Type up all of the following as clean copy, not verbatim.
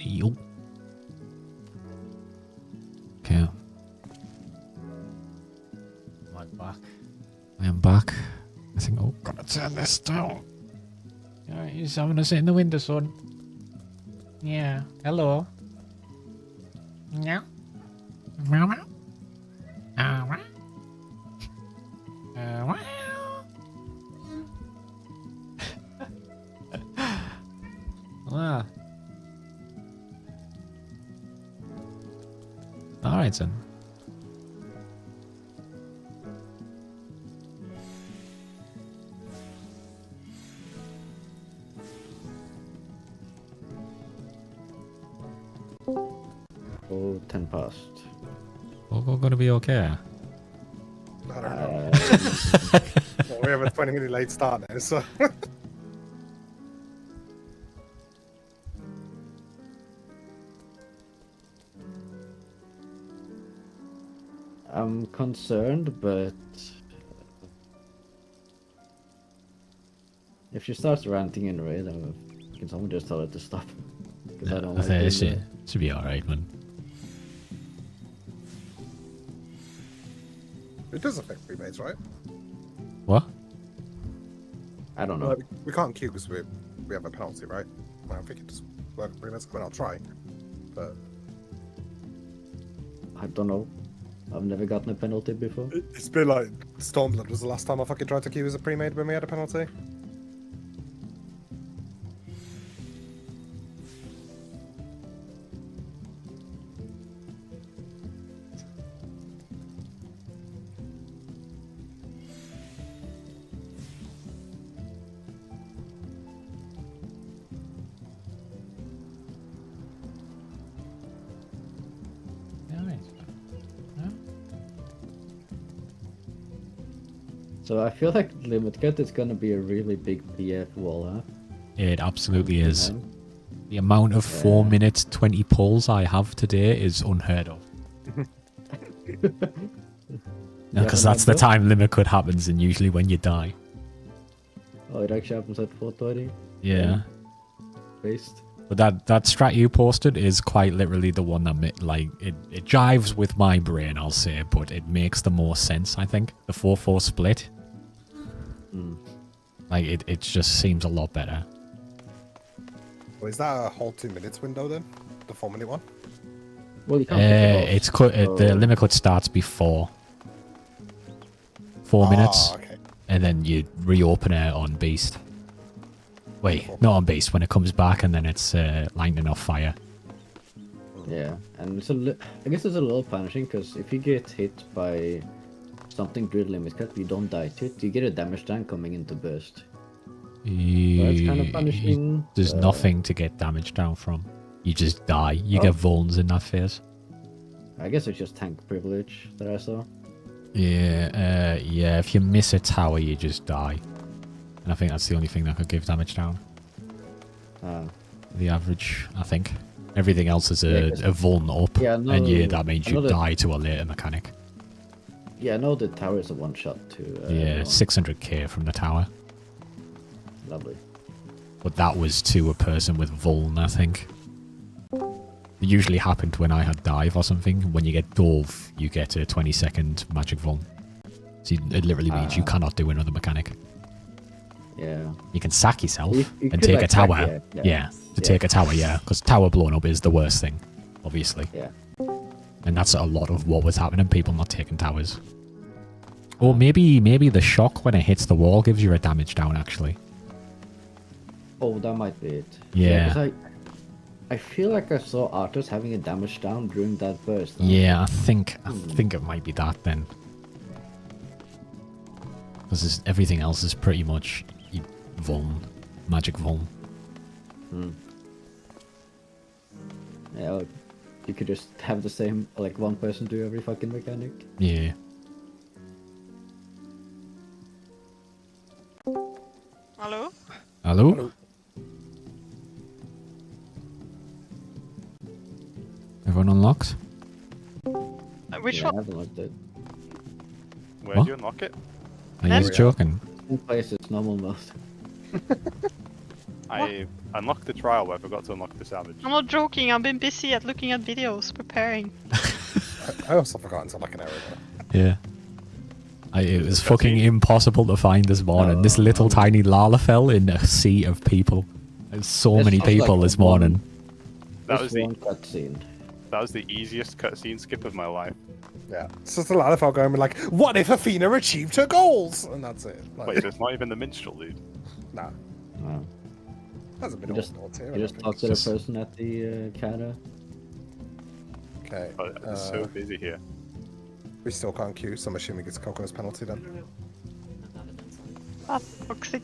Yo. Okay. Am I back? I am back. I think, oh, gotta turn this down. Yeah, he's having to sit in the window, son. Yeah. Hello. Yeah. Meow meow. Wow. Wow. Ah. All right, then. Oh, 10 past. We're gonna be okay. I don't know. Well, we have a 20-minute late start now, so. I'm concerned, but if she starts ranting anyway, then can someone just tell her to stop? Because I don't like it doing should be alright, man. It does affect rebates, right? What? I don't know. Well, we can't queue because we have a penalty, right? Well, I think it does work rebates, but I'll try. But I don't know. I've never gotten a penalty before. it's been like Stormblood was the last time I fucking tried to queue as a pre-made when we had a penalty. So I feel like limit cut is gonna be a really big PF wall, huh? It absolutely is. The amount of 4 minutes 20 pulls I have today is unheard of. Because that's the time limit cut happens, and usually when you die. Oh, it actually happens at 4:20. Yeah. Based. But that strat you posted is quite literally the one that it jives with my brain, I'll say, but it makes the most sense, I think. The 4-4 split. Like it just seems a lot better. Well, is that a whole 2 minutes window then? The 4-minute one? Well, you can't It's the limit cut starts before 4 minutes, okay. and then you reopen it on Beast. Wait, not on Beast, when it comes back, and then it's lightning off fire. Yeah, and it's I guess it's a little punishing because if you get hit by something grid limit cut, you don't die to it. You get a damage down coming into burst. That's kind of punishing. There's nothing to get damage down from. You just die. You get vulns in that phase. I guess it's just tank privilege that I saw. Yeah, yeah. If you miss a tower, you just die. And I think that's the only thing that could give damage down. The average, I think. Everything else is a vuln up, and yeah, that means you die to a later mechanic. Yeah, I know the tower is a one-shot too. Yeah, 600k from the tower. Lovely. But that was to a person with vuln, I think. It usually happened when I had dive or something. When you get dove, you get a 20-second magic vuln. So it literally means you cannot do another mechanic. Yeah. You can sack yourself you and take like a tower. Yeah, take a tower, yeah. Because tower blown up is the worst thing, obviously. Yeah. And that's a lot of what was happening, people not taking towers. Or maybe the shock when it hits the wall gives you a damage down, actually. Oh, that might be it. Yeah. 'Cause I feel like I saw Arthas having a damage down during that burst. Yeah, I think it might be that then. Because everything else is pretty much vuln, magic vuln. Yeah, like, you could just have the same, like, one person do every fucking mechanic. Yeah. Hello? Hello? Hello. Everyone unlocked? Which Yeah, I one? haven't looked at it. Where What? do you unlock it? Are you joking? In places, normal mode. I Unlock the trial, but I forgot to unlock the savage. I'm not joking. I've been busy at looking at videos, preparing. I also forgot until like an hour ago. Yeah. It was fucking impossible to find this morning. This little tiny Lalafell in a sea of people. There's so This many sounds people like this one- morning. That was one the cutscene. that was the easiest cutscene skip of my life. Yeah. It's just a lot of folk going like, what if Athena achieved her goals? And that's it. Like, Wait, so it's not even the minstrel, dude. nah. Oh. That's a bit You just, old too. you I just think. talk to Just- the person at the counter. Okay. But it's so busy here. We still can't queue, so I'm assuming it's Coco's penalty then. Ah, toxic.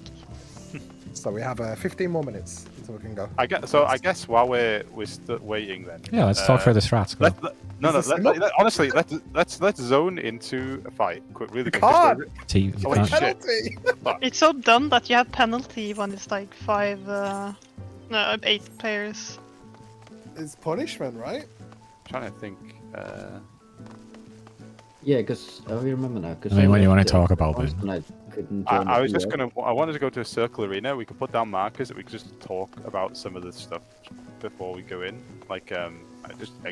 So we have 15 more minutes until we can go. I guess while we're still waiting then. Yeah, let's talk for the strats. Go. Honestly, let's zone into a fight really You quick. can't! See, you Oh, wait, can't- shit. Penalty! It's so dumb that you have penalty when it's like 8 players. It's punishment, right? Trying to think. Yeah, because I remember now. Cause I mean, when you want to talk about it. I was just gonna. I wanted to go to a circle arena. We could put down markers that we could just talk about some of the stuff before we go in. Like, I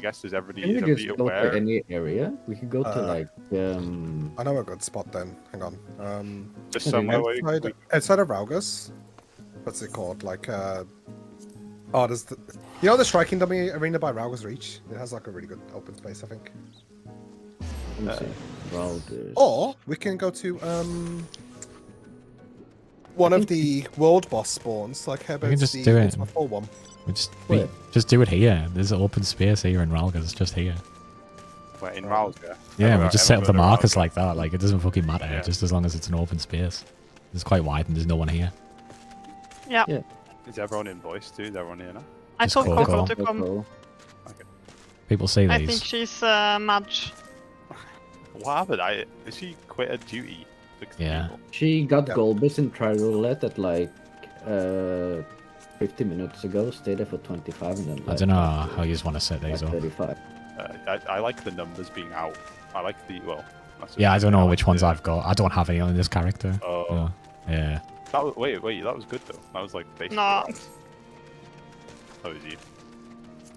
guess does everybody Can we is everybody just go aware? to any area? We could go to like I know a good spot then. Hang on. Just somewhere where Outside of Raugus. What's it called? Like, oh, there's the... You know the striking dummy arena by Raugus Reach? It has like a really good open space, I think. let me see. Routers. Or we can go to one of the world boss spawns, like how about can just the do it. Ultima 4 one? We just, Where? just do it here. There's an open space here in Ralga. It's just here. Where in Ralga. Yeah, we just set up the markers Ralga. like that. Like, it doesn't fucking matter, Yeah. just as long as it's an open space. It's quite wide and there's no one here. Yeah. Yeah. Is everyone in voice too? Is everyone here now? I Just told Coco. Coco to come. Coco. People say I these. think she's mad. What happened? Did she quit her duty? Fix the Yeah. people? She got Yeah. Golbus in Tri Roulette at like 50 minutes ago. Stayed there for 25 and then I left don't know at, how you just want to set these at up. 35. I like the numbers being out. I like the that's Yeah, I don't know like which ones the- I've got. I don't have any on this character. Oh, So, yeah. that was, wait, that was good though. That was like basically. Nah. That was you.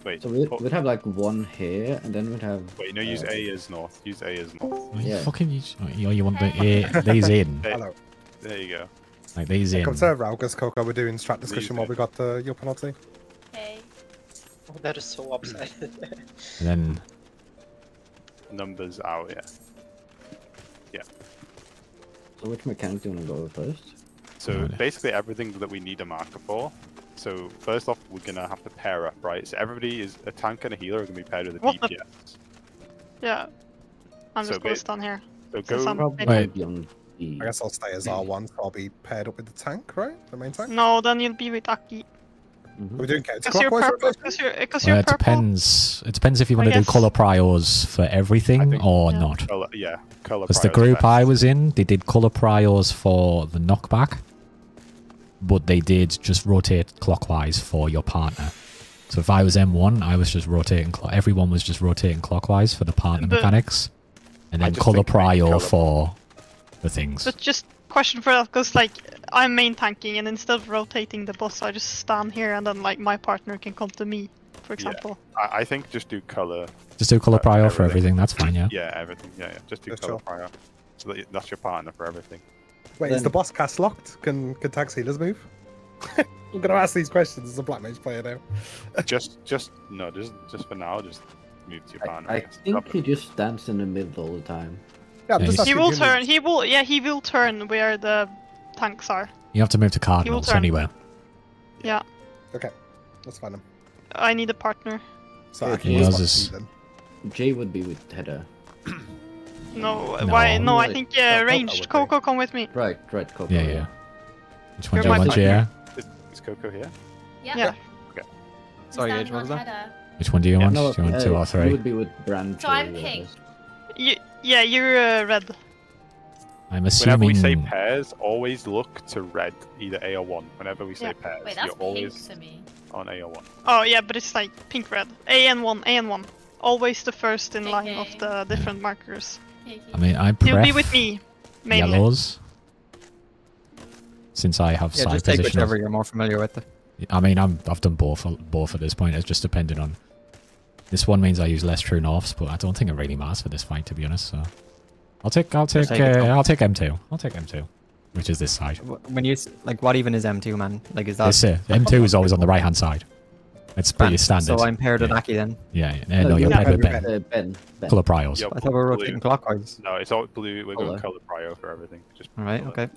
Wait, So we'd have like one here, and then we'd have. wait, no, use A as north. Use A as north. You Yeah. fucking you want the these in. Hey, Hello. there you go. Like these in. Come to Raugus, Coco. We're doing strat discussion while we got your penalty. Hey. Oh, that is so upside. And then Numbers out, yeah. So which mechanic do you want to go with first? So Right. basically everything that we need a marker for. So first off, we're gonna have to pair up, right? So everybody is a tank and a healer are gonna be paired with a What the- DPS. Yeah. I'm So just gonna stand here. So Since go. I'm- Probably Wait. be on E. I guess I'll stay as R1, so I'll be paired up with the tank, right? The main tank? No, then you'll be with Aki. Mhm. Are we doing Because you're counterclockwise? purple. rotation? Because you're it purple. depends. It depends if you want I to do guess- color priors for everything think- or Yeah. not. Color, yeah, color. Because the prior's group best. I was in, they did color priors for the knockback, but they did just rotate clockwise for your partner. So if I was M1, I was just rotating. Everyone was just rotating clockwise for the partner But- mechanics, and I then just color think maybe prior colour- for the things. But just question for that, because like I'm main tanking, and instead of rotating the boss, I just stand here, and then like my partner can come to me, for example. I think just do color. Just do color prior for everything. everything. That's fine. Yeah. Yeah, everything. Yeah. Just do Just color chill. prior. So that's your partner for everything. Wait, is Then- the boss cast locked? Can tags healers move? I'm gonna ask these questions as a black mage player now. just for now. Just move to your partner. I guess. think he just stands in the middle all the time. Yeah, I'm Yeah, just he's- He asking will humans. turn. He will. Yeah, he will turn where the tanks are. You have to move to cardinals turn. anyway. Yeah. Okay, that's fine. Then. I need a partner. So Yeah, I can he use does my this- speed then. Jay would be with Heather. No, No. why? No, I Right. think Coco ranged. would be. Coco, come with me. Right, Coco. Yeah, yeah. Which one You're do you my want, partner. Jia? Is Coco here? Yeah. Sorry, Standing Gage, what was on that? header. Which one do you Yeah, want? No, Do you want 2 or He 3? would be with Brand. So I'm pink. Yeah, you're red. I'm Whenever assuming. we say pairs, always look to red, either A or 1. Whenever we say Yeah. pairs, Wait, that's you're pink always to me. on A or 1. Oh yeah, but it's like pink red. A and 1. A and 1. Always the first in line of Okay. the different markers. I mean, I You'll be pref with me, mainly. yellows. Since I have Yeah, side just take position. whichever you're more familiar with. I mean, I've done both at this point. It's just depending on. This one means I use less true norths, but I don't think it really matters for this fight, to be honest. So I'll take M2. I'll take M2, which is this side. When you like, what even is M2, man? Like, is that? This M2 is always on the right hand side. It's pretty standard. So I'm paired with Aki then. Yeah. No, you're paired with Ben. Ben. Color priors. Yep. I thought we were rotating clockwise. No, it's all blue. We're going Color. color prio for everything. Just All right. color. Okay.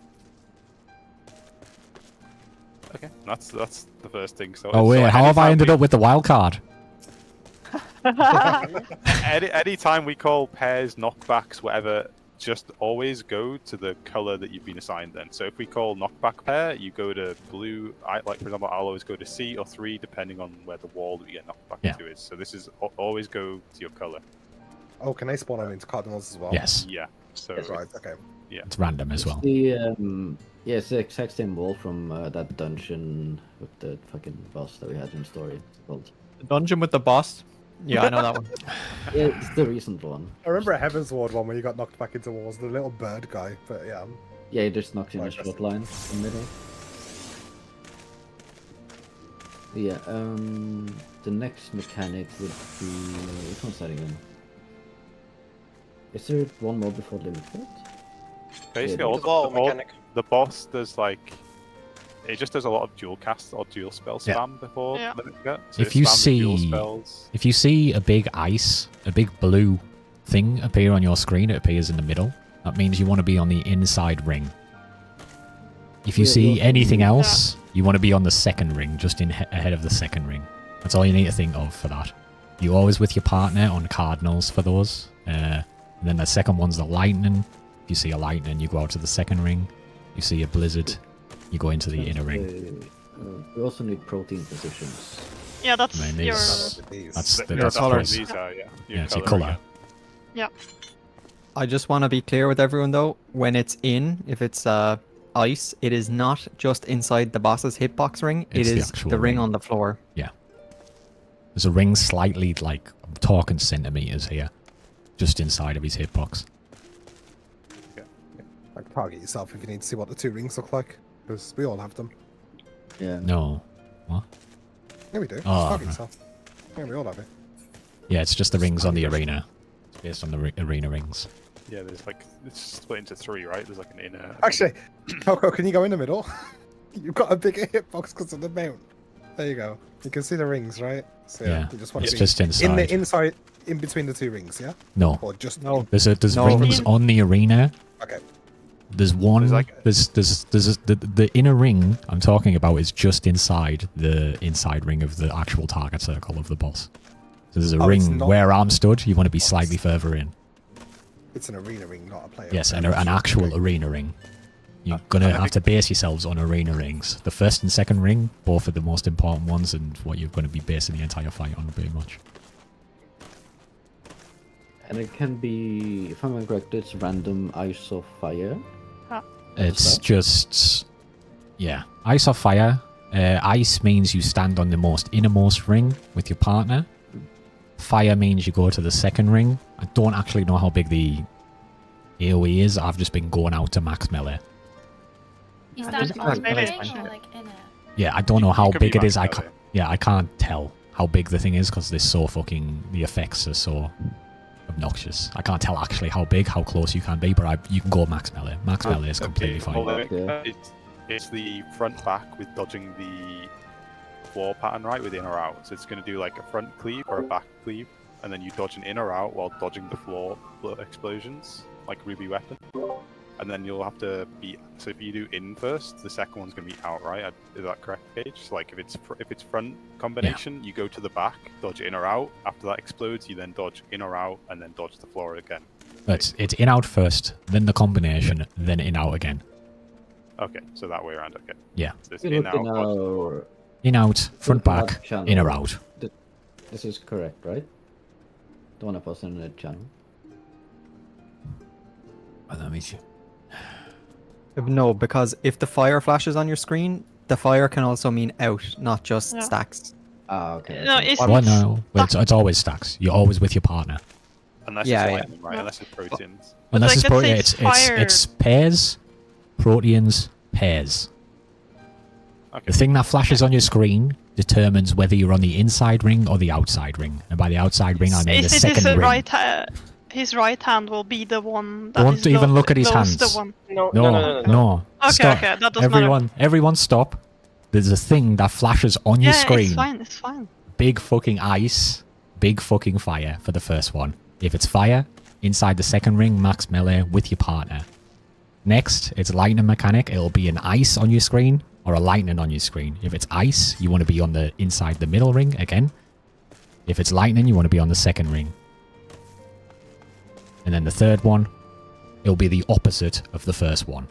Okay, that's the first thing. So. Oh wait, so how have I anytime ended up with the wild card? Anytime we call pairs, knockbacks, whatever, just always go to the color that you've been assigned then. So if we call knockback pair, you go to blue. Like for example, I'll always go to C or 3 depending on where the wall that you get knocked back to is. So this is always go to your color. Oh, can they spawn them into cardinals as well? Yes. Yeah. So Right. Okay. yeah. It's random as well. It's the exact same wall from that dungeon with the fucking boss that we had in story. It's called. The dungeon with the boss. Yeah, I know that one. Yeah, it's the recent one. I remember a Heaven's Ward one where you got knocked back into walls. The little bird guy, but yeah. Yeah, he just knocks in a Right, short line in the middle. Yeah, the next mechanic would be... Which one's that again? Is there one more before limit fit? Basically, Yeah, all The wall the, all- mechanic. the boss does like. It just does a lot of dual cast or dual spell spam before Yeah. limit fit. So If it you spams the dual see- spells. If you see a big blue thing appear on your screen, it appears in the middle. That means you want to be on the inside ring. If you Yeah, see yeah. anything else, you want to be on the second ring, just ahead of the second ring. That's all you need to think of for that. You always with your partner on cardinals for those. And then the second one's the lightning. If you see a lightning, you go out to the second ring. You see a blizzard, you go into the inner ring. We also need protein positions. Yeah, that's I mean, your. these- These. That's Your that's colours. close. These are, yeah. Yeah, it's your color. I just want to be clear with everyone though. When it's in, if it's ice, it is not just inside the boss's hitbox ring. It's It the is actual the ring ring. on the floor. There's a ring slightly, like, I'm talking centimeters here, just inside of his hitbox. Like, target yourself if you need to see what the 2 rings look like, because we all have them. Yeah. No. What? Yeah, we do. Just Oh, target no. yourself. Yeah, we all have it. Yeah, it's just the rings on the arena. It's based on the arena rings. Yeah, there's like it's split into 3, right? There's like an inner. Actually, Coco, can you go in the middle? You've got a bigger hitbox because of the mount. There you go. You can see the rings, right? So Yeah, you just want it's to be just inside. in the inside, in between the 2 rings, yeah? No, Or just No. there's No. rings on the arena. Okay. There's one. There's The inner ring I'm talking about is just inside the inside ring of the actual target circle of the boss. So there's a Oh, it's ring not- where I'm stood. You want to be slightly further in. It's an arena ring, not a player. Yes, ring. an actual arena ring. You're gonna have to base yourselves on arena rings. The first and second ring, both are the most important ones, and what you're going to be basing the entire fight on, pretty much. And it can be, if I'm correct, it's random ice or fire. It's that? just, yeah, ice or fire. Ice means you stand on the most innermost ring with your partner. Fire means you go to the second ring. I don't actually know how big the AoE is. I've just been going out to max melee. Is I that think on it's the melee ring special. or like in it? Yeah, I don't know how could be big it is. max melee. I can't tell how big the thing is because they're so fucking. The effects are so obnoxious. I can't tell actually how big, how close you can be, but you can go max melee. Max melee is completely fine. Yeah. It's the front back with dodging the floor pattern, right, with in or out. So it's going to do like a front cleave or a back cleave, and then you dodge an in or out while dodging the floor explosions, like Ruby Weapon. And then you'll have to be. So if you do in first, the second one's going to be out, right? Is that correct, Gage? So like if it's front combination, you go to the back, dodge in or out. After that explodes, you then dodge in or out, and then dodge the floor again. It's in out first, then the combination, then in out again. Okay, so that way around. Okay. Yeah. So it's You're in out. looking dodge the now- floor. In out, front Looking at back, the channel. in or out. This is correct, right? The one I posted in the channel. Oh, that means you. No, because if the fire flashes on your screen, the fire can also mean out, not just Yeah. stacks. Ah, okay. No, okay. it's What? No, well, it's always stacks. You're always with your partner. Unless Yeah, it's yeah. lightning, right? Unless it's proteins. But, Unless like, it's let's say protein, it's it's fire. pairs, proteins, pairs. Okay. The thing that flashes on your screen determines whether you're on the inside ring or the outside ring. And by the outside ring, I mean the second ring. His right hand will be the one that is Don't even look at his close hands. the one. No. Okay, Stop. okay, that doesn't matter. Everyone stop. There's a thing that flashes on your screen. It's fine. Big fucking ice, big fucking fire for the first one. If it's fire, inside the second ring, max melee with your partner. Next, it's lightning mechanic. It'll be an ice on your screen or a lightning on your screen. If it's ice, you want to be on the inside the middle ring again. If it's lightning, you want to be on the second ring. And then the third one, it'll be the opposite of the first one.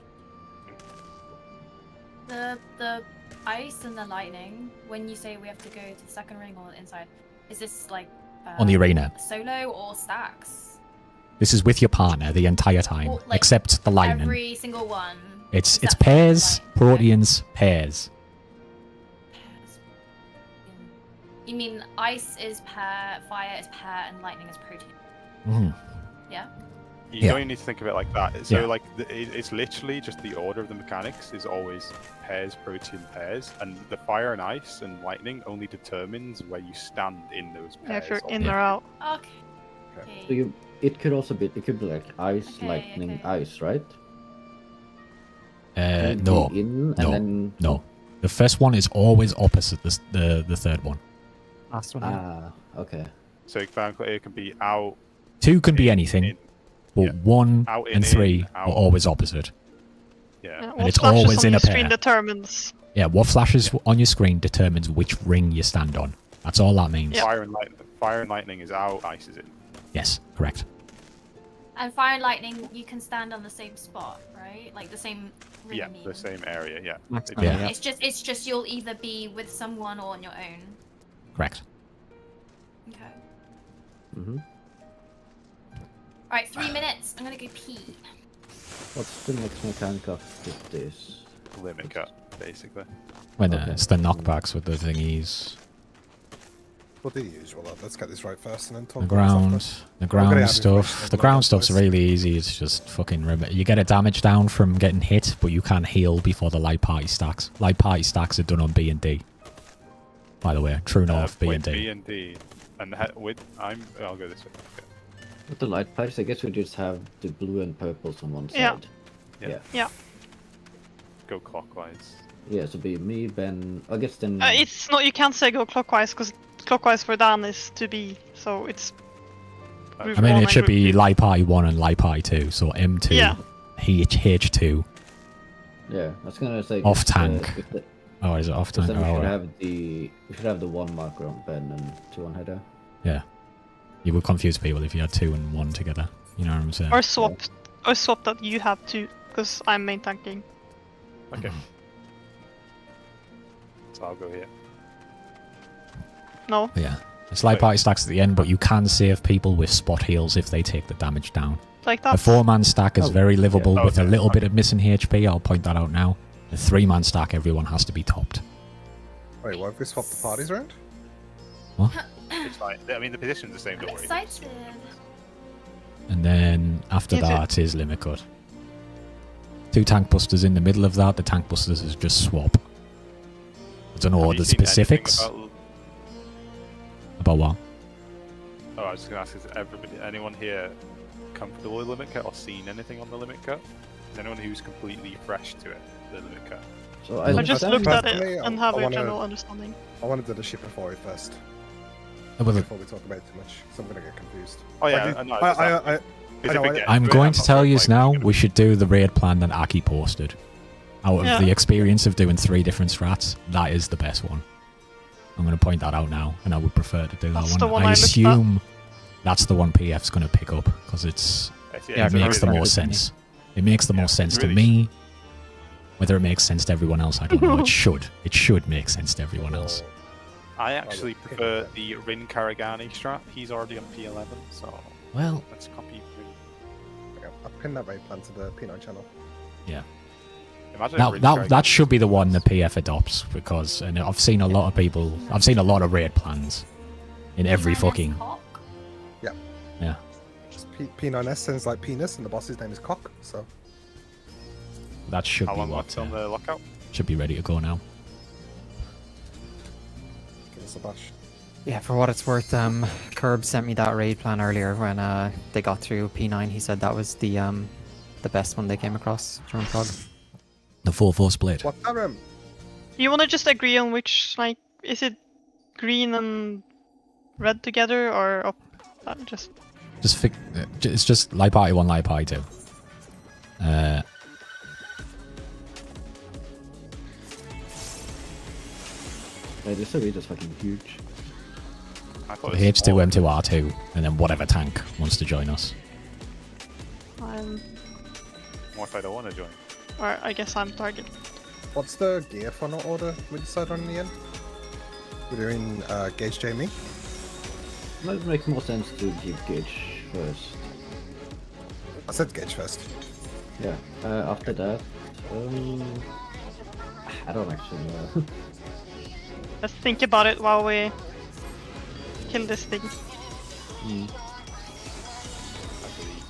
The ice and the lightning, when you say we have to go to the second ring or inside, is this like on the arena? Solo or stacks? This is with your partner the entire time, Or, like, except the lightning. Every single one. It's except pairs, for the lightning. Proteans, pairs. Pairs. You mean ice is pair, fire is pair, and lightning is protein? Mhm. Yeah. You don't need to think of it like that. So Yeah. like it's literally just the order of the mechanics is always pairs, protein, pairs, and the fire and ice and lightning only determines where you stand in those pairs. Yeah, if you're or- in or out. Okay. So it could also be, it could be like ice, Okay, lightning, okay. ice, right? Can it No, be in, and no, then... no. The first one is always opposite the third one. Last one. Okay. So it can be out. Two can be in, anything, in. but yeah. one Out, in, and three in, are out. always opposite. Yeah. What it's flashes always on in your a screen pair. determines. Yeah, what flashes on your screen determines which ring you stand on. That's all that means. Yeah. Fire and lightning is out. Ice is in. Yes, correct. And fire and lightning, you can stand on the same spot, right? Like the same ring. Yeah, I mean. the same area. Yeah. Max It- melee, Yeah. yeah. It's just you'll either be with someone or on your own. Correct. Okay. Mm-hmm. Alright, 3 minutes. I'm gonna go pee. What's the next mechanic of this? Limit cut, basically. When Okay. it's the knockbacks with the thingies. Well, the usual. Let's get this right first and then talk The about this ground, after. the gonna ground have stuff. information The on ground that, stuff's boys. really easy. It's just fucking you get a damage down from getting hit, but you can't heal before the light party stacks. Light party stacks are done on B and D. By the way, True North B and With D. B and D, and I'll go this way. Okay. With the light parties, I guess we just have the blue and purples on one Yeah. side. Yeah. Yeah. Go clockwise. Yeah, so be me, Ben. I guess then. It's not. You can't say go clockwise because clockwise for Dan is to be. So it's. I I mean, one it should and be group light party 1 and light party 2. So M2, Yeah. H2. Yeah, I was gonna say. Off just, tank. Oh, is it off Because tank? then we Oh, should right. have we should have the 1 marker on Ben and 2 on header. Yeah. You would confuse people if you had 2 and 1 together. You know what I'm saying? Or swap that you have to, because I'm main tanking. Okay. So I'll go here. No. Yeah. It's light party stacks at the end, but you can save people with spot heals if they take the damage down. Like A that. 4-man stack is Oh, very livable yeah. with a Okay. little bit of missing HP. I'll point that out now. A 3-man stack, everyone has to be topped. Wait, what if we swap the parties around? It's fine. I mean, the position's the same. I'm Don't worry. excited. And then after Is it- that is limit cut. 2 tank busters in the middle of that. The tank busters is just swap. I don't know Have all you the seen anything specifics about what. Oh, I was just gonna ask: is anyone here comfortable with limit cut or seen anything on the limit cut? Is anyone who's completely fresh to it, the limit cut? So I just stand- looked at Personally, it and I have a wanna- general understanding. I want to do the ship before first, Well, before we talk about it too much. So I'm gonna get confused. Oh yeah, Like, I know. I know, I'm going to tell you now, we should do the raid plan that Aki posted. Out of Yeah. the experience of doing 3 different strats, that is the best one. I'm going to point that out now, and I would prefer to do That's that the one. one I I looked at. assume that's the one PF's going to pick up, because it makes the most sense. It makes the most sense to me. Whether it makes sense to everyone else, I don't know. It should. It should make sense to everyone else. I actually prefer the Rin Karagani strat. He's already on P11, so Well, let's copy Rin. I'll pin that raid plan to the P9 channel. yeah. Imagine That, Rin that, Karagani- that should be the one the PF adopts, because and I've seen a lot of people, I've seen a lot of raid plans in every Minus fucking... cock. Yeah. Just P9S sounds like penis, and the boss's name is Cock. So That should How be long what... left on the lockout? should be ready to go now. as a bash. Yeah, for what it's worth, Curb sent me that raid plan earlier when they got through P9. He said that was the best one they came across during prog. The 4-4 split. What that You want to just agree on which, like, is it green and red together or up? Just It's just Light Party 1, Light Party 2. Yeah, this array is fucking huge. I thought it was H2, small. M2, R2, and then whatever tank wants to join us. What if I don't want to join? or I guess I'm target. What's the gear funnel order we decided on in the end? We're doing Gage Jamie. Might make more sense to give Gage first. I said Gage first. Yeah. After that, I don't actually know. Let's think about it while we kill this thing.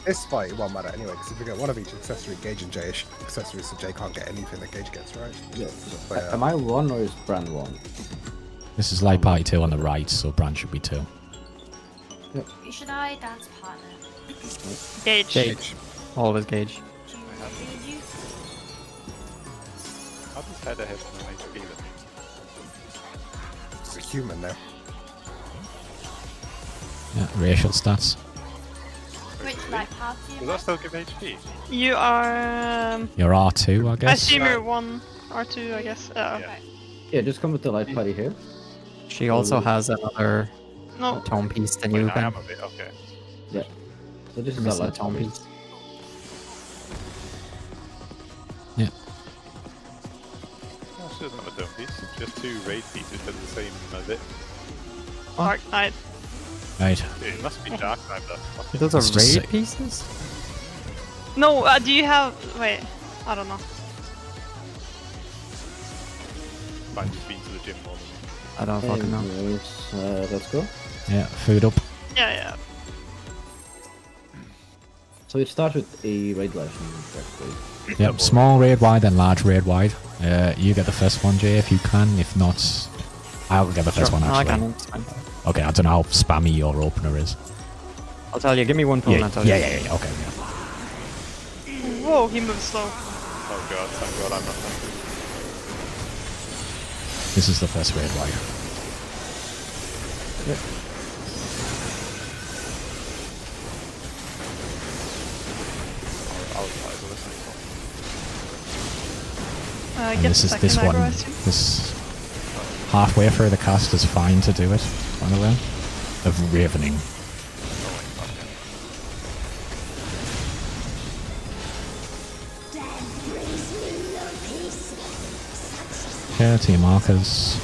This fight it won't matter anyway, because if we get one of each accessory, Gage and Jay accessories, so Jay can't get anything that Gage gets, right? Yeah. So, yeah. Am I one or is Brand one? This is Light Party 2 on the right, so Brand should be 2. Who should I dance partner? Gage. Gage. Always Gage. Do you? How does Heather hit an HP then? It's a human now. Yeah, racial stats. Which like party? Does that still give HP? You are. You're R2, I I guess. assume you're 1 or 2, I guess. Yeah. Yeah, just come with the light party here. She also has another No. tone piece than Wait, you, I Ben. am a bit, okay. Yeah. So this is You're our missing a light tone party. piece. Oh, she doesn't have a dome piece. Just 2 raid pieces for the same as it. Dark Knight. Right. Dude, it must be Dark Knight though. Those are It's just raid sick. pieces? No, do you have. Wait, I don't know. Might just been to the gym more than I don't fucking know. Anyways, let's go. Yeah, food up. Yeah. So it starts with a raid license, correctly. Yep, small raid wide, then large raid wide. You get the first one, Jay, if you can. If not, I'll get the first one, No, I actually. can. It's fine. Okay, I don't know how spammy your opener is. I'll tell you. Give me one pull and Yeah, I'll tell you. yeah, okay, yeah. Whoa, he moves slow. Oh god, thank god I'm not thinking. This is the first raid wide. I'll try to listen to And Get this the is second this one. aggro, I assume. This halfway through the cast is fine to do it, by the way. Of Ravening. Okay, to your markers.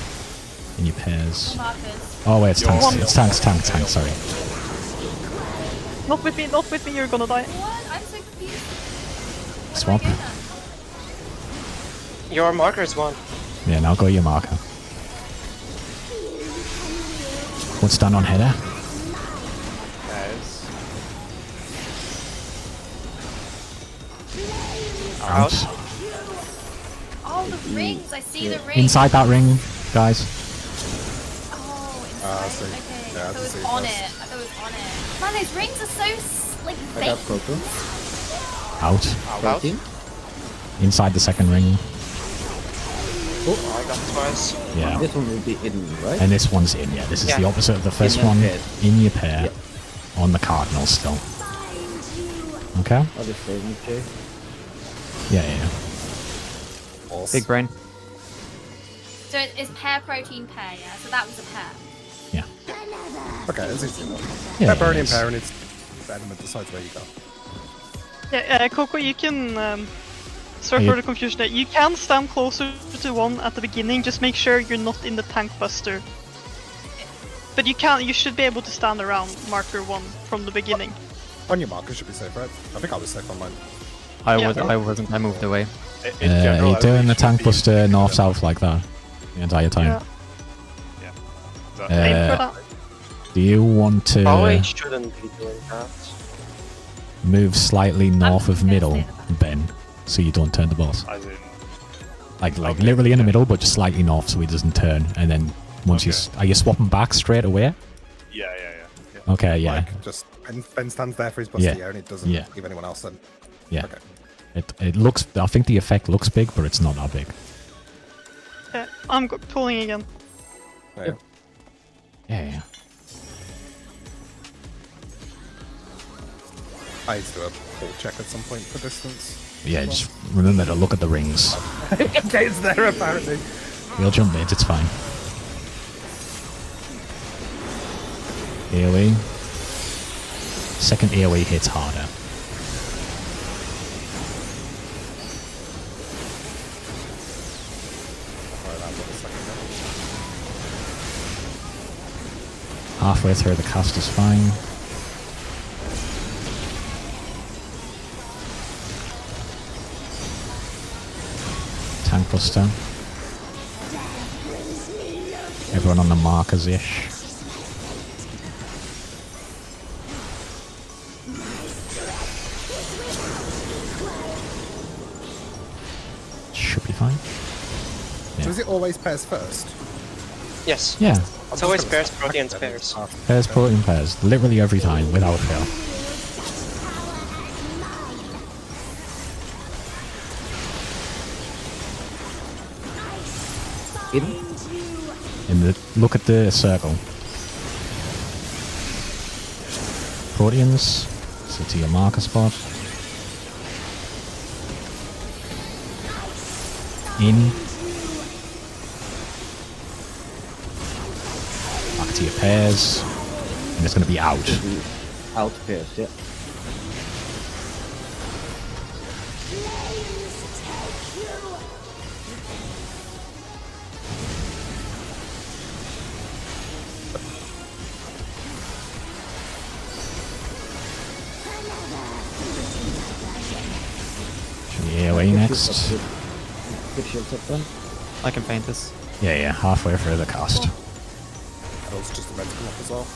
In your pairs. Markers. Oh wait, it's You're tanks, on. it's tanks, sorry. Not with me, you're gonna die. What? I'm so confused. Where Swap. do I go then? Your marker's one. Yeah, now go your marker. What's done on header? Pairs. Out. Oh, the rings. I see the rings. Inside that ring, guys. Oh, I inside. see. Okay. Yeah, I thought it I was see on first. it. I thought it was on it. Man, those rings are so like I got fake. Proggo. Out. Out. 13. Inside the second ring. Oh, I got twice. Yeah. This one will be hidden, right? And this one's in, yeah. This is Yeah. the opposite of the first your one. pair. In your pair. Yep. On the cardinal still. Okay? I'll just save me, Jay. Yeah. Awesome. Big brain. So it's pair protein pair, yeah. So that was a pair. Yeah. Okay, it's easy enough. Yeah, Pepperoni and yes. pear, and it's element decides where you go. Yeah, Coco, you can. Sorry Are for you- the confusion there. You can stand closer to 1 at the beginning. Just make sure you're not in the tank buster. But you should be able to stand around marker 1 from the beginning. On your marker should be safe, right? I think I was safe on mine. Yeah. I wasn't. I moved away. In general, You're doing the everybody tank should be buster in north-south like that. The entire time. Yeah. That- Aim for that. Do you want to Probably shouldn't be doing that. move slightly north of gonna middle, stay in the back. Ben, so you don't turn the boss? As in, Like Okay, literally in the yeah. middle, but just slightly north so he doesn't turn, and then Once are you swapping back straight away? Yeah. Okay, yeah. Like, just Ben stands there for his bustier Yeah. and it doesn't Yeah. give anyone else in. Yeah. Okay. It looks. I think the effect looks big, but it's not that big. Okay, I'm pulling again. Yeah. Yeah. I need to do a pull check at some point for distance. Yeah. Just remember to look at the rings. It's there apparently. We'll jump mids. It's fine. AoE. Second AoE hits harder. Halfway through the cast is fine. Tank buster. Everyone on the markers-ish. Should be fine. So is it always pairs first? Yes. Yeah. It's always pairs, proteins pairs. Pairs, protein pairs. Literally every time, without fail. Look at the circle. Proteins. So to your marker spot. In. Back to your pairs. And it's going to be out. Out pairs, yeah. AoE next. Good shields up then. I can paint this. Yeah, halfway through the cast. Those just meant to come up as well.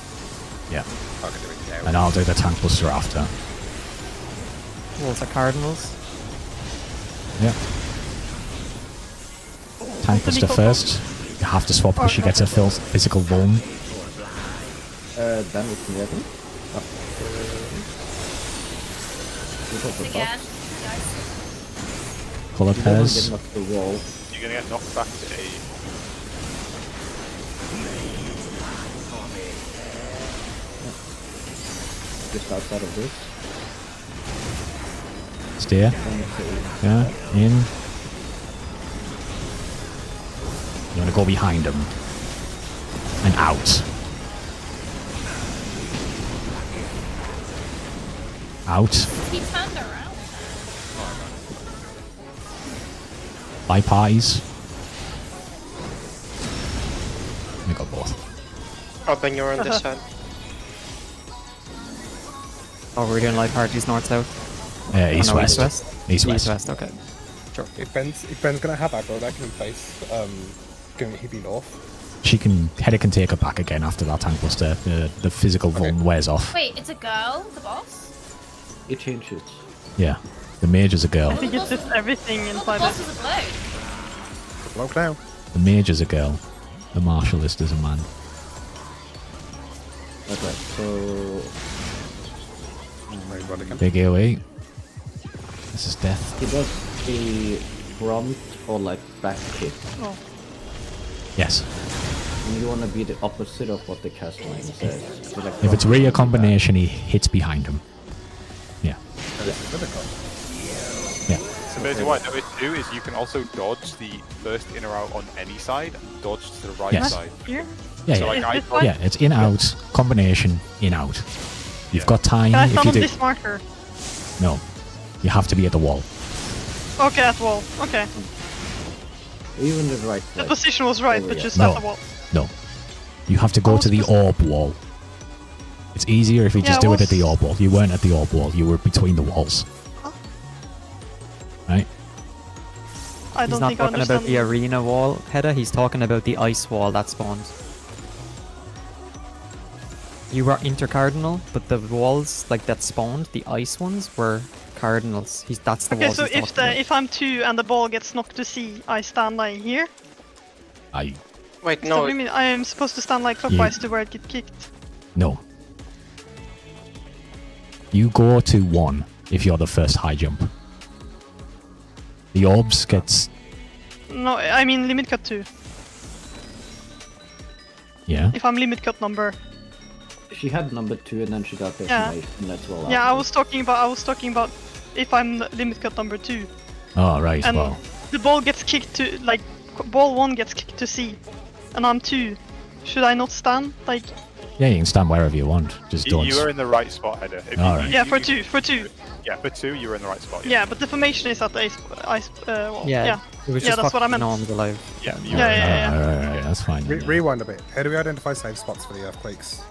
Yeah. I can do it now. And I'll do the tank buster after. Walls are cardinals. Yeah. Tank buster first. You have to swap because she gets a physical vuln. Then we can get him. Again, guys. Color pairs. Getting up the wall. You're gonna get knocked back to A. Just outside of this. Steer. Yeah. In. You want to go behind him. And out. Out. He turned around. By parties. We got both. Oh, Ben, you're on this side. Oh, we're doing light parties north-south? East Oh, no, west. East-west? East west. East-west, okay. Sure. If Ben's gonna have aggro, that can in place. Can he be north? She can. Hedda can take her back again after that tank buster. The physical vuln wears off. Wait, it's a girl, the boss? It changes. Yeah. The mage is a girl. I think it's just everything I thought the inside boss it. was a bloke. Bloke now. The mage is a girl. The martialist is a man. Okay, so Right, run again. Big AoE. This is death. he does the front or like back kick. Oh. Yes. And you want to be the opposite of what the cast line says. So like If it's front, rear back. combination, he hits behind him. Yeah. Yeah. So basically what I noticed too is you can also dodge the first in or out on any side and dodge to the right Yes. side. Here? Yeah, So yeah. like I Is this one? Yeah, it's in out combination in out. You've Yeah. got time Can I if you summon do. this marker? No, you have to be at the wall. Okay, at wall. Okay. Even the right The side. position was right, Oh, but yeah. just No. at the wall. No, you have to go to the orb wall. It's easier if you just Yeah, do it at the was- orb wall. You weren't at the orb wall. You were between the walls. Right? I He's don't not think I talking about understand. the arena wall, Hedda, he's talking about the ice wall that spawned. You were intercardinal, but the walls like that spawned, the ice ones, were cardinals. That's the Okay, walls so he's talking about. if I'm 2 and the ball gets knocked to C, I stand like here? I Wait, So no. what do you mean? I am supposed to stand like clockwise to where it get kicked. No. You go to 1 if you're the first high jump. The orbs gets... No, I mean limit cut 2. Yeah. If I'm limit cut number. She had number 2 and then she got decimation. That's well. Yeah, I was talking about if I'm limit cut number 2. Oh, right, And well. the ball gets kicked to, like, ball 1 gets kicked to C. And I'm 2. Should I not stand? Like... Yeah, you can stand wherever you want. Just don't... You are in the right spot, Header. If Alright. Yeah, for 2, for 2. Yeah, for 2, you're in the right spot. Yeah, but the formation is at the ice wall. Yeah. It was Yeah, just that's what I meant. no one was alive. Yeah, Yeah, yeah. Alright, that's fine. Rewind a bit. How do we identify safe spots for the earthquakes?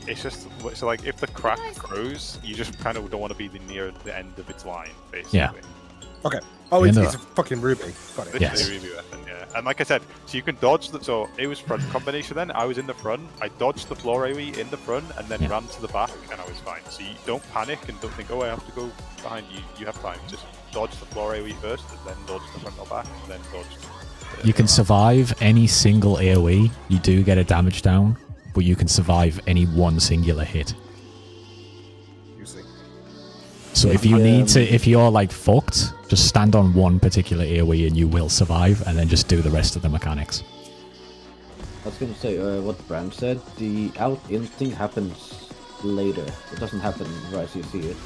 It's just so like if the crack grows, you just kind of don't want to be near the end of its line, basically. Yeah. Okay. Oh, Yeah, it's, no. it's a fucking ruby. Got it. Literally Yes. a ruby weapon, yeah. And like I said, so you can dodge the. So it was front combination then. I was in the front. I dodged the floor AoE in the front and then Yeah. ran to the back, and I was fine. So you don't panic and don't think, oh, I have to go behind you. You have time. Just dodge the floor AoE first, and then dodge the front or back, and then dodge. You can survive any single AoE. You do get a damage down, but you can survive any one singular hit. Usually. So if you need to, if you're like fucked, just stand on one particular AoE and you will survive, and then just do the rest of the mechanics. I was gonna say what Brand said. The out-in thing happens later. It doesn't happen right as you see it.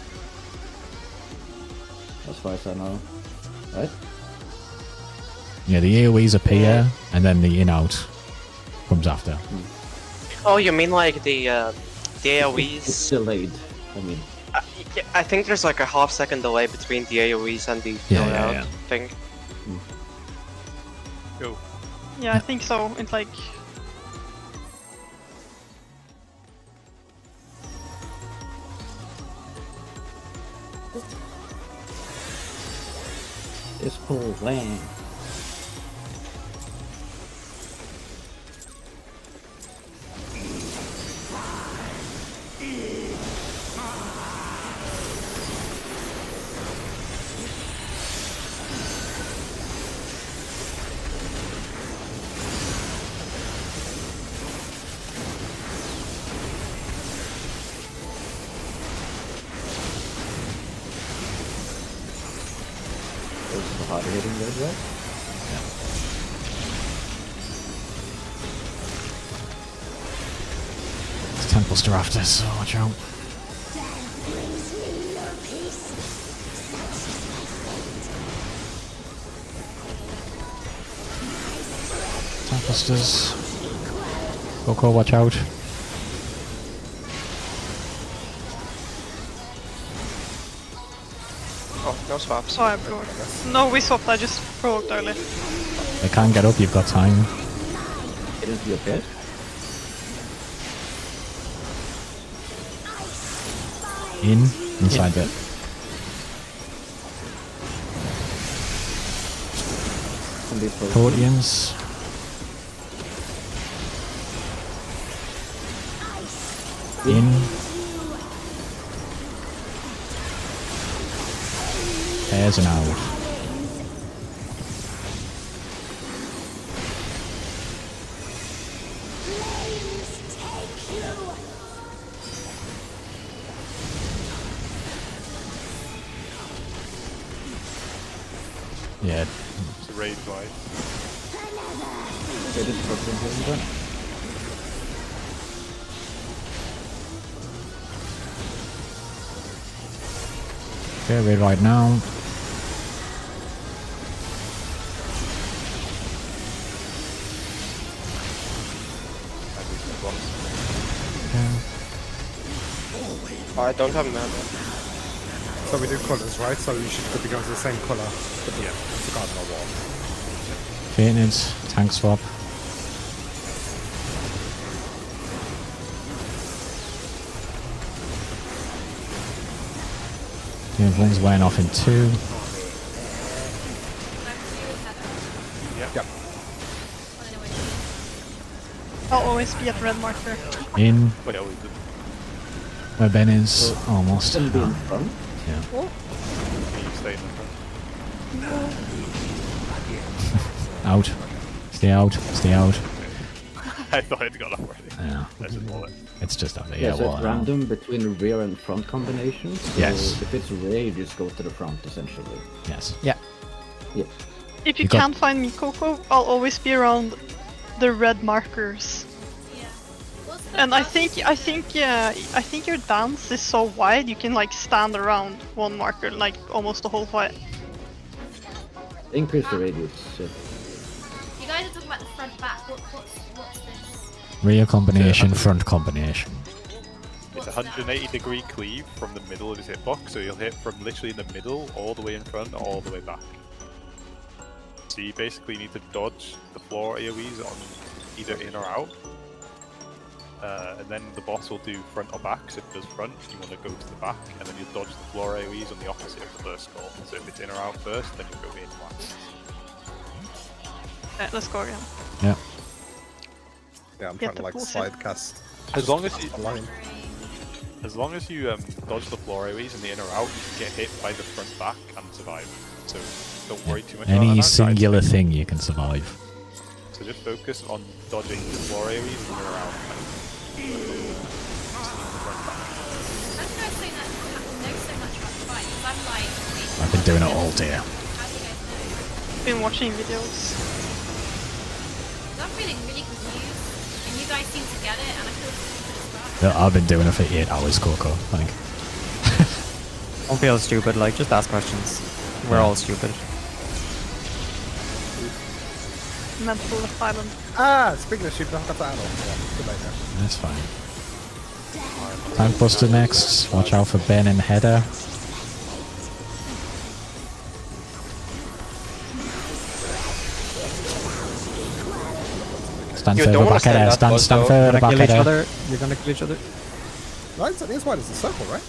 As far as I know. Right? Yeah, the AoEs appear, and then the in-out comes after. Oh, you mean like the It's AoEs? delayed. I mean, Yeah, I think there's like a half-second delay between the AoEs and the Yeah, loadout yeah. thing. Go. Yeah, I think so. It's like... it's cool land. Those are the harder hitting red, right? It's Tank Buster after, so watch out. Tank Busters. Coco, watch out. Oh, no swaps. Oh, I provoked. No, we swapped. I just provoked early. They can't get up, you've got time. Get into your bed. Inside bit. Can be close. Proteans. In. There's an out. Yeah, It's a raid wide. Get it for the okay, red right now. Oh, I don't have mana. So we do colours, right? So you should be going to the same colour. Yeah. It's a garden or wall. Fainted, tank swap. Yeah, everyone's wearing off in 2. Yep. I'll always be at red marker. In Wait, oh, we did. where Ben is, almost. Gonna be in front. Yeah. Can you stay in the front? Out. Stay out. Stay out. Yeah. I thought I'd got off already. Yeah. I just roll it. It's just up there. Yeah, Yeah, so well, it's random between rear and front combinations. So Yes. if it's rear, you just go to the front, essentially. Yes. If you, You got- can't find me, Coco, I'll always be around the red markers. Yeah. What's the And I best- think your dance is so wide you can like stand around one marker like almost the whole fight. Increase the radius. You guys are talking about the front back. What's this? Rear combination, front combination. It's What's a 180-degree cleave from the middle of his hitbox, so you'll hit from literally in the middle, all the way in front, all the way back. So you basically need to dodge the floor AoEs on either in or out. And then the boss will do front or back, so if it does front, you want to go to the back, and then you dodge the floor AoEs on the opposite of the first call. So if it's in or out first, then you go in last. Let's go again. Yeah. Yeah, I'm Get trying to the like bullshit. slide cast. As long as you, a line. as long as you dodge the floor AoEs in the in or out, you can get hit by the front back and survive. So don't worry too much about Any that. singular thing you can survive. So just focus on dodging the floor AoEs in the in or out. How do you guys know so much about the fight? Because I'm like, I've been doing it all day. how do you guys know? Been watching videos. 'Cause I'm feeling really confused, and you guys seem to get it, and I feel stupid as well. Yeah, I've been doing it for 8 hours, Coco, I think. Don't feel stupid, like, just ask questions. We're all stupid. Mental asylum. Ah, speaking of stupid, I've got that on. Yeah, good idea. That's fine. Tank Buster next. Watch out for Ben and Header. Stand You further don't wanna back stand header. that Stand, close, stand though. further You're back gonna kill each header. other. You're gonna kill each other. No, it's as wide as the circle, right?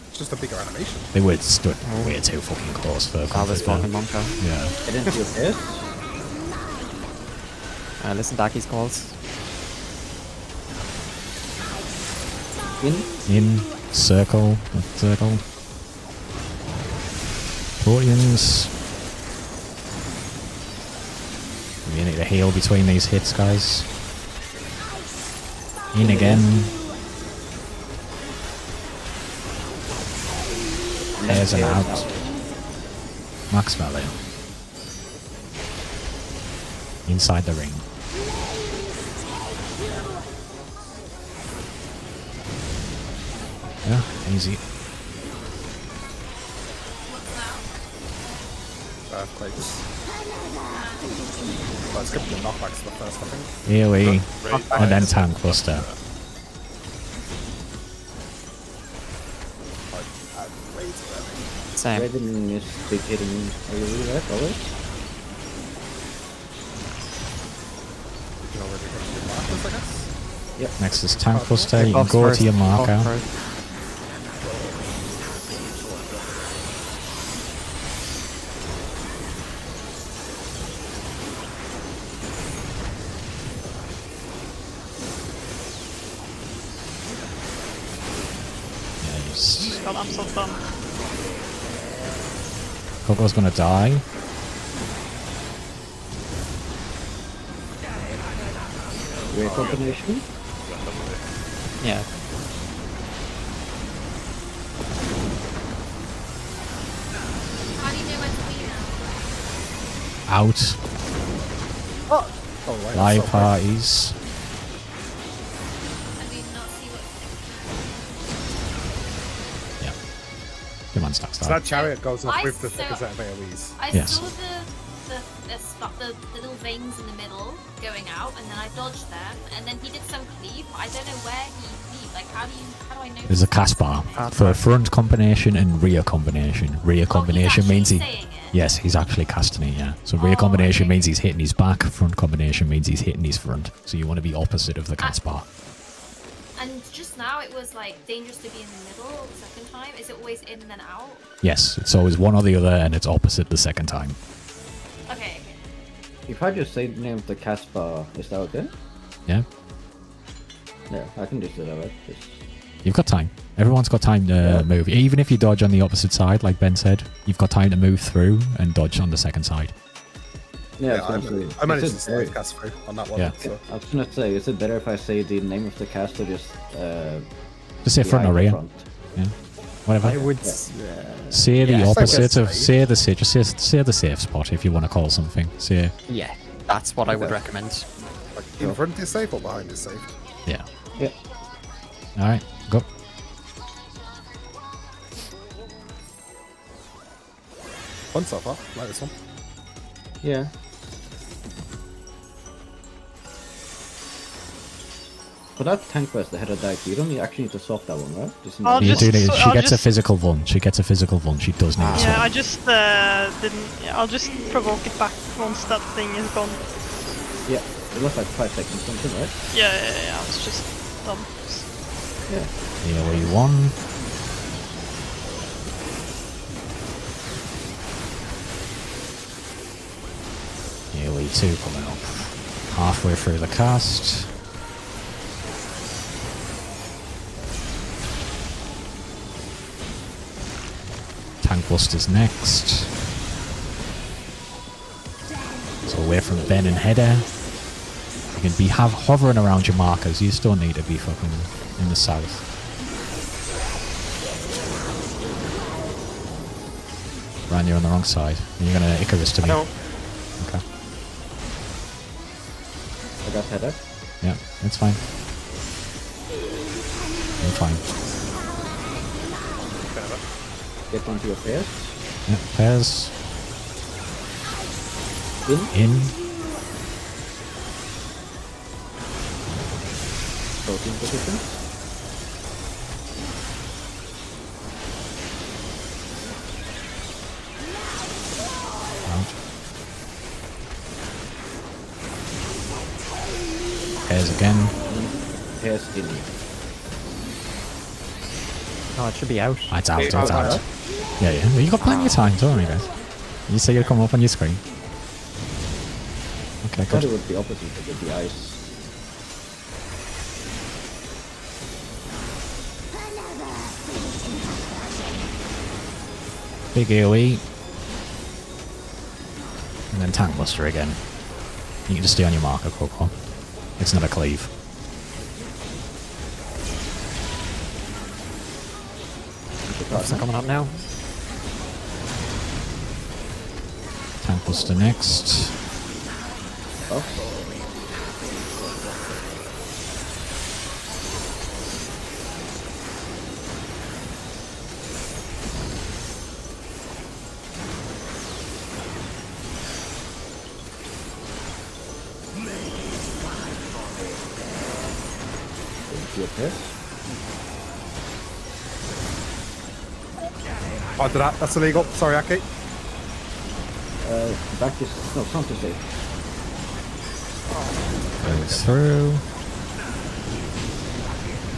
It's just a bigger animation. They were stood way too fucking close for That was comfort fucking there. Monka. Yeah. I didn't see your face. Listen to Aki's calls. In circle, circle. Proteans. We need to heal between these hits, guys. In again. There's an out. Max value. Inside the ring. Yeah, easy. Earthquakes. Well, it's gonna be the knockbacks the first, I think. AoE. And then Tank Buster. Same. Raven is big hitting AoE, right? Always? You can already go to your markers, I guess. Next is Tank Buster. You can Buffs go first, to your buff marker. first. Yeah, he's... God, I'm so dumb. Coco's gonna die. Rear combination? Yeah. How do you know when to be now? Out. Oh, right. Live that's so quick. parties. I do not see what. Yeah. Come on, stop, So stop. that chariot goes up I with the saw- thicker set of AoEs. I Yes. saw the little veins in the middle going out, and then I dodged them, and then he did some cleave. I don't know where he cleaved. Like, how do I know? There's a cast bar for front combination and rear combination. Rear combination means he... Saying it. Yes, he's actually casting it, yeah. So rear Oh, combination okay. means he's hitting his back, front combination means he's hitting his front. So you want to be opposite of the cast bar. And just now it was like dangerous to be in the middle the second time. Is it always in and then out? Yes, it's always one or the other and it's opposite the second time. Okay. If I just say the name of the cast bar, is that okay? Yeah? Yeah, I can just do that, right? Just... You've got time. Everyone's got time to move. Even if you dodge on the opposite side, like Ben said, you've got time to move through and dodge on the second side. Yeah, I managed to slide cast through on that one. Yeah. So. I was gonna say, is it better if I say the name of the cast or just Just say front or behind the rear. front? Yeah. Whatever. I would. Say the Yeah, opposite of safe. say the safe. Just say the safe spot if you want to call something. Say Yeah, that's what I would Okay. recommend. Like in front is safe or behind is safe? yeah. Yeah. All right. Go. Fun so far. Like this one. Yeah. For that tank quest, the head of Dyke, you don't actually need to swap that one, right? Just I'll You just- do need, she I'll gets a just- physical one. She gets a physical one. She does need a Yeah, I swap. just didn't. Yeah, I'll just provoke it back once that thing is gone. Yeah, it was like 5 seconds something, right? Yeah, I was just dumb. Yeah. AoE 1. AoE 2 coming up. Halfway through the cast. Tank Buster's next. So away from Ben and Header. You can be hovering around your markers. You still need to be fucking in the south. Ran, you're on the wrong side. You're gonna Icarus to me. No. Okay. I got header. Yeah, it's fine. I'm fine. Get into your pairs. Yeah, pairs. In. In. Floating position. Out. Pairs again. Pairs in. No, it should be out. Ah, it's out, Okay, it's out, out. Yeah, yeah. Well, you got plenty of time, don't worry, guys. You say you'll come up on your screen. Okay, I thought it good. would be opposite with the ice. Big AoE. And then Tank Buster again. You can just stay on your marker, Coco. It's not a cleave. Buffs are coming up now. Tank Buster next. Oh. Into your pairs. Oh, did that? That's illegal. Sorry, Aki. Back is no front is safe. Goes through.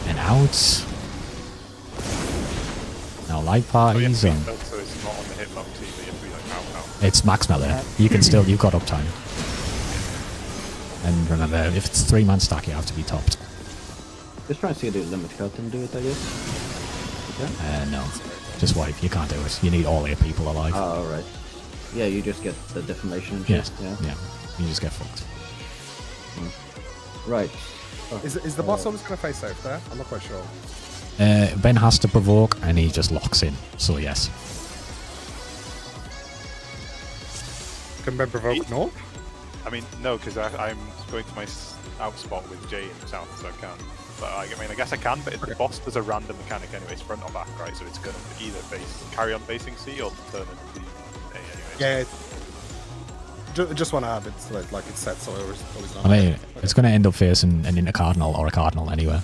And out. Now light Oh, yeah, parties and so it's not on the hitbox either. You have to be like out. it's max melee. You can still, you've got uptime. And remember, if it's 3-man stack, you have to be topped. Just try and see the limit cut and do it, I guess. Okay. No. Just wipe. You can't do it. You need all 8 people alive. Oh, right. Yeah, you just get the deformation and shit. Yes. Yeah. Yeah. You just get fucked. Right. Is the boss always going to face safe there? I'm not quite sure. Ben has to provoke, and he just locks in. So yes. Can Ben provoke? No. I mean, no, because I'm going to my out spot with Jay in the south, so I can't. But I mean, I guess I can. But the boss does a random mechanic anyway. It's front or back, right? So it's going to either carry on facing C or turn into A anyway. Yeah. Just want to have it like it's set, so it always not. I mean, it's going to end up facing an intercardinal or a cardinal anyway.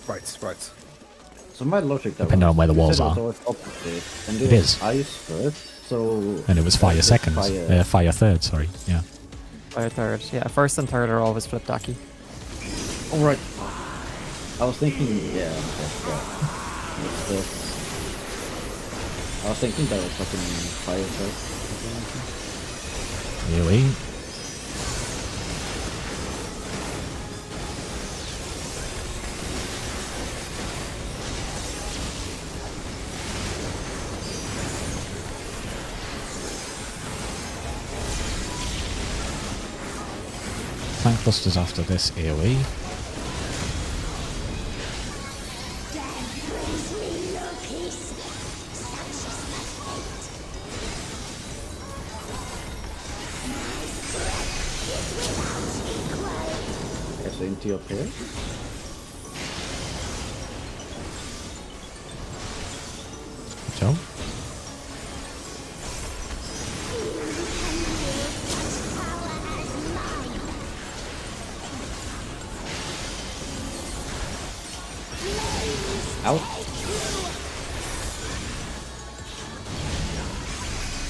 Right. So my logic that Depending on where the walls you said are. it was always opposite, and It was is. ice first, so And it was fire just seconds. fire- Fire third, sorry. Yeah. Fire third. Yeah, first and third are always flipped Aki. All right. I was thinking, yeah. Okay, I was thinking that was fucking fire first. Really? tank busters after this AoE. Okay, so into your pair. Good job. Out.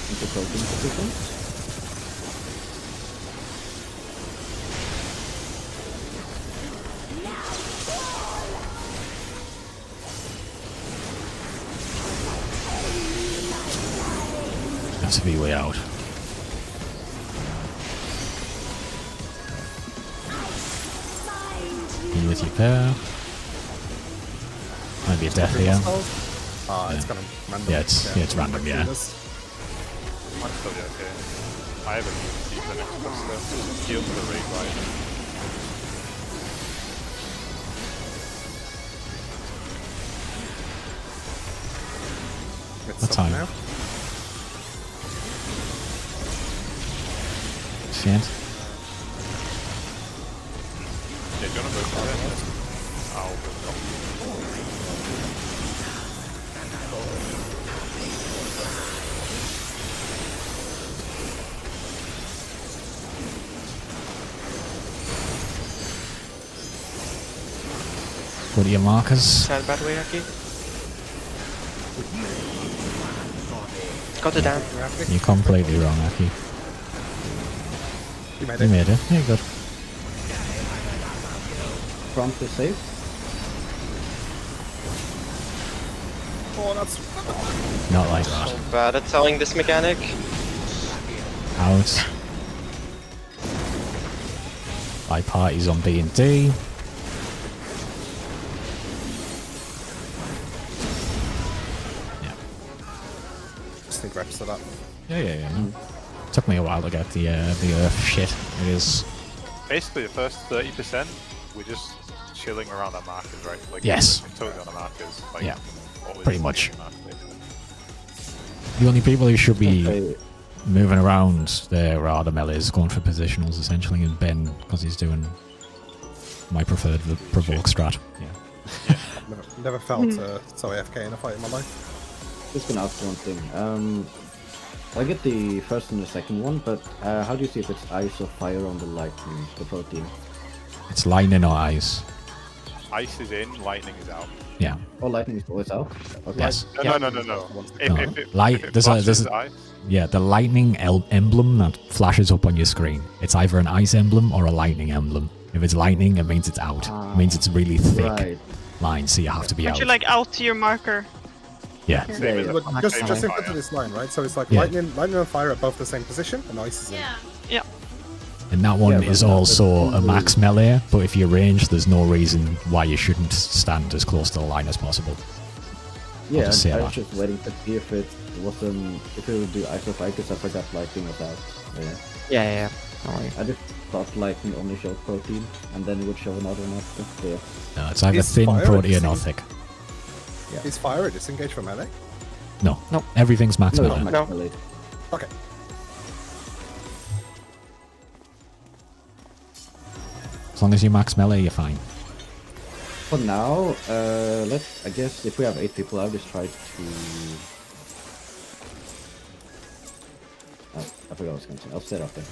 Into protein position. That's a way out. In with your pair. Might be a death here. It's kind of random. Yeah, it's random, yeah. Might still be okay. I haven't used the next buster. Heal for the raid rider. It's What stopped time? now. Shit. Yeah, do you wanna go for it? I'll go. What are your markers? Stand by the way, Aki. Got it down. You're completely wrong, Aki. You made You it. made it. Yeah, good. Prompt is safe. Oh, that's... Not like that. So bad at selling this mechanic. Out. By parties on B&D. Just need reps to that. Yeah. No. Took me a while to get the earth shit. It is. Basically, the first 30%, we're just chilling around our markers, right? Like, Yes. we're totally on the markers. Like, Yeah, always pretty much. on the markers, basically. The only people who should be Okay. moving around there are the melees, going for positionals essentially, and Ben because he's doing my preferred provoke strat. Yeah. Never felt so AFK in a fight in my life. Just gonna ask one thing. I get the first and the second one, but how do you see if it's ice or fire on the lightning, the protein? It's lightning or ice. Ice is in, lightning is out. Yeah. Oh, lightning is always out? Okay. Yes. No. If No. it There's flashes a- ice, Yeah, the lightning emblem that flashes up on your screen. It's either an ice emblem or a lightning emblem. If it's lightning, it means it's out. It means it's really thick Right. line, so you have to be Aren't out. you like out to your marker? Yeah. same Yeah, as yeah. a Look, fire. just Same as in fire. front of this line, right? So it's like Yeah. lightning and fire are both the same position, and ice is in. Yeah. Yeah. And that one Yeah, is but that- also that's a max melee, but if you're ranged, there's no reason why you shouldn't stand as close to the line as possible. Yeah, just say I that. was just waiting to see if it wasn't, if it would do ice or fire, because I forgot lightning was out. Yeah. Yeah. Don't worry. I just thought lightning only showed protein, and then it would show another one after. So yeah. No, it's either Is thin fire protein or disengaged? thick. Is fire a disengage from melee? No. Nope. Everything's max No, melee. it's max No. melee. Okay. As long as you max melee, you're fine. For now, I guess if we have 8 people, I'll just try to... Oh, I forgot what I was going to say. I'll set up there.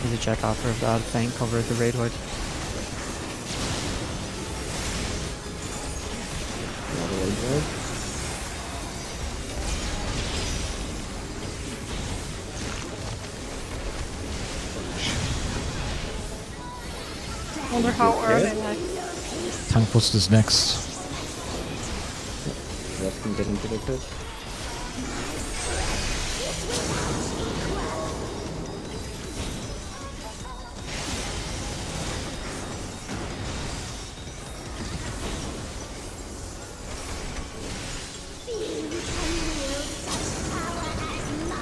Need to check after if that thing covered the raid hood. Another way there. Wonder how early. Like, Tank busters next. Rest can get into the pit.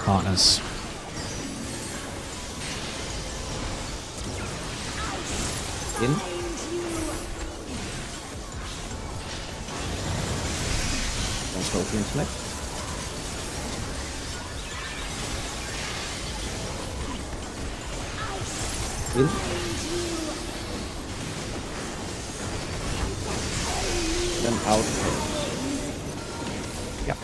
Partners. In. Don't totally intellect. In. Then out. Yep.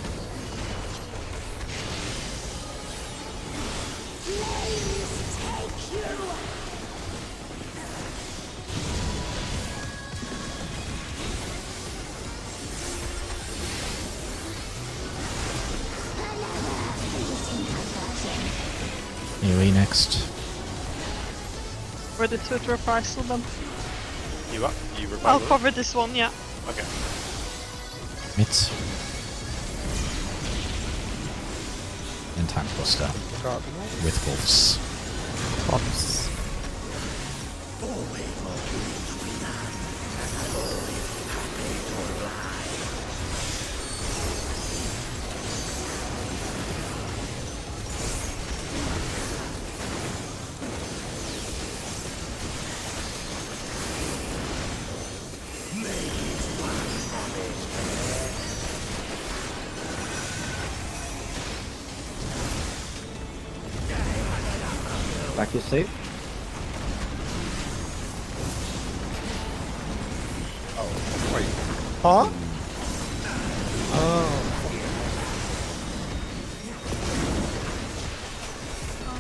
AoE next. Ready to reprisal them. You up? You I'll reprisal? cover this one, yeah. Okay. Mid. And tank buster with wolves. Box. Back is safe. Oh, wait. Huh? Oh.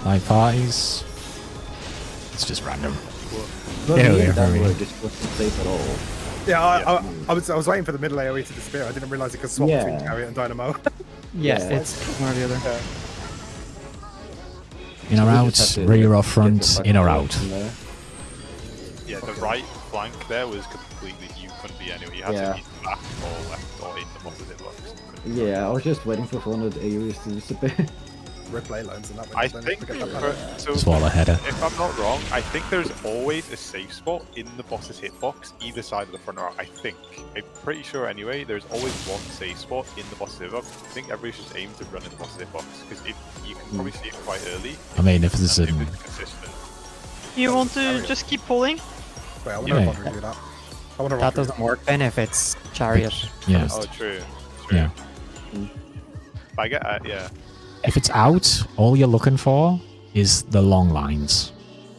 Live parties. It's just random. Not Yeah, me, yeah, that yeah. word just wasn't safe at all. Yeah, I was waiting for the middle AoE to disappear. I didn't realize it could swap between Yeah. Chariot and Dynamo. Yeah, Yeah. it's one or the other. In or We out, just have to rear or get the front, fuck in or away out. from there. Yeah, the right flank there was completely, you couldn't be anywhere. You had Yeah. to be back or left or in the opposite box. You couldn't be Yeah, I was just waiting for one of the AoEs to disappear. Replay lines and that. I then think, forget that part. so Swallow header. if I'm not wrong, I think there's always a safe spot in the boss's hitbox, either side of the front row. I think. I'm pretty sure anyway, there's always one safe spot in the boss's hitbox. I think everybody should aim to run in the boss's hitbox, because you can probably see it quite early. I mean, if there's If an it's consistent. You want to just keep pulling? Wait, I want Yeah. to run through that. I want to run That through doesn't work then if it's chariot. yeah, Oh, true. yeah. I get, yeah. If it's out, all you're looking for is the long lines.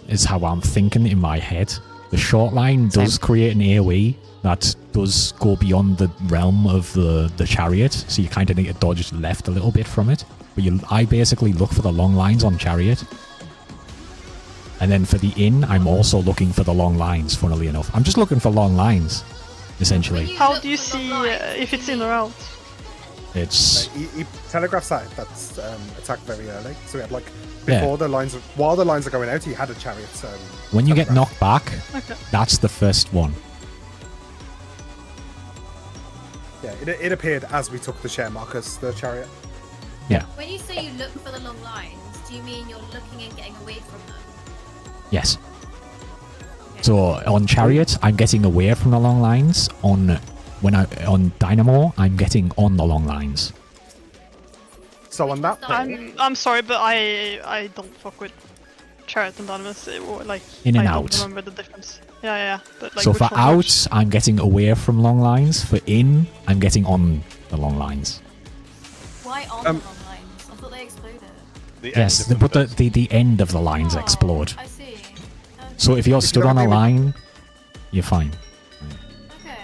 Is how I'm thinking in my head. The short line does create an AoE that does go beyond the realm of the chariot, so you kind of need to dodge left a little bit from it. But I basically look for the long lines on chariot. And then for the in, I'm also looking for the long lines, funnily enough. I'm just looking for long lines, essentially. When How look do you for the see lines, if do it's you in mean- or out? It's... He telegraphs that's attacked very early. So we had like before the lines, while the lines are going out, he had a chariot. When you get telegraph. knocked back, Okay. that's the first one. Yeah, it appeared as we took the share markers, the chariot. Yeah, When you say you look for the long lines, do you mean you're looking and getting away from them? yes. So on chariot, I'm getting away from the long lines. On Dynamo, I'm getting on the long lines. So on that Which point, I'm sorry, but I don't fuck with Chariot and Dynamis. Like, In and I out. don't remember the difference. Yeah. But like, So which for one out, works? I'm getting away from long lines. For in, I'm getting on the long lines. Why on the long lines? I thought they exploded. The Yes, end of but does. the end of the lines Oh, explode. I see. Okay. So if you're you stood look on at a the line, you're fine. Okay.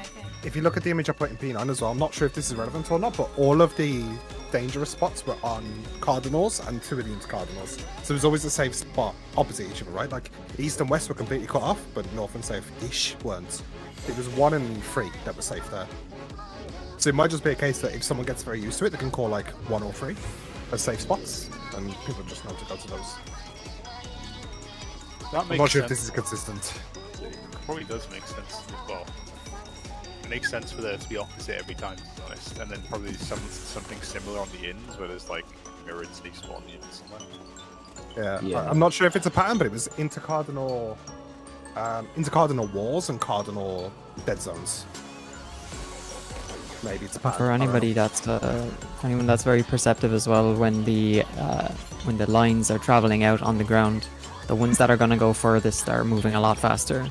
if you look at the image I put in P9 as well, I'm not sure if this is relevant or not, but all of the dangerous spots were on cardinals and 2 of the cardinals. So there's always a safe spot opposite each other, right? Like east and west were completely cut off, but north and south-ish weren't. It was 1 and 3 that were safe there. So it might just be a case that if someone gets very used to it, they can call like 1 or 3 as safe spots, and people just know to go to those. That I'm makes not sure sense. if this is consistent. Probably does make sense as well. It makes sense for there to be opposite every time, to be honest. And then probably something similar on the ins, where there's like mirrored safe spot on the ins somewhere. Yeah. I'm not sure if it's a pattern, but it was intercardinal wars and cardinal dead zones. maybe it's bad. For I don't know. anybody that's anyone that's very perceptive as well, when the lines are traveling out on the ground, the ones that are going to go furthest are moving a lot faster.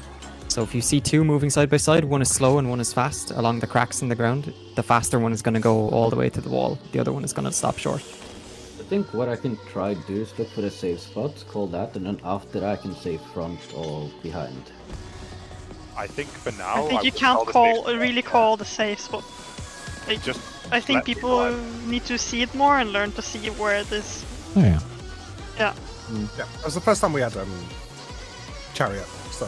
So if you see two moving side by side, one is slow and one is fast along the cracks in the ground, the faster one is going to go all the way to the wall. The other one is going to stop short. I think what I can try to do is look for a safe spot, call that, and then after that I can say front or behind. I think for now, I think you wouldn't can't call the safe spot. call the safe spot. Like, Just I think let people in. need to see it more and learn to see where it is. Oh, yeah. Yeah. Yeah, it was the first time we had chariot. So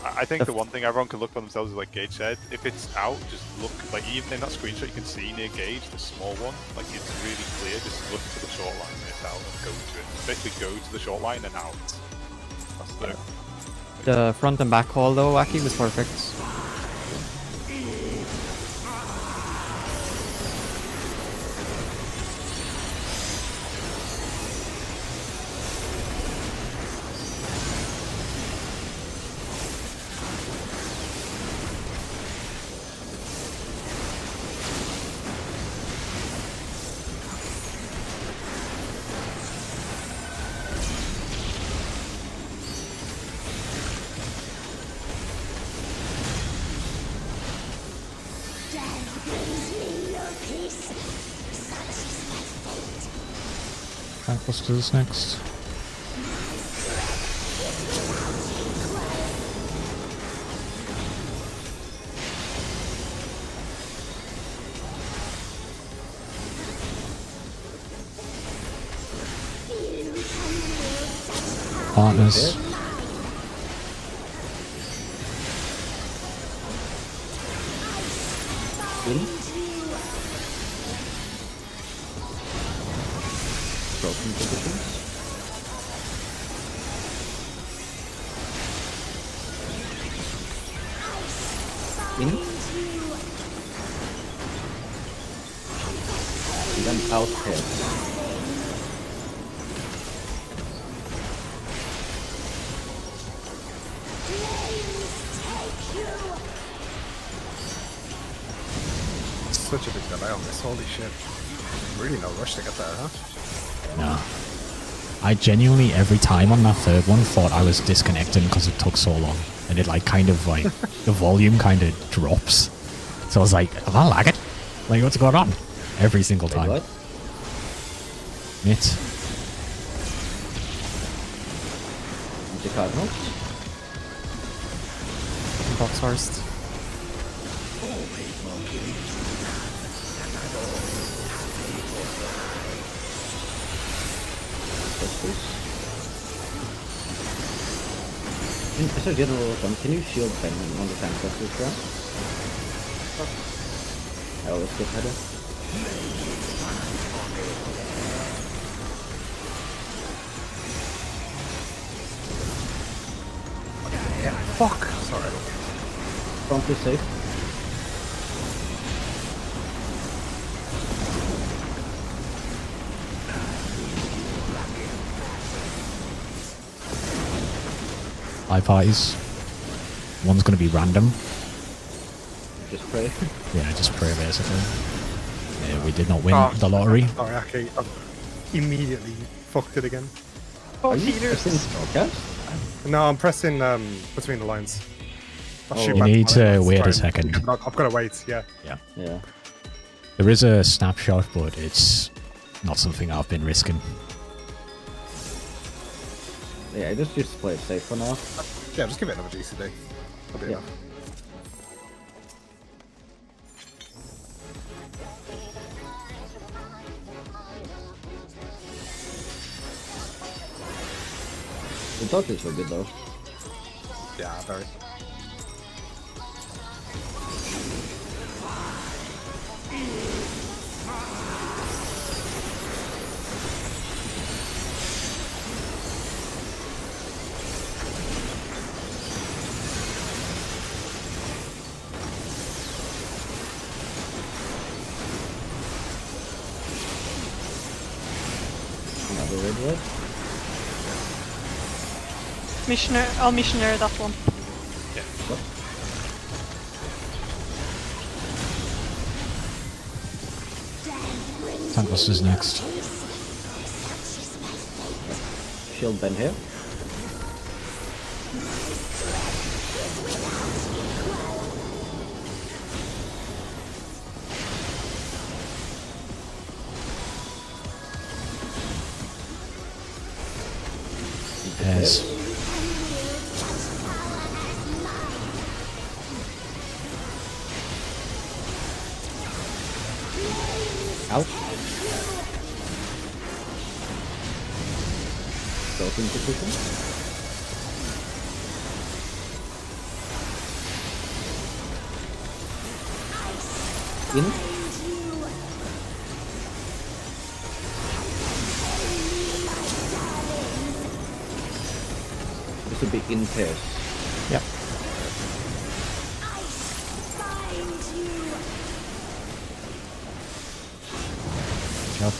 I think the one thing everyone can look for themselves is like Gage said, if it's out, just look, like even in that screenshot you can see near Gage, the small one, like it's really clear, just look to the short line when it's out and go to it. Basically go to the short line and out. That's The front and back haul though, Aki, was perfect. Backbusters next. Partners. Broken positions. In. And then out head. such a big delay on this. Holy shit! Really no rush to get there, huh? No. I genuinely, every time on that third one, thought I was disconnecting because it took so long. And it like kind of like, the volume kind of drops. So I was like, am I lagging? Like, what's going on? Every single time. Wait, what? It. The Cardinals? Box first. As a general one, can you shield Ben on the tank as well? I always get better. Yeah, fuck! Sorry. Front is safe. Five parties. One's going to be random. Just pray. Yeah, just pray basically. Yeah, we did not win Oh, the lottery. Sorry, Aki. I immediately fucked it again. Are you pressing broadcast? No, I'm pressing between the lines. I'll shoot You back need to to my wait a phone. second. I've got to wait, yeah. Yeah. There is a snapshot, but it's not something I've been risking. Yeah, I just play it safe for now. Yeah, just give it another GCD. That'll be Yeah. enough. The dodges were good though. Yeah, very. Another red red. Missioner, I'll missionary that one. Buster's next. Shield Ben here. Yes. Out. Stealth in position. In. This would be in pairs. Yep. Yep.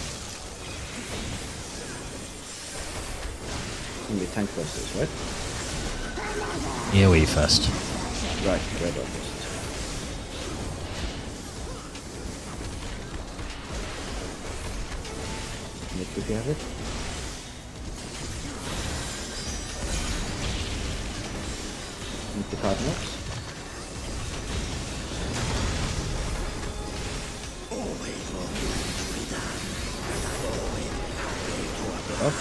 It's gonna be tank busters, right? AoE first. Right, red or first. Nick, if you have it. Need the card knocks. Up.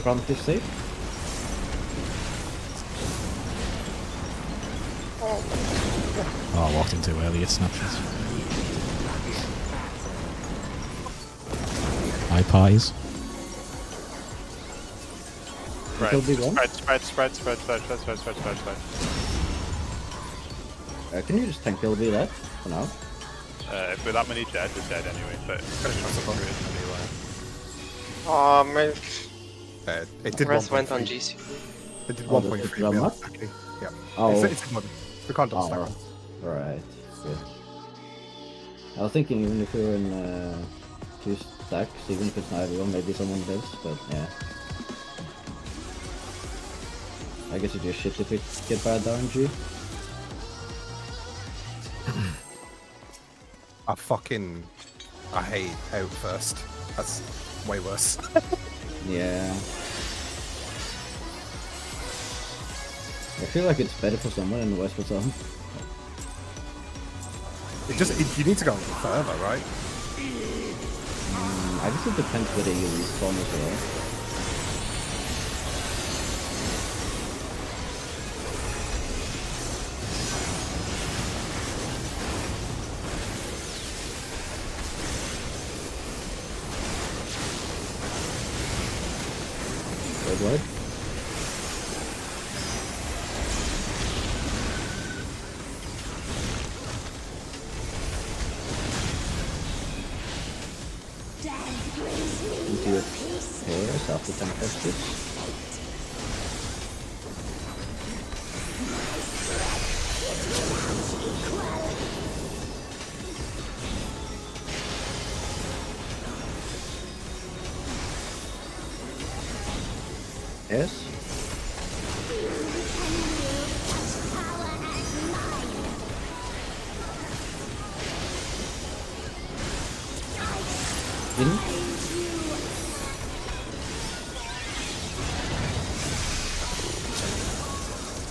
Prompt is safe. Oh, I walked in too early. It's snapshots. High pies. Right. Kill big one. Spread. Can you just tank kill be that for now? If we're that many dead, we're dead anyway. But anyway. Man, It did Rest 1.3. went on GC. It did Oh, 1.3 the drum mil, up? actually. Yeah. Oh. It's good. We can't double stack Oh, them. right. Good. I was thinking even if you're in 2 stacks, even if it's not everyone, maybe someone does, but yeah. I guess it's just shit if it get bad RNG. I hate out first. That's way worse. Yeah. I feel like it's better for someone and worse for some. You need to go further, right? I guess it depends whether you respawn as well. Red white. Into your pairs after 10 questions. Yes. In.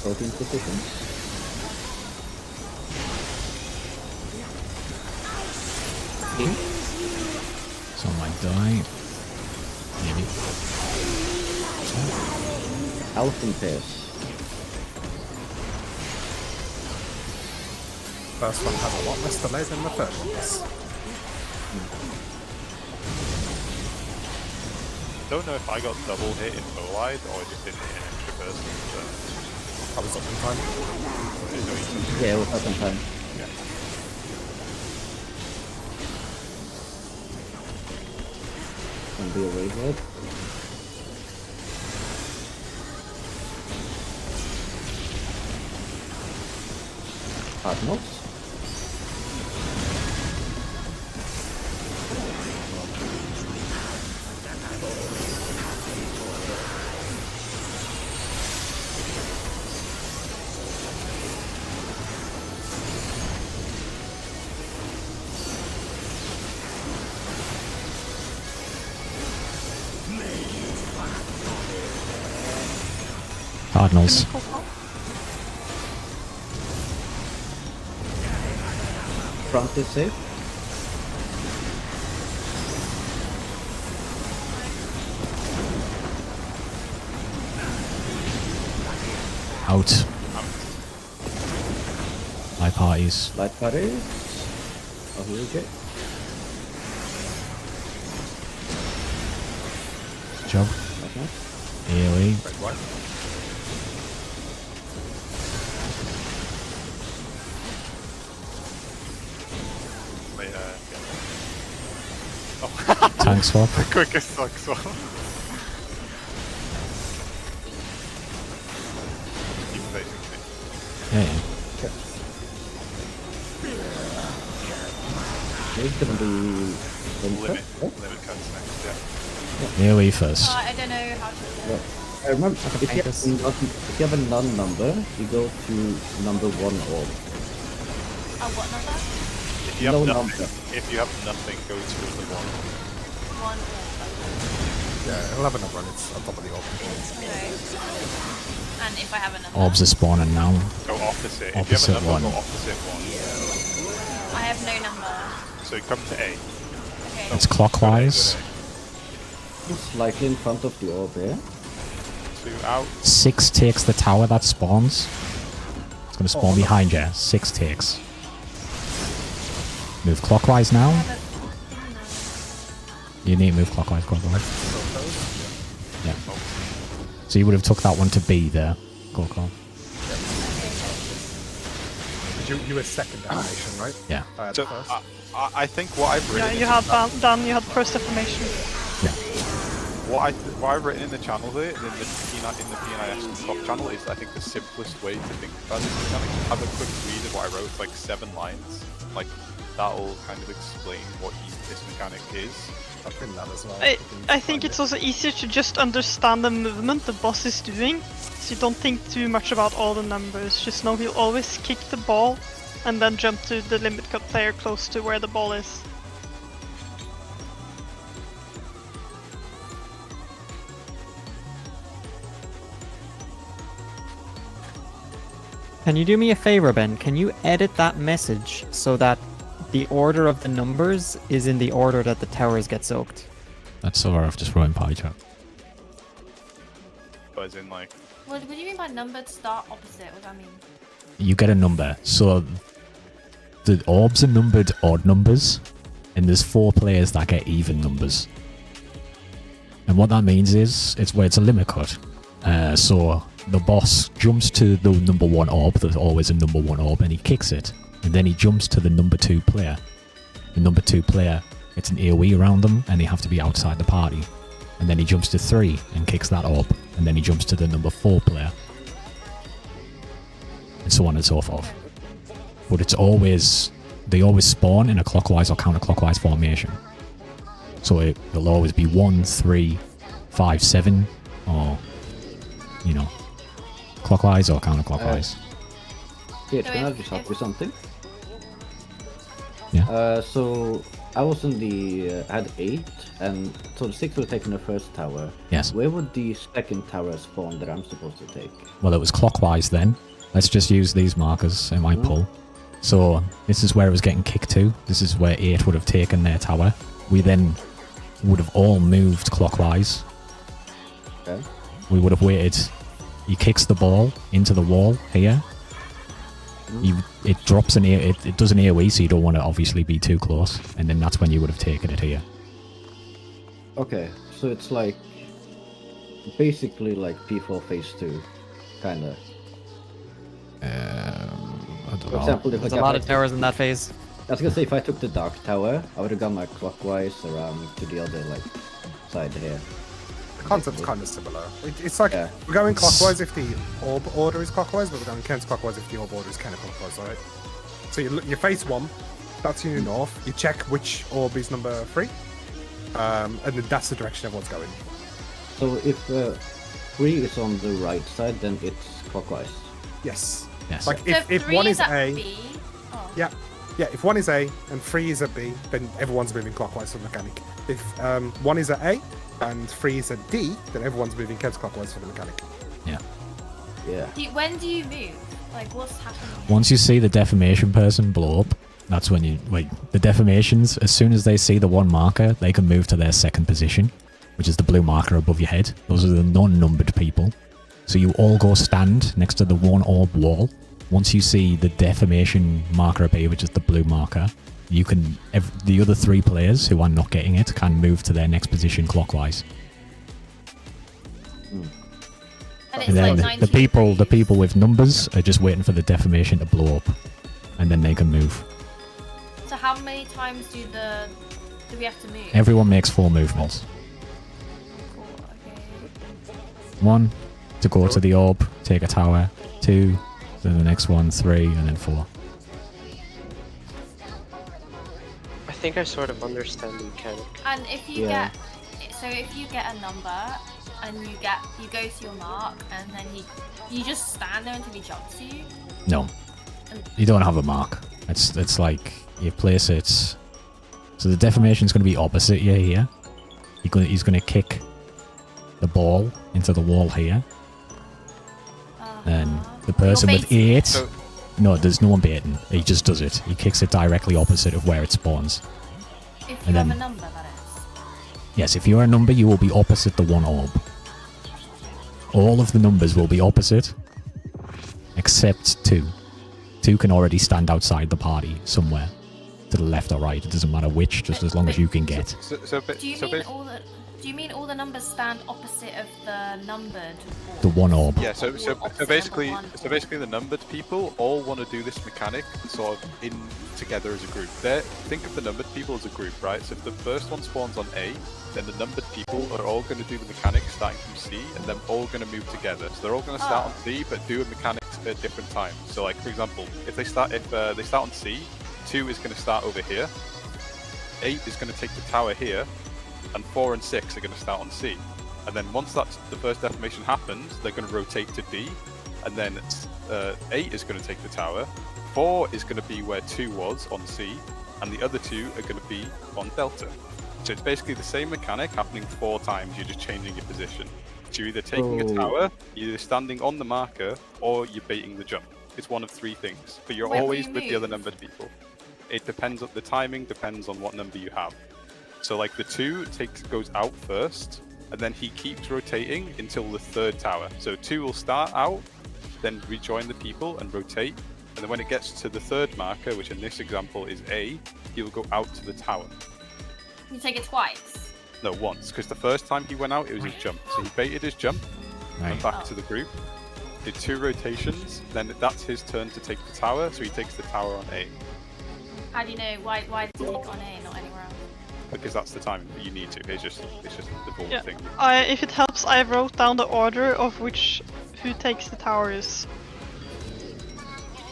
Protein positions. In. Some might die. Maybe. Out in pairs. First one had a lot less delay than the third one does. don't know if I got double hit in low wide or I just didn't hit an extra person. I was up in time. Yeah, it was up in time. Can be a wave red. Cardinals. Cardinals. Front is safe. Out. My parties. Light parties. Oh, here we go. Job. Okay. AoE. Wait, what? Wait, oh. Tank swap. The quickest suck swap. Keep facing me. Yeah. It's gonna be Limit. Oh, Limit cuts next, yeah. AoE first. I don't know how to do yeah. it. I remember if you, Focus. if you have a non-number, you go to number 1 orb. Oh, what number? If you have No nothing, number. if you have nothing, go to the one. One orb. Yeah, it'll have a number and it's on top of the orb. Okay. And if I have a number? Orbs are spawning now. Go opposite. Opposite if you have a number, one. go opposite one. I have no number. So come to A. Okay. It's clockwise. Slightly in front of the orb here. 2 out. 6 takes the tower that spawns. It's going to spawn behind you. 6 takes. Move clockwise now. You need to move clockwise. Yeah. So you would have took that one to B there. Go, go. You were second animation, right? Yeah. So The first. I think what I've written. Yeah, in you the had chat- Dan, you had first information. Yeah. What I've written in the channel here, in the PNIS top channel, is I think the simplest way to think about this mechanic. Have a quick read of what I wrote. It's like 7 lines. Like that'll kind of explain what this mechanic is. I've written that as well. I think it's also easier to just understand the movement the boss is doing, so you don't think too much about all the numbers. Just know he'll always kick the ball and then jump to the limit cut player close to where the ball is. Can you do me a favor, Ben? Can you edit that message so that the order of the numbers is in the order that the towers get soaked? That's all I've just wrote in pie chart. But as in like, What do you mean by numbered start opposite? What do I mean? You get a number. So the orbs are numbered odd numbers, and there's 4 players that get even numbers. And what that means is it's where it's a limit cut. So the boss jumps to the number 1 orb. There's always a number 1 orb, and he kicks it. And then he jumps to the number 2 player. The number 2 player, it's an AoE around them, and they have to be outside the party. And then he jumps to 3 and kicks that orb. And then he jumps to the number 4 player. And so on and so forth. But it's always, they always spawn in a clockwise or counterclockwise formation. So it'll always be 1, 3, 5, 7, or, you know, clockwise or counterclockwise. Yeah, So can I if- just help if- with something? Yeah. So I was in the had 8, and so the 6 were taking the first tower. Yes. Where would the second tower spawn that I'm supposed to take? Well, it was clockwise then. Let's just use these markers in my pull. So this is where it was getting kicked to. This is where 8 would have taken their tower. We then would have all moved clockwise. Okay. We would have waited. He kicks the ball into the wall here. It drops an it does an AoE, so you don't want to obviously be too close. And then that's when you would have taken it here. Okay, so it's like basically like P4 phase 2, kinda. I don't For know. example, if There's like a lot I of towers in that phase. was gonna say if I took the dark tower, I would have gone like clockwise around to the other like side here. The concept's kind of similar. It's like we're going clockwise if the orb order is clockwise, but we're going counterclockwise if the orb order is counterclockwise, right? So you face 1, that's your north. You check which orb is number 3, and then that's the direction everyone's going. So if 3 is on the right side, then it's clockwise. Yes. Yes. Like So if 3 1 is is at A, B. Oh. yeah, if 1 is A and 3 is at B, then everyone's moving clockwise for the mechanic. If 1 is at A and 3 is at D, then everyone's moving counterclockwise for the mechanic. Yeah. Yeah. When do you move? Like, what's happening? Once you see the defamation person blow up, that's when you the defamations. As soon as they see the 1 marker, they can move to their second position, which is the blue marker above your head. Those are the non-numbered people. So you all go stand next to the 1 orb wall. Once you see the defamation marker appear, which is the blue marker, you can. The other 3 players who are not getting it can move to their next position clockwise. And, And then like the people with numbers are just waiting for the defamation to blow up, and then they can move. So how many times do we have to move? Everyone makes 4 movements. 4, okay. 1 to go to the orb, take a tower. 2, then the next one, 3, and then 4. I think I sort of understand the mechanic. And if you get a number and you go to your mark and then you just stand there until he jumps you. No, you don't have a mark. It's like you place it. So the defamation is going to be opposite you here. He's going to kick the ball into the wall here. And the person with 8. No, there's no one baiting. He just does it. He kicks it directly opposite of where it spawns. If you have a number, that is. Yes, if you're a number, you will be opposite the 1 orb. All of the numbers will be opposite, except 2. 2 can already stand outside the party somewhere, to the left or right. It doesn't matter which, just as long as you can get. Do you mean all the numbers stand opposite of the numbered orb? The 1 orb. Yeah, so basically the numbered people all want to do this mechanic sort of in together as a group. Think of the numbered people as a group, right? So if the first one spawns on A, then the numbered people are all going to do the mechanic starting from C, and then all going to move together. So they're all going to start on C, but do a mechanic at different times. So like, for example, if they start on C, 2 is going to start over here, 8 is going to take the tower here, and 4 and 6 are going to start on C. And then once the first defamation happens, they're going to rotate to D, and then 8 is going to take the tower, 4 is going to be where 2 was on C, and the other 2 are going to be on Delta. So it's basically the same mechanic happening 4 times, you're just changing your position. So you're either taking a tower, you're either standing on the marker, or you're baiting the jump. It's one of 3 things, but you're always with the other numbered people. It depends on the timing, depends on what number you have. So like the 2 goes out first, and then he keeps rotating until the 3rd tower. So 2 will start out, then rejoin the people and rotate, and then when it gets to the 3rd marker, which in this example is A, he will go out to the tower. You take it twice? No, once, because the first time he went out, it was his jump. So he baited his jump, went back to the group, did 2 rotations, then that's his turn to take the tower, so he takes the tower on A. How do you know? Why did he take on A, not anywhere else? Because that's the timing that you need to. It's just the full thing. If it helps, I wrote down the order of who takes the towers.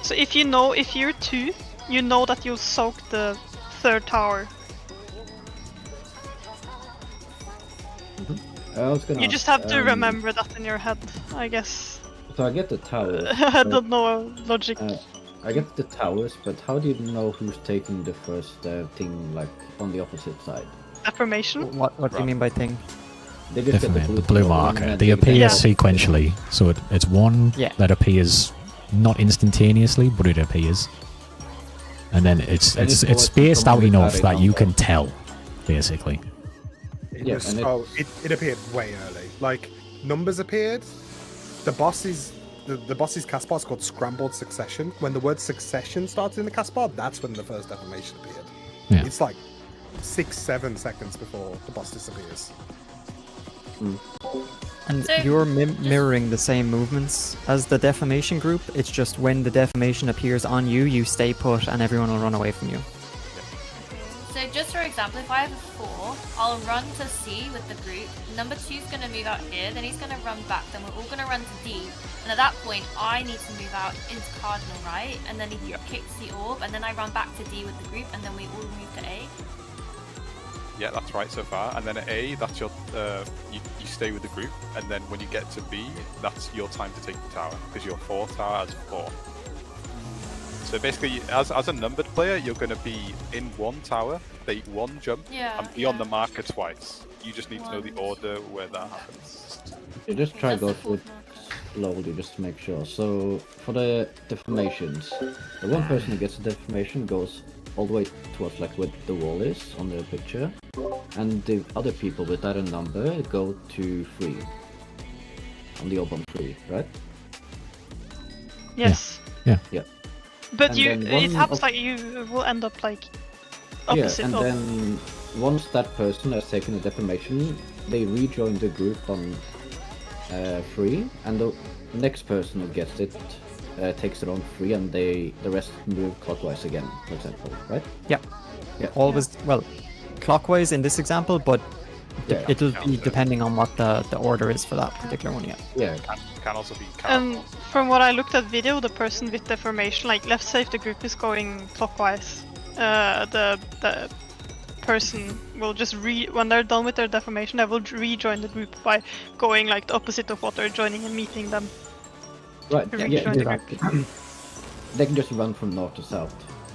So if you're 2, you know that you'll soak the 3rd tower. You just have to remember that in your head, I guess. So I get the towers. I don't know logic. I get the towers, but how do you know who's taking the first thing, like on the opposite side? Affirmation? What do you mean by thing? They just get The blue marker. They appear sequentially, so it's one that appears not instantaneously, but it appears, and then it's spaced out enough that you can tell, basically. It appeared way early. Like numbers appeared. The boss's cast bar is called Scrambled Succession. When the word succession started in the cast bar, that's when the first defamation appeared. Yeah. It's like 6-7 seconds before the boss disappears. And you're mirroring the same movements as the defamation group. It's just when the defamation appears on you, you stay put and everyone will run away from you. So just for example, if I have a 4, I'll run to C with the group. Number 2's going to move out here, then he's going to run back, then we're all going to run to D. And at that point, I need to move out into Cardinal, right? And then he kicks the orb, and then I run back to D with the group, and then we all move to A. Yeah, that's right so far. And then at A, that's your you stay with the group, and then when you get to B, that's your time to take the tower because your 4th tower has 4. So basically, as a numbered player, you're going to be in one tower, take one jump, and be on the marker twice. You just need to know the order where that happens. You just try go through it slowly just to make sure. So for the deformations, the one person who gets the deformation goes all the way towards like where the wall is on the picture, and the other people without a number go to 3 on the orb on 3, right? Yes. Yeah. Yeah. But And then it one happens of- like you will end up like opposite Yeah, and of. then once that person has taken a deformation, they rejoin the group on 3, and the next person who gets it takes it on 3, and the rest move clockwise again, for example, right? Yeah. Yeah. Always, well, clockwise in this example, but Yeah. it'll be depending on what the order is for that particular one, yeah. Yeah. Can also be counter. From what I looked at video, the person with deformation, like let's say if the group is going clockwise, the person will just when they're done with their deformation, they will rejoin the group by going like the opposite of what they're joining and meeting them. Right, To yeah, rejoin do the that. group. They can just run from north to south.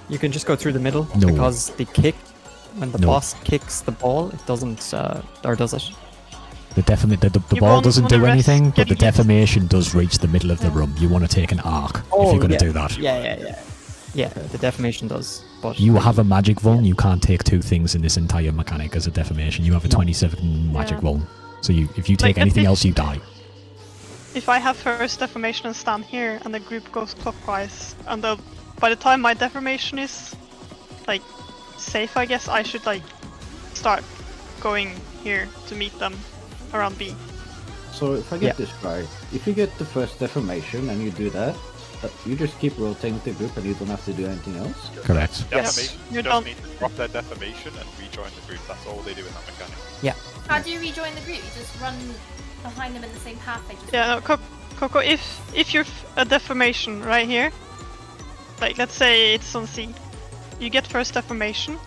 You can just go through the middle No. because the kick, when the No. boss kicks the ball, it doesn't, or does it? The You ball won't doesn't wanna do risk anything, but the getting hit. deformation does reach the middle of the room. You want to take an arc if you're going to do that. Yeah, the deformation does, but... You have a magic vuln, you can't take 2 things in this entire mechanic as a deformation. You have a 27 magic vuln. So if you take Like, anything if- else, you die. If I have first deformation and stand here, and the group goes clockwise, and by the time my deformation is like safe, I guess I should like start going here to meet them around B. So if I get this right, if you get the first deformation and you do that, you just keep rotating the group and you don't have to do anything else? Correct. Deformation You're just done. need to drop their deformation and rejoin the group. That's all they do in that mechanic. Yeah. How do you rejoin the group? You just run behind them in the same path they just Yeah, no, Coco, if you're a deformation right here, like let's say it's on C, you get first deformation,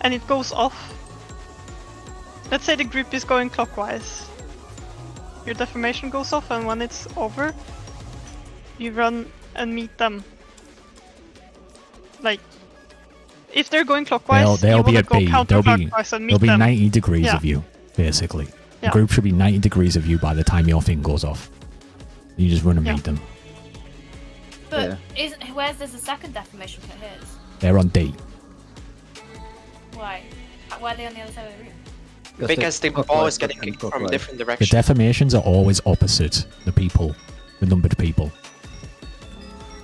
and it goes off. Let's say the group is going clockwise. Your deformation goes off, and when it's over, you run and meet them. Like, if they're going clockwise, They'll you be wanna at go B. They'll counterclockwise and meet be them. 90 degrees Yeah. of you, basically. The Yeah. group should be 90 degrees of you by the time your thing goes off. You just run and Yeah. meet them. But where's there's a second deformation put his? They're on D. Why? Why are they on the other side of the room? Because the ball is getting kicked from different The directions. deformations are always opposite the people, the numbered people.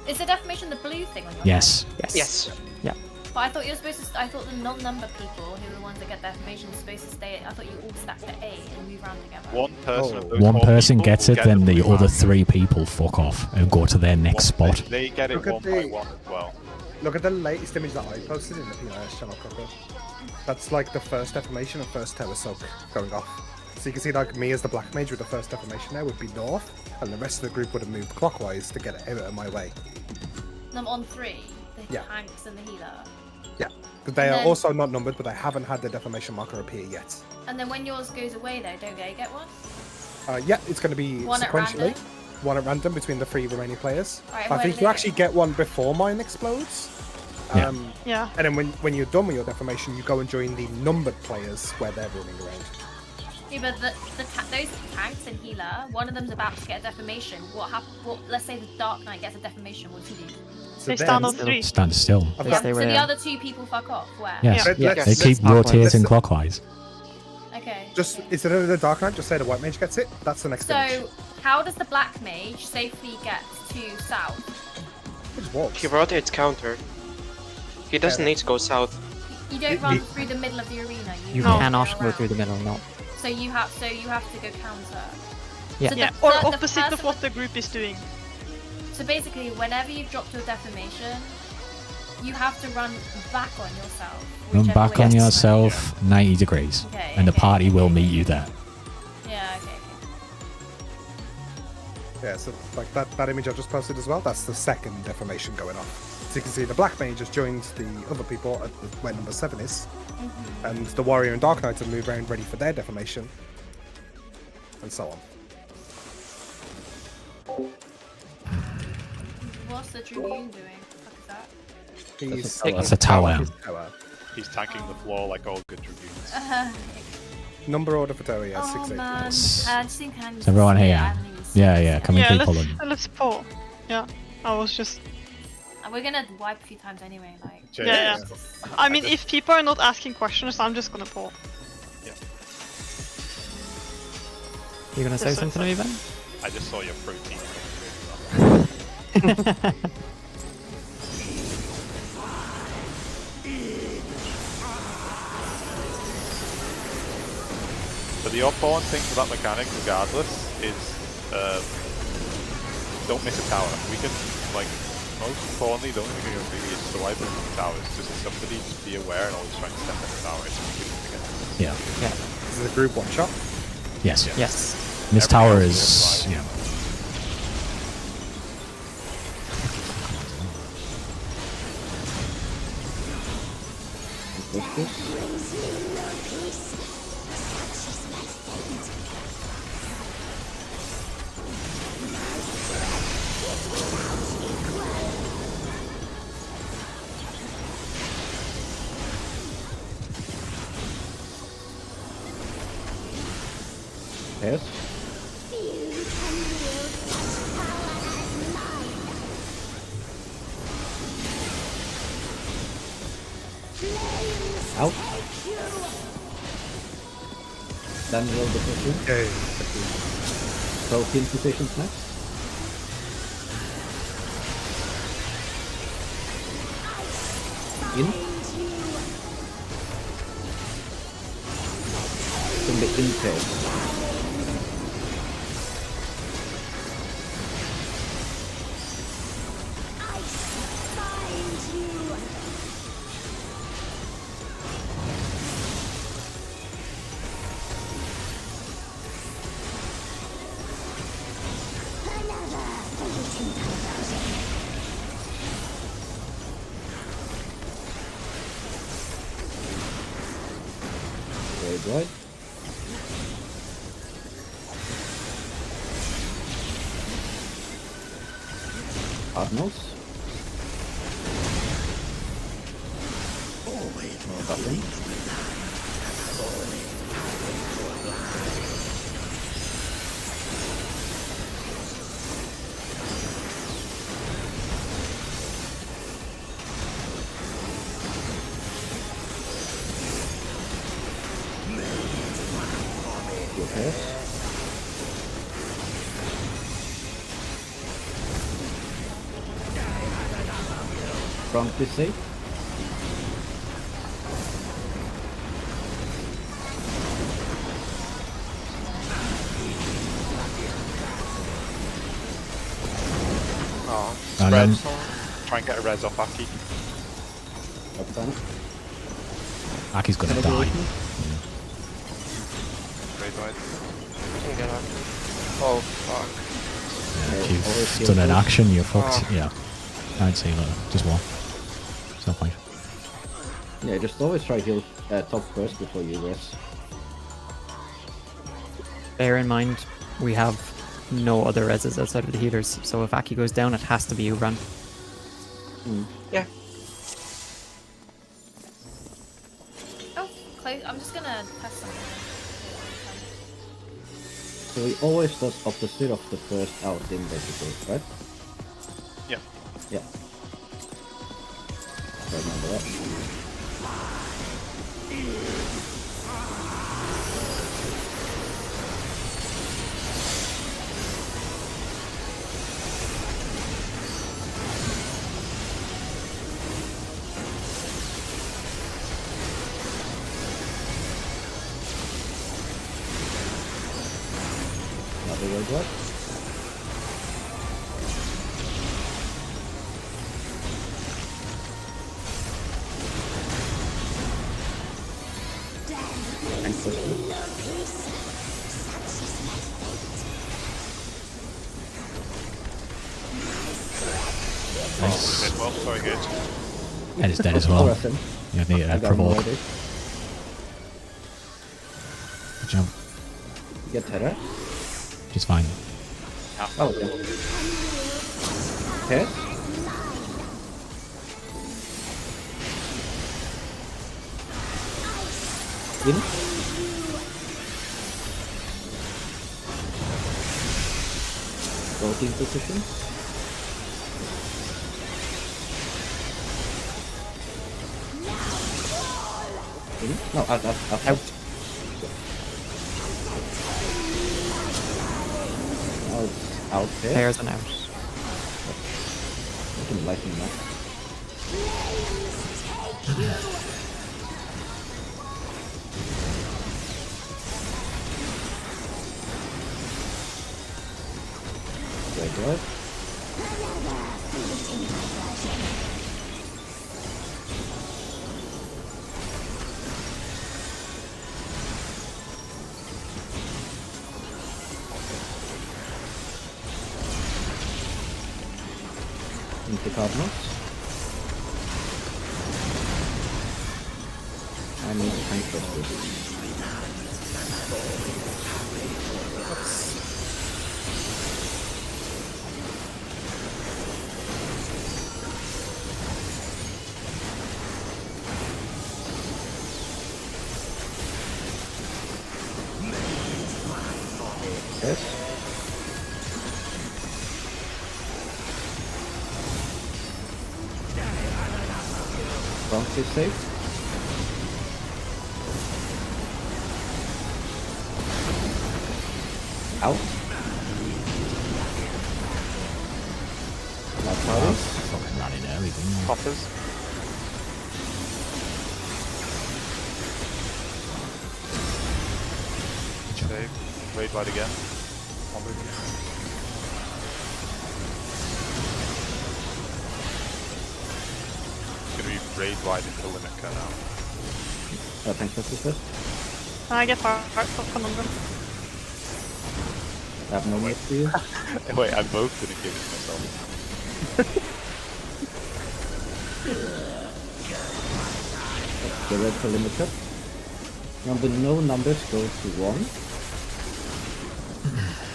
Is the deformation the blue thing on your Yes. Yes. But I thought you were supposed to. I thought the non-number people, who are the ones that get deformation, were supposed to stay. I thought you all stacked at A and move around together. One person of those One 4 person people gets will it, get then the blue other mark. 3 people fuck off and go to their next spot. They get it Look at one by the- one as well. Look at the latest image that I posted in the PNS channel, Coco. That's like the first deformation and first tower soak going off. So you can see like me as the black mage with the first deformation there would be north, and the rest of the group would have moved clockwise to get it out of my way. I'm on 3. The Yeah. tanks and the healer. Yeah. But they And are then- also not numbered, but they haven't had the deformation marker appear yet. And then when yours goes away, though, don't they get one? Yeah, it's going to be One at sequentially. random? One at random between the 3 remaining players. Right, I where think do you they actually go? get one before mine explodes. Yeah. Yeah. And then when you're done with your deformation, you go and join the numbered players where they're running around. Yeah, but those tanks and healer, one of them's about to get a deformation. What happens? Let's say the Dark Knight gets a deformation. What do you do? So They then- stand on 3. Stand still. I've They got- stay So where the they are. other 2 people fuck off. Where? Yes. Let- Yeah. let's- They keep Clockwise. rotating clockwise. Okay. Just instead of the Dark Knight, just say the White Mage gets it. That's the next image. So how does the Black Mage safely get to south? It just walks. He rotates counter. He doesn't need to go south. You don't run through the middle of the arena. You run cannot go around. through the middle, no. So you have to go counter. Yeah. So Yeah, the or the opposite of person what the group is doing. So basically, whenever you've dropped your deformation, you have to run back on yourself. Run whichever back way on you- yourself 90 degrees. Okay, And the okay, party okay, will okay, meet okay. you there. Yeah, okay. Yeah, so like that image I just posted as well, that's the second deformation going on. So you can see the Black Mage has joined the other people at where number 7 is. And the Warrior and Dark Knight have moved around ready for their deformation. And so on. What's the Dragoon doing? What the fuck is that? He's That's a tower. his tower. He's tanking the floor like all good dragoons. Number order for tower, yeah, Oh 6 8. man, I just think I need Is to everyone see it. here? I haven't even seen Yeah, it yeah, yet. come in, Yeah, people. let's pull. Yeah, I was just. And we're gonna wipe a few times anyway, like. Yeah. I mean, if people are not asking questions, I'm just gonna pull. You gonna say Yes, something to me, Ben? I just saw your protein. But the important thing for that mechanic, regardless, is don't miss a tower. We can, like, most importantly, the only thing we can really is swipe in the towers. Just somebody just be aware and always try and step in the tower. It's significant. Yeah. Yeah. This is a group one shot. Yes. Yes. This Everything tower else is. you Yeah. Push this. Yes. Out. Then roll the position. Okay. So kill positions next. In. From the in phase. Very good. Cardinals. Nothing. Okay. Front is safe. Oh, And spread. then- Try and get a res off Aki. Up front. Aki's gonna die. Celebration. Raise wide. Oh fuck. If always you've done an heal action, you're fucked. Oh. Yeah. I'd say just one. It's no point. Yeah, just always try heal top first before you rest. Bear in mind, we have no other reses outside of the healers, so if Aki goes down, it has to be you run. Yeah. Oh, close. I'm just gonna test something. So he always does opposite of the first out in basically, right? Yeah. Yeah. So remember that. Another way what? tank first. Nice. Well, sorry, good. And it's dead as Oh, well. that's him. You need I a got him provoke. already. Good job. You get Terra? She's fine. Oh, yeah. Okay. In. Floating position. In. No, out. Out. Out there. Pairs and out. I can lighten that. Wait, what? Into Cardinals. I need to tank this. Yes. Bronx is safe. Out. Last party. Fucking running everything. Poppers. Good job. Save. Raid wide again. Gonna be raid wide into limit cut now. Tank first. I get part of Conundrum. I have no mates for you. Wait, I both didn't give it to myself. Get ready for limit cut. Remember, no numbers go to 1.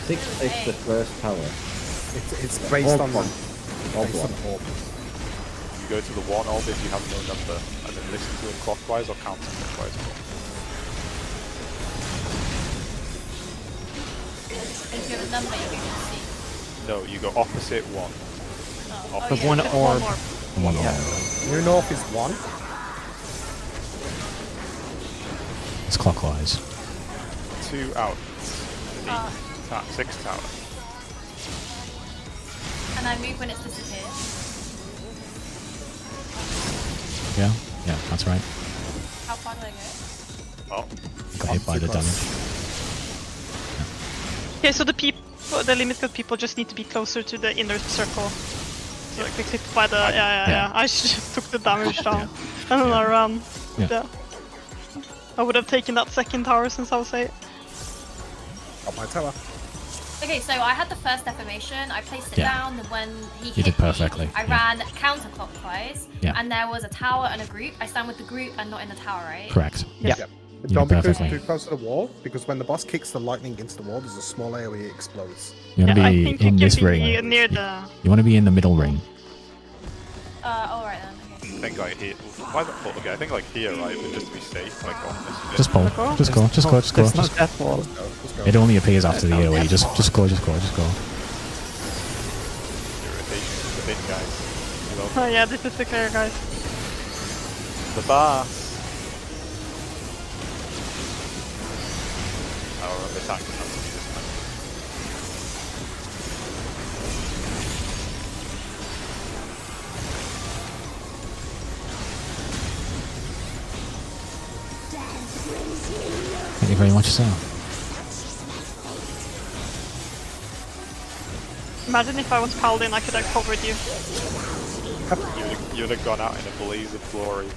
6 takes the first tower. It's based on Orb one. Orb based on one. orb. You go to the one orb if you have no number, and then listen to it clockwise or counterclockwise. If you have a number, you can see. No, you go opposite one. Oh, With yeah, one just orb. One Yeah. orb. New North is 1. It's clockwise. 2 out. Uh, 6 tower. and I move when it's disappeared. Yeah? Yeah, that's right. How far do I go? Oh, Got hit by the Close. damage. Okay, so the limited people just need to be closer to the inner circle. So like they clipped by the Yeah. I just took the damage down and then I ran. Yeah. I would have taken that second tower since I was 8. Got my tower. Okay, so I had the first deformation. I placed it Yeah. down. Then when he You hit did perfectly, me, I yeah. ran counterclockwise. Yeah. And there was a tower and a group. I stand with the group and not in the tower, right? Correct. Yeah. Yep. You Don't did be perfectly. too close to the wall, because when the boss kicks the lightning against the wall, there's a small area it explodes. You want to I be think in you this can ring. be near the. You want to be in the middle ring. Alright then. Okay. I think like here. Why that fall? Okay, I think like here, right? But just to be safe, like on this bit. Just pull. Go. Just go. Just go. Just go. It's not Just, death wall. Let's go. it only appears after the AoE. Just go. Just go. Just go. Irritation is the big guys. Hello. Oh yeah, this is the clear, guys. The boss. I'll run the tank and that's this time. Thank you very much, sir. Imagine if I was Paladin, I could have covered you. You'd have gone out in a blaze of glory.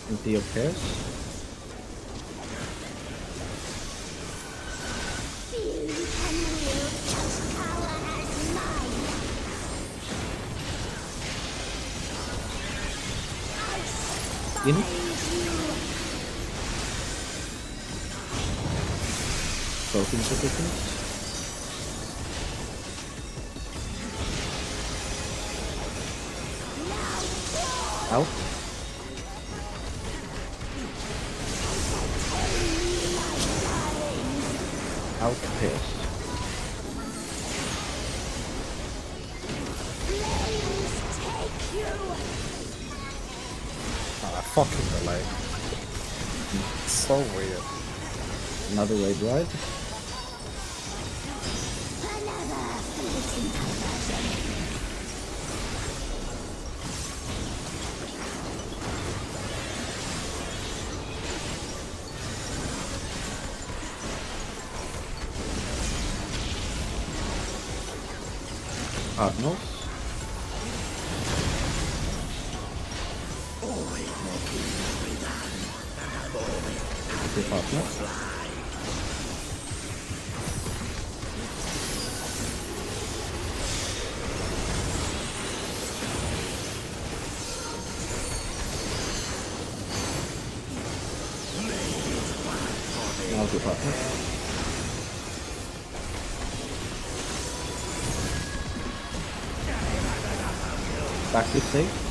Empty your pairs. In. Broken positions. Out. Out pairs. Ah, fucking delay. So weird. Another raid ride. Cardinals. Okay, partners. Now the partners. Back to safe.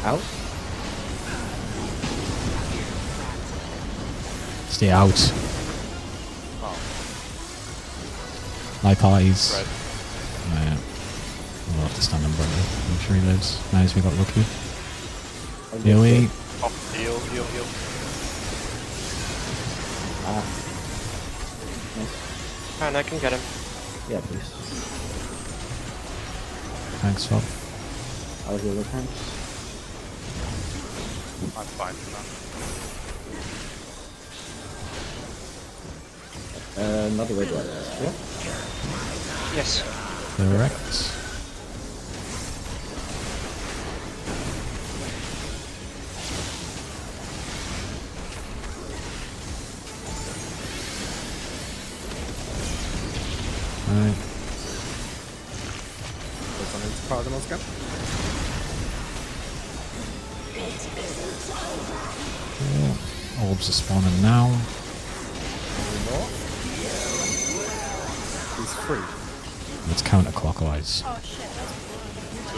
Out. Stay out. My parties. Red. We'll have to stand on Brenda. I'm sure he lives. Nice, we got lucky. I'll Here get we. the- Off, heal, heal, heal. Ah. Nice. And I can get him. Yeah, please. Thanks, Rob. I'll heal the tanks. I'm fine for now. Another raid ride. Yeah. Yes. Correct. Alright. Goes on into Cardinals again. Cool. Orbs are spawning now. More. He's free. It's counterclockwise. Oh shit, that's So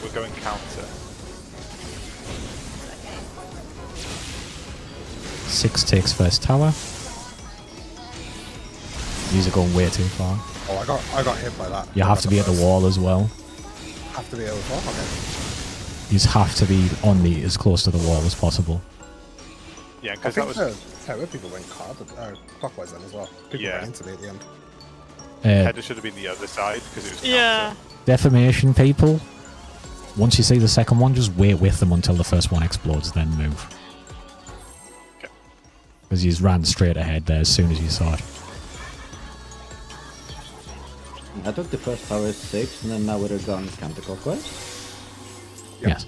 we're going counter. 6 takes first tower. These are going way too far. Oh, I got hit by that. You have to be at the wall as well. Have to be at the wall. Okay. You have to be on the as close to the wall as possible. Yeah, I because that think was the tower people went clockwise then as well. People Yeah. went into me at the end. header should have been the other side because it was counter. Yeah. Defamation people. Once you see the second one, just wait with them until the first one explodes, then move. Okay. Because he's ran straight ahead there as soon as you saw it. I took the first tower as 6, and then now would have gone counterclockwise. Yeah. Yes.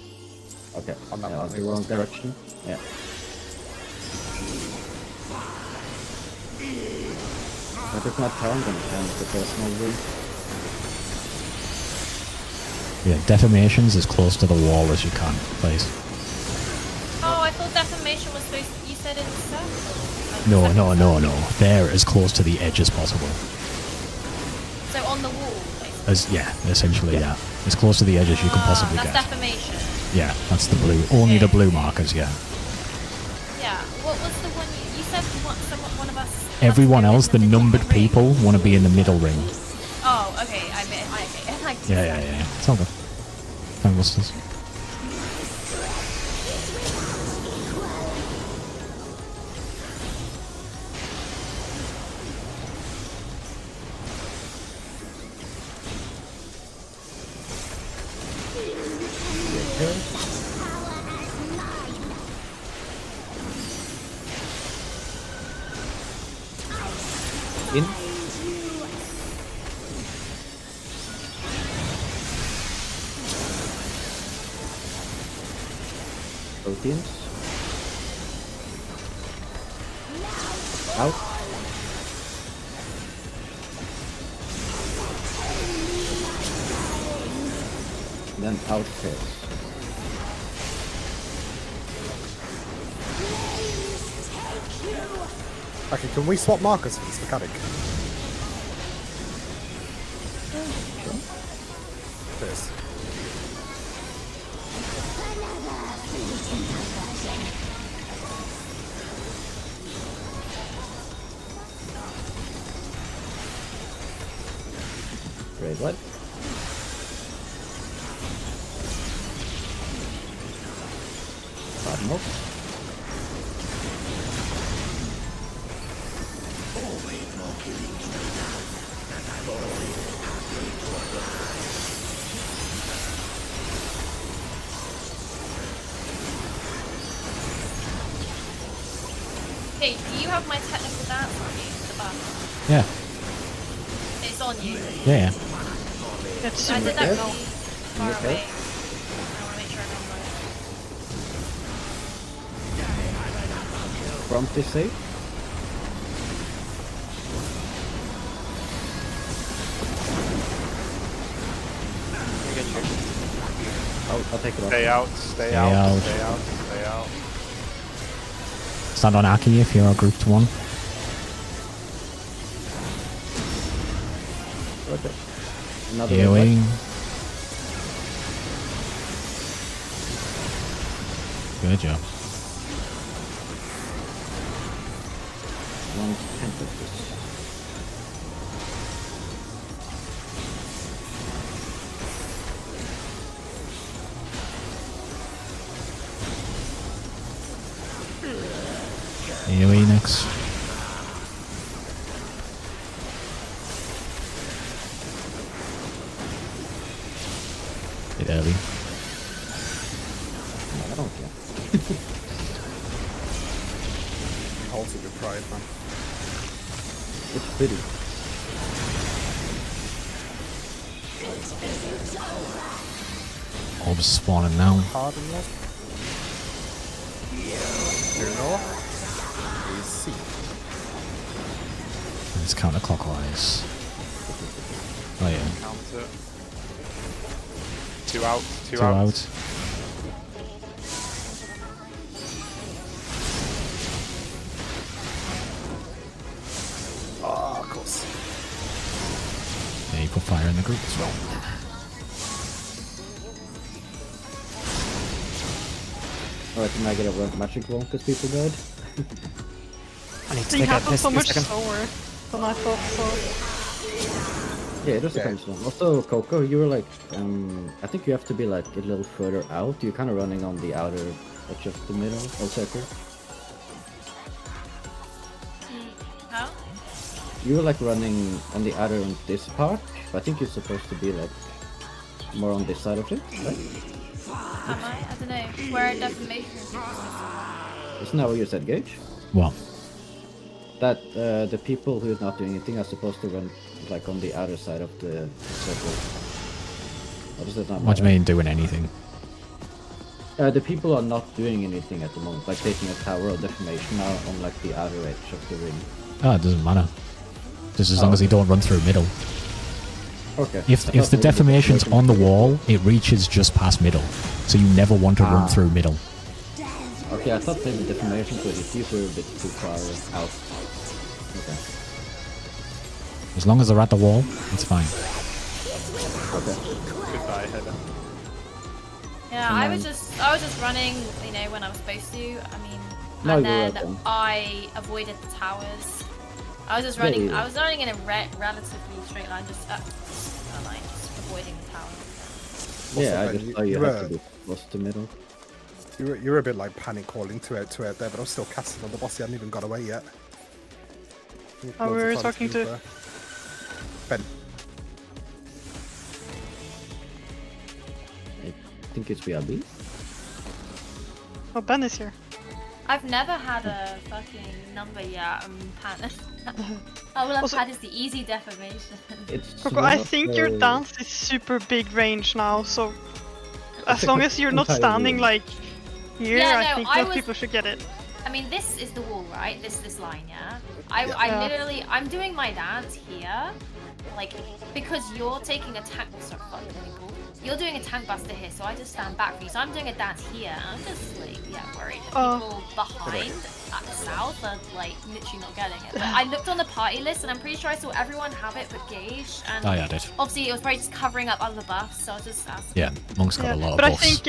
Okay. On that Yeah, one, the it wrong was direction. Yeah. If I took my tower, I'm gonna count the personal room. Yeah, defamation's as close to the wall as you can, please. Oh, I thought defamation was supposed to, you said in the circle. No, no, no, no. They're as close to the edge as possible. So on the wall, basically. As yeah, essentially, yeah. As close to the edge as you can possibly That's get. defamation. Yeah, that's the blue. Only the blue markers, yeah. Yeah. What was the one you said? One of us. Everyone else, the in numbered different ring. people, want to be in the middle ring. Oh, okay. Okay. Yeah. It's all good. Gangbusters. In. proteins. Out. Then out first. Okay, can we swap markers for this mechanic? Please. Wait, what? Nope. Okay, do you have my technical dance on you? The button. Yeah. It's on you. Yeah. It's I super did that good. really far Okay. away. I want to make sure I remember it. Prompt is safe. I'll take it off. Stay out, stay out. out, stay out, stay out. Stand on Aki if you're grouped one. Okay. Another Healing. Good job. one temperature. AoE next. Bit early. No, I don't care. Holds a good pride, man. It's pretty. Orbs spawning now. Cardinals. Here north. Is C. It's counterclockwise. Oh yeah. Counter. Two out, two Two out. out. Ah, of course. Yeah, you put fire in the group as well. Alright, can I get a magic wall because people died? I need to They take a happen piss so in a much second. slower than I thought so. Yeah, it just depends on. Also, Coco, you were like, I think you have to be like a little further out. You're kind of running on the outer edge of the middle of circle. How? You were like running on the outer on this part, but I think you're supposed to be like more on this side of it, right? Am I? I don't know. Where defamation is. Isn't that what you said, Gage? Well, That the people who are not doing anything are supposed to run like on the outer side of the circle. Or does it not what do you matter? mean doing anything? The people are not doing anything at the moment, like taking a tower or defamation now on like the outer edge of the ring. Oh, it doesn't matter. Just as long as you don't run through middle. Okay. If I the thought maybe defamation's on the defamation- wall, it reaches just past middle. So you never want to run through middle. Okay, I thought maybe defamation could if you were a bit too far out. Okay. As long as they're at the wall, it's fine. Okay. Goodbye, Heather. Yeah, I was just running, you know, when I was supposed to. I mean, No, and you were then at them. I avoided the towers. I was just Yeah, running. you- I was running in a relatively straight line, just like just avoiding the towers. Yeah, I Ben, just thought you had to be close to middle. You were a bit like panic calling to it there, but I was still casting on the boss. He hadn't even got away yet. Oh, we were talking to- Ben. I think it's BRB. Oh, Ben is here. I've never had a fucking number yet. All I've Also- had is the easy defamation. It's Coco, I one of think your the- dance is super big range now, so It's as a long as you're not entire standing room. like Here, Yeah, I no, think I most was- people should get it. I mean, this is the wall, right? This line, yeah? Yeah. I literally, I'm doing my dance here, like, because you're taking a tank, sorry, fuck, people. You're doing a tank buster here, so I just stand back for you. So I'm doing a dance here, and I'm just, like, yeah, worried that Oh. people behind at the south are, like, literally not getting it. But I looked on the party list, and I'm pretty sure I saw everyone have it but Gage, and I had it. obviously it was probably just covering up other buffs, so I was just asking. Yeah, Monk's got a lot of But I buffs. think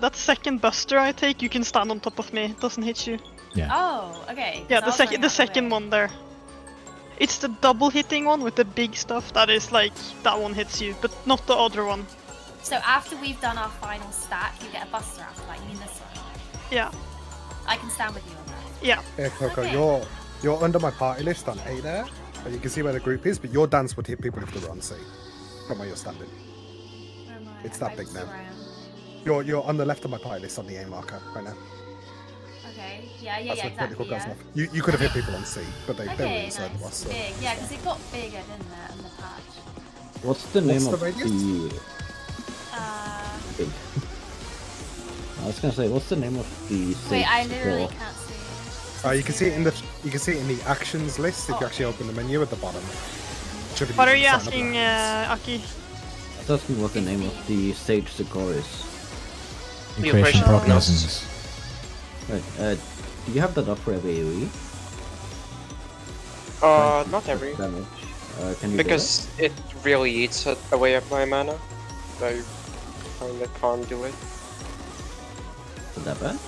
that second buster I take, you can stand on top of me. It doesn't hit you. Oh, okay. 'cause Yeah, I the was second running the out the second way. one there. It's the double hitting one with the big stuff that is like that one hits you, but not the other one. So after we've done our final stack, you get a buster after that. You mean this one? Yeah, I can stand with you on that. yeah. Yeah, Coco, Okay. you're under my party list on A there, and you can see where the group is. But your dance would hit people if they were on C, from where you're standing. Where am I? It's that Okay, big just now. around. You're on the left of my party list on the A marker right now. Okay. Yeah, That's where exactly. technical goes Yeah. off. You could have hit people on C, but they were Okay, inside the nice. boss. So. Big. Yeah, because it got bigger, didn't it, in the patch? What's the name What's of the radius? Big. I was gonna say, what's the name of the Wait, I stage literally before? can't see. You can see it in the actions list if you actually open the menu at the bottom. Should be What are the you sign up asking, lines. Aki? I was asking what the name of the sage score is. Equation prognosis. Right, do you have that up for every AoE? Not every. Damage. Can you do Because it really eats away at my mana. I kinda can't do it. that? Is that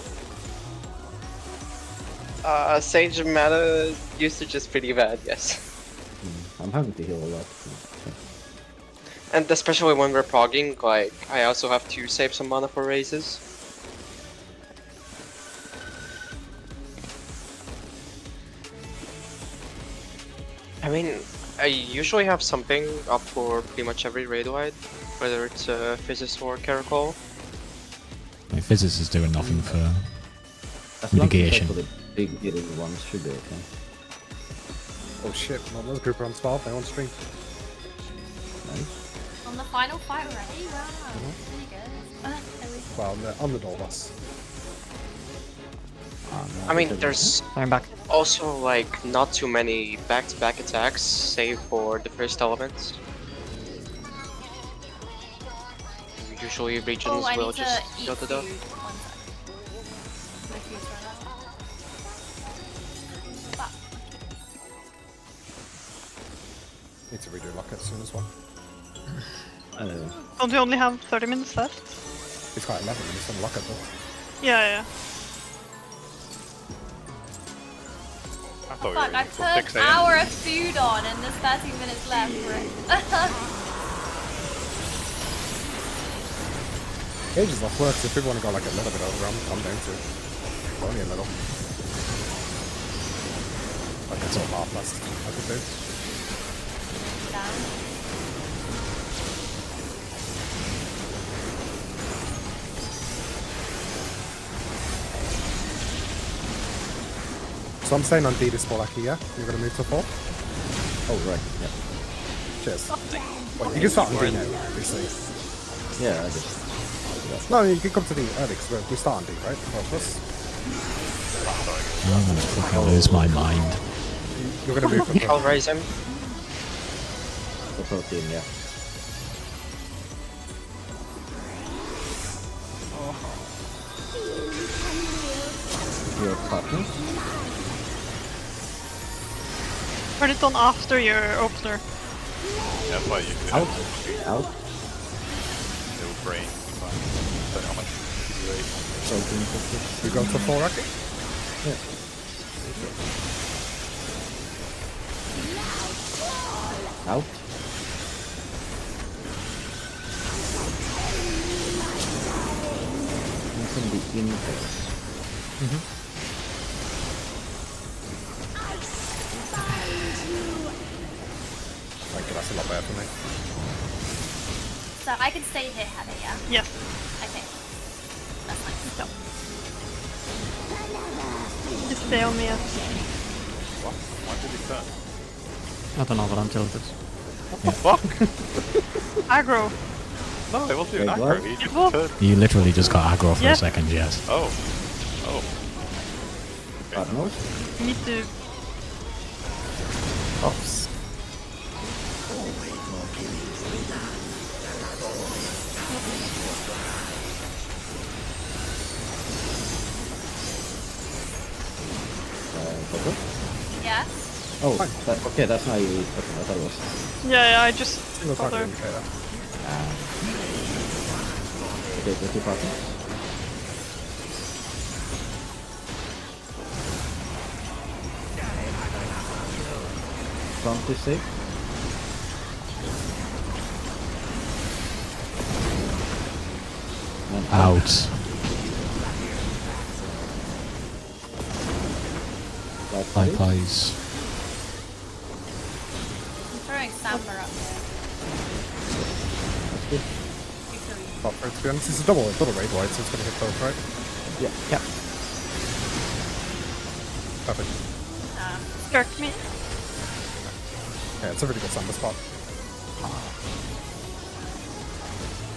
bad? Sage mana usage is pretty bad, yes. I'm having to heal a lot. And especially when we're progging, like, I also have to save some mana for raises. I mean, I usually have something up for pretty much every raid wide, whether it's Physis or Caracol. I mean, Physis is doing nothing for As long as it's mitigation. for the big hitting ones, should be okay. Oh shit, no, those group are on 12, they're on stream. Nice. On the final fight already? Wow. Pretty good. There we go. Well, they're on the door boss. I mean, there's I'm back. also, like, not too many back-to-back attacks, save for the first elements. Usually regions Oh, I will need to just eat go to food. the... One sec. My food's run out. Need to redo lock it soon as well. Don't we only have 30 minutes left? It's got 11 minutes on lock it though. Yeah. I thought Fuck, we were I aiming for put 6 an AM. hour of food on and there's 13 minutes left for it. Ages off work, so if people want to go like a little bit over, I'm down to only a little. Like it's all half last I could do. Down. So I'm staying on D this ball here. You're gonna move to 4? Oh, right, yeah. Cheers. Wait, you can start on D now, obviously. Yeah, I just... No, you can come to D early because we start on D, right? Both of us. I'm gonna fucking lose my mind. You're gonna move to 4. I'll raise him. The protein, yeah. Your partner? Turn it on after your opener. That's why you could Out. Out. no brain. Don't know how much Protein focus. You go to 4, Rocky? Out. Using the index. Thank you, that's a lot better for me. So I can stay here, Heather, yeah? Yes. Okay. That's nice. Just stay on me. What? Why did he turn? I don't know, but I'm tilted. Fuck! Aggro. No, it wasn't Wait, an what? aggro. He just was. turned. You literally just got aggro for Yeah. a second, yes. Oh. Oh. Cardinals? Me too. Oops. Proggo? Yes. Oh, okay, that's not you. Okay, I thought it was. Yeah, I just Single thought target there. indicator. Okay, go to party. Prompt is safe. And Out. Life Life party. eyes. I'm throwing Samba up there. That's good. You kill you. But to be honest, it's a double raid wide, so it's going to hit both, right? Yep. Perfect. Jerk me. Yeah, it's a really good Samba spot.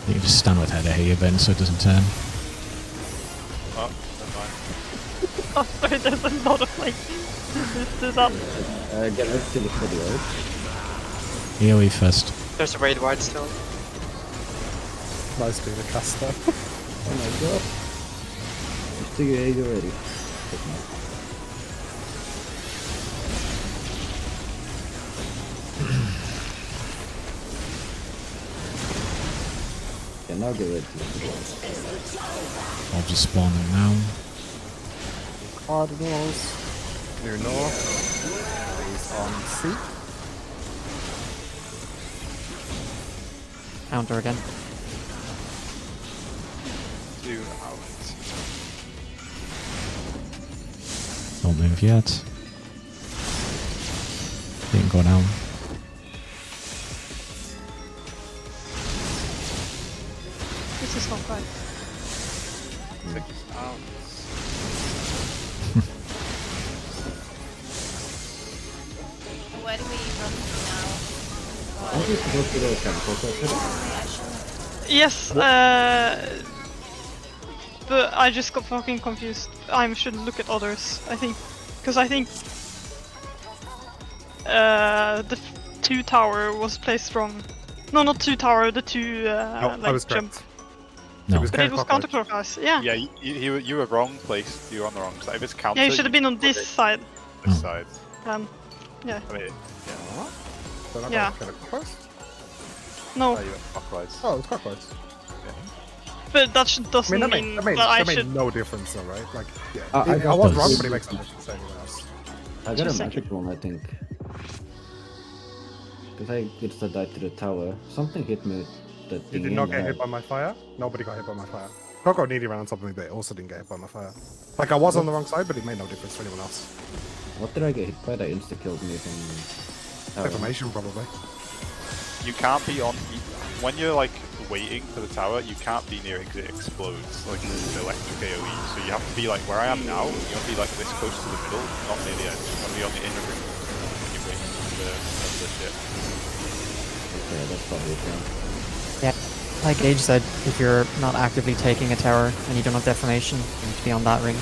You can just stand with header here, Ben, so it doesn't turn. Oh, never mind. Oh, sorry, there's a lot of like. Do that. Get ready to look for the road. AoE first. There's a raid wide still. Nice being a caster. Oh my god. Just take your Egoo ready. Take my- Okay, now get ready to look for the road. I'll just spawn them now. Cardinals. New North. He's on C. Counter again. 2 out. Don't move yet. Didn't go down. This is not right. 6 out. Where do we run to now? Aren't we supposed to go chemical culture? Yeah, sure. Yes, but I just got fucking confused. I should look at others, I think. Because I think the 2 tower was placed wrong. No, not 2 tower, the 2 No, I like was jump. correct. No. was But it was counterclockwise. counterclockwise, yeah. Yeah, you were wrong placed. You were on the wrong side. If it's counter, Yeah, you should have been on put this it side. This Oh. side. Yeah. I mean, They're not Yeah. gonna kill it close? No, you went clockwise. Oh, it's quite close. but that doesn't I mean, mean that made I that should. made no difference though, right? Like, yeah. I I was those. wrong, but it makes no difference to anyone else. I got a Just magic one, I think. Because I get to die to the tower. Something hit me with the You thing. did not get hit by my fire? Nobody got hit by my fire. Proggo nearly ran on top of me, but it also didn't get hit by my fire. Like, I was on the wrong side, but it made no difference to anyone else. What did I get hit by that insta-killed me from... tower? Defamation, probably. You can't be on when you're like waiting for the tower. You can't be near it because it explodes like the electric AOE. So you have to be like where I am now. You have to be like this close to the middle, not near the edge. You have to be on the inner ring when you're waiting for the ship. Okay, that's probably fine. Yeah. Like Gage said, if you're not actively taking a tower and you don't have deformation, you need to be on that ring.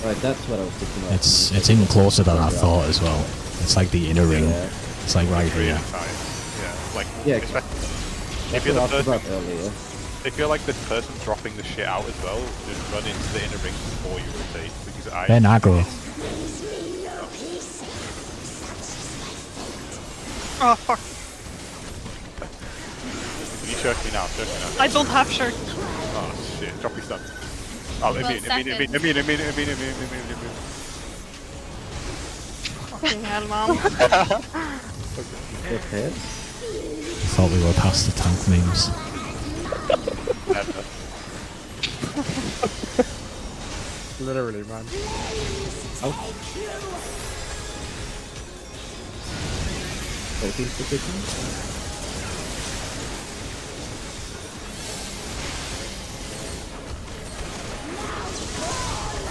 Right, that's what I was thinking of. It's in closer than I thought as well. It's like the inner ring. Yeah, It's like right here. Time. Yeah, like Yeah, especially if that's you're what I the was person, about earlier. if you're like the person dropping the shit out as well, just run into the inner ring before you rotate because I. Ben aggro. Oh fuck! Can you shirk me now? Shirk me now. I don't have shirt. Oh shit! Drop your stun. Oh, immune. Fucking hell, man. Okay. Thought we were past the tank memes. Literally, man. Out. 13 position.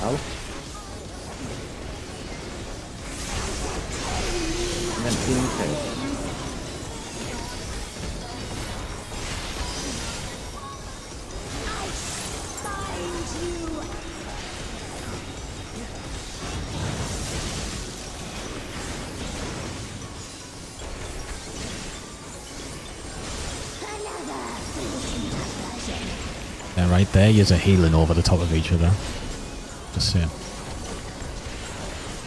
Out. And then team Then right there, you're healing over the top of each other. Just saying.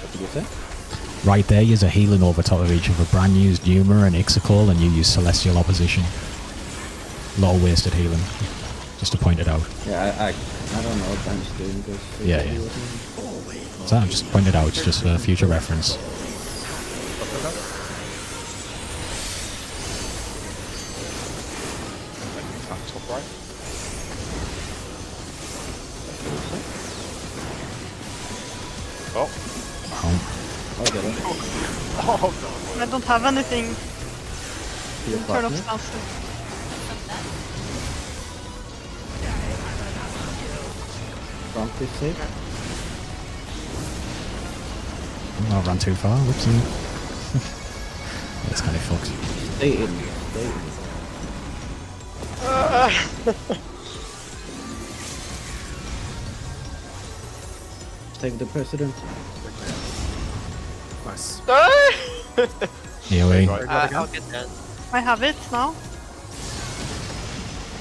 What did you say? Right there, you're healing over top of each other. Bran used Yuma and Ixocal, and you use Celestial Opposition. A lot of wasted healing. Just to point it out. Yeah, I don't know what Bran's doing because Yeah, yeah. So I'm just pointing it out, it's just for future reference. Top right. Oh. I'll get it. Oh I don't have anything. Your Turn off partner. stances. Front is safe. I ran too far, whoopsie. That's kind of fucked. Stay in. Stay in. Save the president. Nice. AoE. I'll get that. I have it now.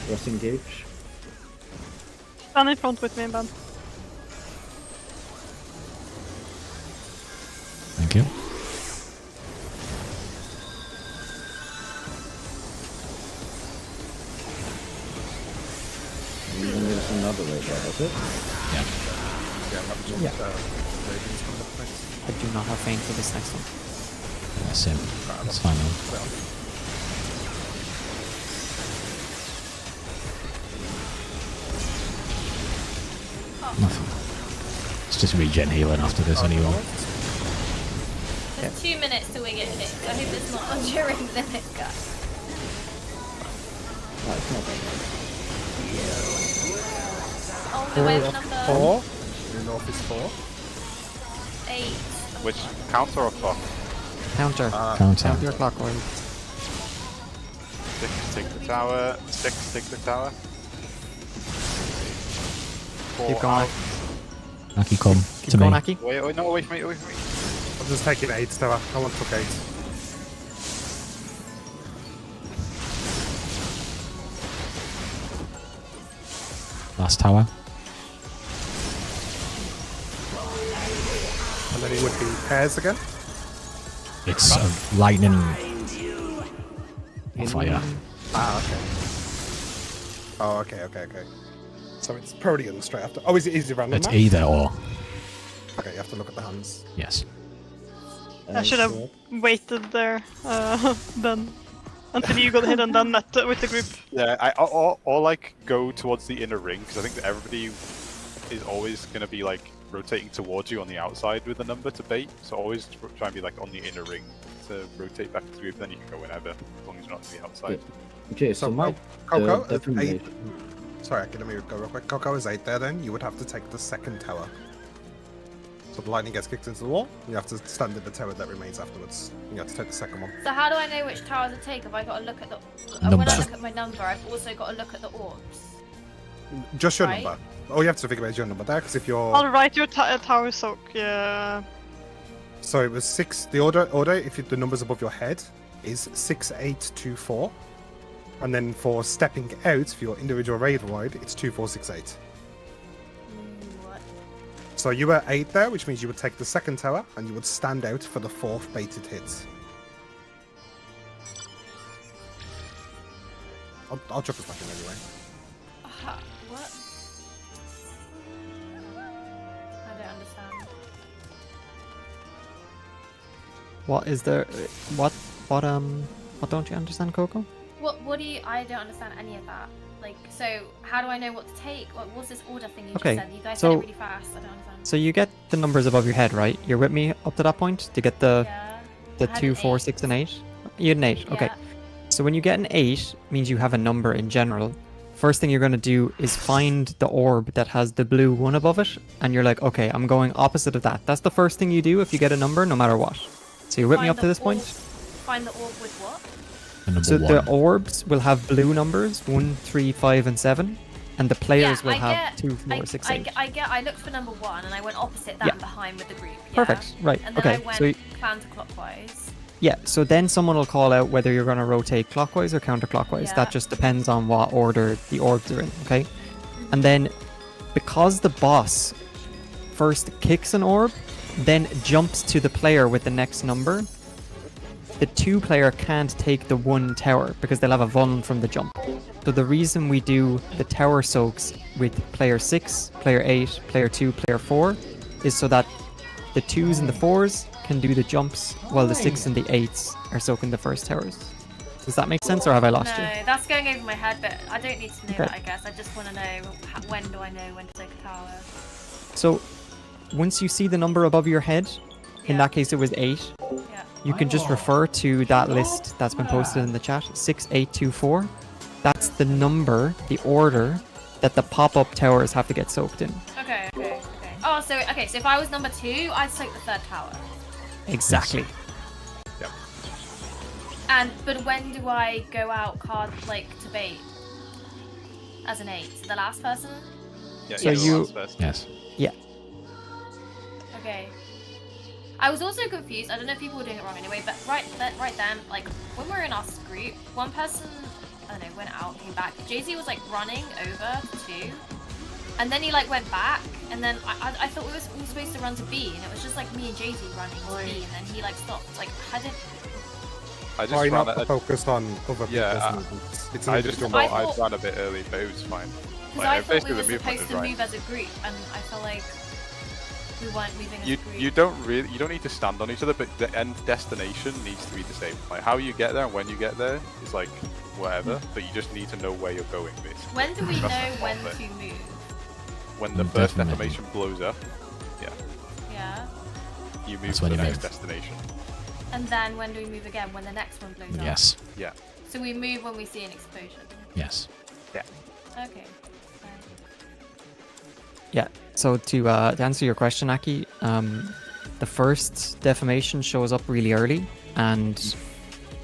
Let's engage. Stand in front with me, Ben. Thank you. And then there's another way there, that's it? Yeah. Yeah. I do not have Feint for this next one. Yeah, same. That's fine though. Nothing. It's just regen healing after this anyway. There's 2 minutes till we get kicked. I hope it's not on during the limit cut. No, it's not that bad. Oh, the wave number 4. Your north is 4. 8. Which counter or clock? Counter. Counter. Count your clockwise. 6, take the tower. 6, take the tower. 4 Keep going. out. Aki, come Keep to going, me. Aki. Wait, no, wait for me, wait for me. I'm just taking 8 tower. I want to took 8. Last tower. And then it would be pairs again. It's lightning fire. Ah, okay. Oh, okay, okay, okay. So it's Protean straight after. Oh, is it easy random? It's now? either or. Okay, you have to look at the hands. Yes. I should have waited there, Ben, until you got hit and done that with the group. Yeah, or like go towards the inner ring because I think that everybody is always going to be like rotating towards you on the outside with the number to bait. So always try and be like on the inner ring to rotate back to the group. Then you can go whenever, as long as you're not on the outside. Okay, so my Coco is definitely 8. Sorry, let me go real quick. Coco is 8 there then. You would have to take the second tower. So the lightning gets kicked into the wall. You have to stand in the tower that remains afterwards. You have to take the second one. So how do I know which tower to take? Have I got to look at the... Number. When I look at my number, I've also got to look at the orbs. Just your Right. number. All you have to figure out is your number there, because if you're... I'll write your tower soak, yeah. So it was 6. The order if the numbers above your head is 6824. And then for stepping out for your individual raid ride, it's 2468. What? So you were 8 there, which means you would take the second tower and you would stand out for the 4th baited hit. I'll drop it back in anyway. What? I don't understand. What is there? What don't you understand, Coco? What do you... I don't understand any of that. Like, so how do I know what to take? What's this order thing you Okay, just said? You guys so- said it really fast. I don't understand. So you get the numbers above your head, right? You're with me up to that point to get the Yeah. the I had 2, an 4, 8. 6, and 8. You had an 8. Okay. Yeah. So when you get an 8, means you have a number in general. First thing you're going to do is find the orb that has the blue 1 above it, and you're like, okay, I'm going opposite of that. That's the first thing you do if you get a number, no matter what. So you're with me Find up to the this point? orb- Find the orb with what? The number So 1. the orbs will have blue numbers 1, 3, 5, and 7, and the players will have 2, 4, 6, 8. I looked for number 1 and I went opposite that Yeah. and behind with the group. Yeah? Perfect. Right. And then Okay. I went So counterclockwise. Yeah, so then someone will call out whether you're going to rotate clockwise or counterclockwise. Yeah. That just depends on what order the orbs are in, okay? And then, because the boss first kicks an orb, then jumps to the player with the next number, the 2-player can't take the 1 tower because they'll have a vuln from the jump. So the reason we do the tower soaks with player 6, player 8, player 2, player 4 is so that the 2s and the 4s can do the jumps while the 6 and the 8s are soaking the first towers. Does that make sense, or have I lost No, you? that's going over my head, but I don't need to know Okay. that, I guess. I just want to know when do I know when to take a tower. So, once you see the number above your head, in Yeah. that case it was 8, Yeah. you can just refer to that list that's been posted in the chat, 6824. That's the number, the order, that the pop-up towers have to get soaked in. Okay. Oh, so if I was number 2, I'd soak the 3rd tower. Exactly. But when do I go out to bait? As an 8? The last person? Yeah, So you're the you- last person. Yes. Okay. I was also confused. I don't know if people were doing it wrong anyway, but right then, like when we were in our group, one person, I don't know, went out, came back. Jay-Z was like running over to 2, and then he like went back, and then I thought we were supposed to run to B, and it was just like me and Jay-Z running to B, and then he like stopped. Like I didn't. I just Why ran not focused on other Yeah, people's movements? It's an I just individual thought I I ran a bit early, but it was fine. Because I thought we basically were the movement supposed was to right. move as a group, and I feel like we weren't moving as a group. You don't need to stand on each other, but the end destination needs to be the same. Like how you get there and when you get there is like whatever, but you just need to know where you're going basically. When do we That's know the when plot to bit. move? When the first Definitely. detonation blows up, Yeah. you move That's to when the you next move. destination. And then when do we move again? When the next one blows up? Yes. Yeah. So we move when we see an explosion. Yes. Okay. Yeah, so to answer your question, Aki, the first defamation shows up really early, and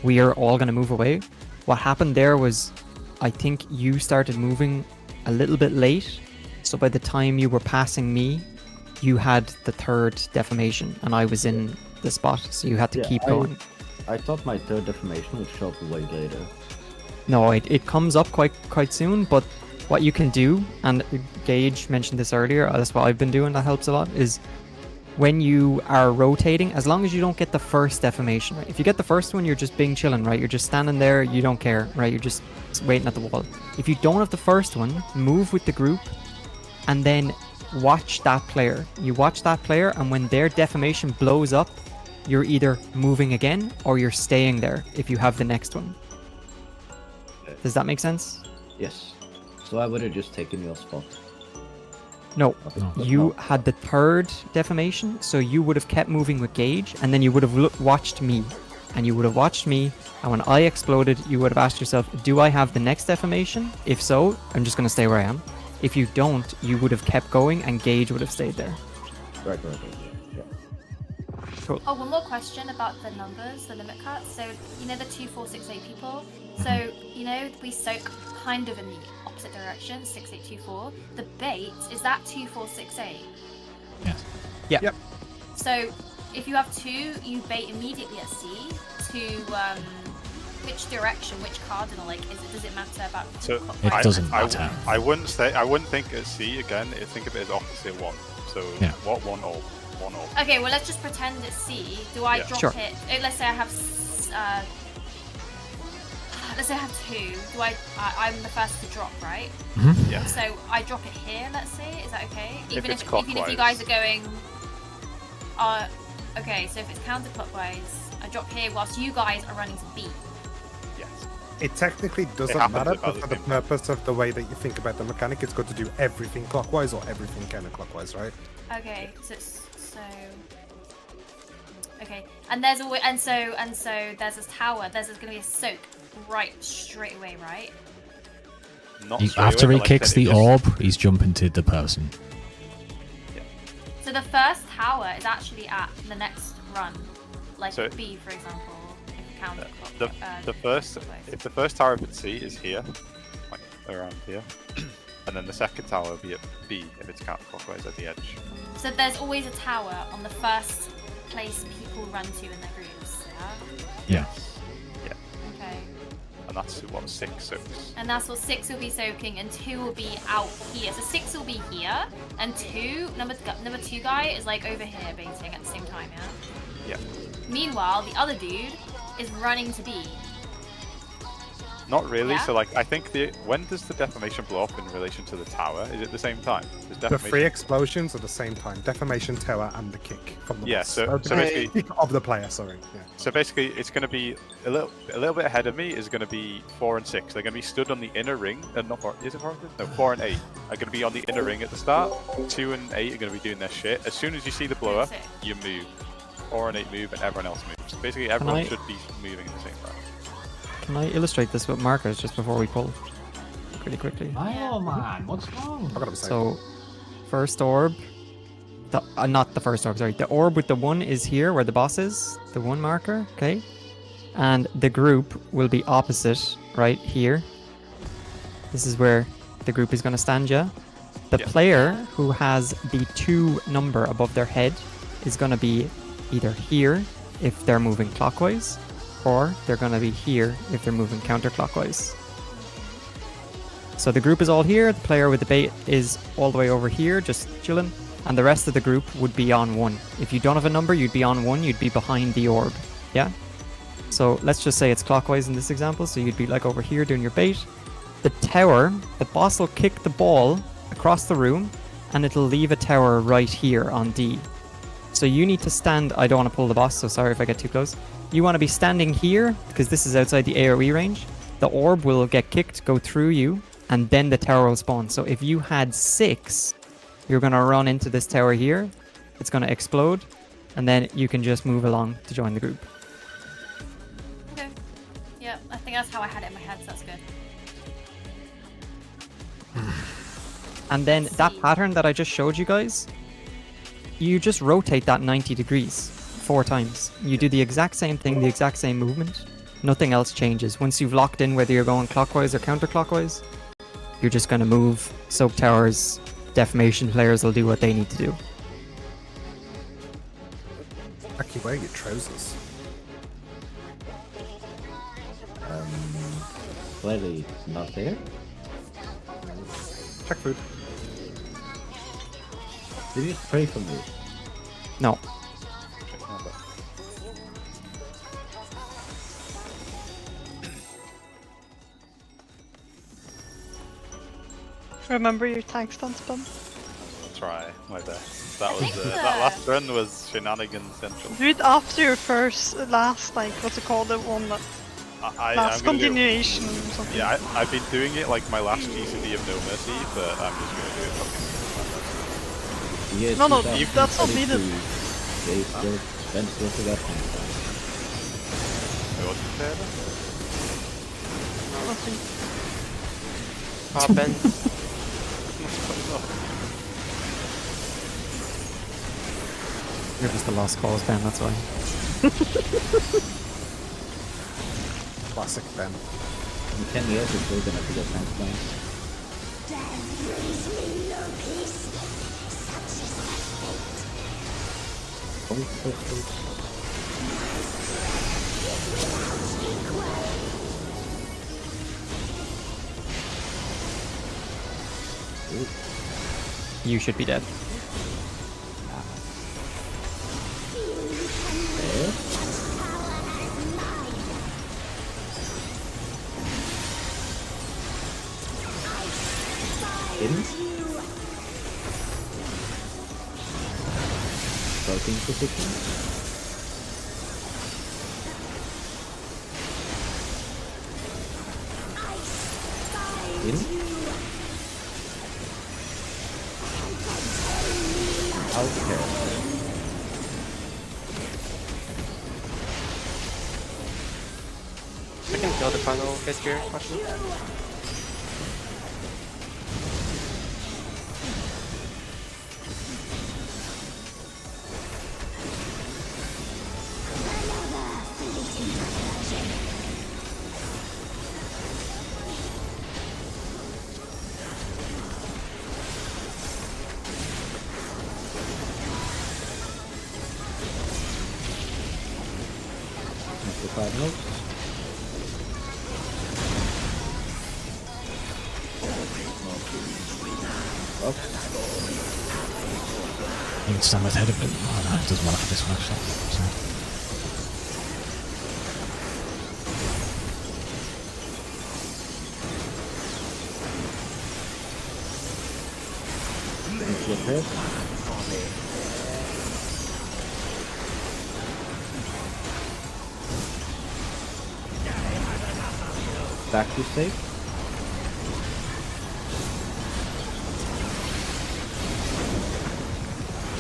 we are all going to move away. What happened there was, I think you started moving a little bit late, so by the time you were passing me, you had the 3rd defamation, and I was in the spot, so you had to keep going. I thought my 3rd defamation would show up way later. No, it comes up quite soon, but what you can do, and Gage mentioned this earlier, that's what I've been doing, that helps a lot, is when you are rotating, as long as you don't get the first defamation, right? If you get the first one, you're just being chilling, right? You're just standing there, you don't care, right? You're just waiting at the wall. If you don't have the first one, move with the group, and then watch that player. You watch that player, and when their defamation blows up, you're either moving again, or you're staying there if you have the next one. Does that make sense? Yes. So I would have just taken your spot. No, No. you had the 3rd defamation, so you would have kept moving with Gage, and then you would have watched me, and you would have watched me, and when I exploded, you would have asked yourself, do I have the next defamation? If so, I'm just going to stay where I am. If you don't, you would have kept going, and Gage would have stayed there. Right. Yeah. Oh, one more question about the numbers, the limit cut. So, you know the 2, 4, 6, 8 people? So, you know, we soak kind of in the opposite direction, 6, 8, 2, 4. The bait, is that 2, 4, 6, 8? Yes. Yeah. Yep. So, if you have 2, you bait immediately at C to, which direction, which cardinal, like, does it matter about... So It doesn't matter. I wouldn't think at C again. Think of it as opposite 1. So Yeah. what 1 orb? 1 orb. Okay, well, let's just pretend it's C. Do I Yeah. drop Sure. it? Let's say I have... let's say I have 2. Do I'm the first to drop, right? Yeah. So I drop it here, let's say. Is that okay? If it's even if you clockwise. guys are going... okay, so if it's counterclockwise, I drop here whilst you guys are running to B. Yes. It technically doesn't happens matter, about but for the the same time. purpose of the way that you think about the mechanic, it's good to do everything clockwise or everything counterclockwise, right? Okay, so okay, and there's always and so there's this tower. There's going to be a soak right straight away, right? Not He, straight after away, he but like I kicks said, the it just- orb, he's jumping to the person. So the first tower is actually at the next run, like So- B, for example, if The counterclockwise. if the first tower at C is here, like around here, and then the second tower will be at B if it's counterclockwise at the edge. So there's always a tower on the first place people run to in their groups. yeah? Yeah. Okay. And that's what 6 soaks. And that's what 6 will be soaking, and 2 will be out here. So 6 will be here, and 2, number 2 guy is like over here baiting at the same time, yeah? Yeah. Meanwhile, the other dude is running to B. Not really. Yeah? So like, I think when does the deformation blow up in relation to the tower? Is it the same time? Does The deformation... 3 explosions are the same time. Defamation, tower, and the kick from the Yeah, boss. so The basically... kick of the player, sorry. Yeah. So basically, it's going to be a little bit ahead of me. Is going to be 4 and 6. They're going to be stood on the inner ring. Not 4. Is it 4 and 6? No, 4 and 8 are going to be on the inner ring at the start. 2 and 8 are going to be doing their shit. As soon as you see the blow up, you move. 4 and 8 move, and everyone else moves. Basically, everyone should be moving in the same time. Can I illustrate this with markers just before we pull? Pretty quickly. Oh man, what's wrong? I gotta say. So, first orb. Not the first orb, sorry. The orb with the 1 is here where the boss is. The 1 marker, okay? And the group will be opposite right here. This is where the group is going to stand, yeah? The player who has the 2 number above their head is going to be either here if they're moving clockwise, or they're going to be here if they're moving counterclockwise. So the group is all here, the player with the bait is all the way over here, just chilling, and the rest of the group would be on 1. If you don't have a number, you'd be on 1, you'd be behind the orb, yeah? So let's just say it's clockwise in this example, so you'd be like over here doing your bait. The tower, the boss will kick the ball across the room, and it'll leave a tower right here on D. So you need to stand, I don't want to pull the boss, so sorry if I get too close. You want to be standing here, because this is outside the AoE range. The orb will get kicked, go through you, and then the tower will spawn. So if you had 6, you're going to run into this tower here. It's going to explode, and then you can just move along to join the group. Okay. Yeah, I think that's how I had it in my head, so that's good. And then that pattern that I just showed you guys, you just rotate that 90 degrees 4 times. You do the exact same thing, the exact same movement. Nothing else changes. Once you've locked in whether you're going clockwise or counterclockwise, you're just going to move. Soak towers, deformation players will do what they need to do. Aki, wear your trousers. Clearly not there. Check food. Did you pray for me? No. Remember your tank stance, Ben? I'll try my best. That was think that last run was shenanigans central. Do it after your last, like, what's it called, the one that I'm last gonna do it. continuation or something. Yeah, I've been doing it like my last GCD of No Mercy, but I'm just gonna do it fucking. Yes, No, that's not needed. They still forgot things. It wasn't there then? Nothing. Ben. You're just the lost cause, Ben, that's why. Classic Ben. In 10 years, we're still gonna be the transplants. You should be dead. Starting position. In. Out here. I can kill the final hit here, actually. cardinals. Up. You can stand with head of it. Oh no, it doesn't matter for this one actually. Into the pit. Back to safe.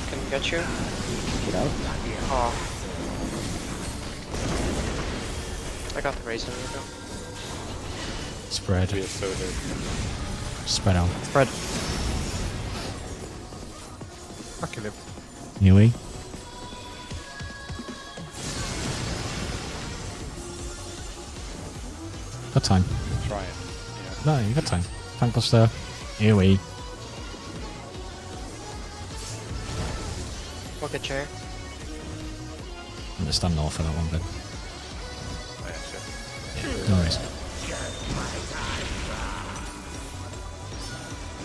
Can get you. Get out. Oh. I got the raise on you though. Spread. We are so dead. Spread out. Spread. I kill him. Yui. Got time. Try it. Yeah. No, you got time. Tank Buster. Yui. Look at chair. I'm just standing off for that one bit. Oh, yeah, shit. No worries.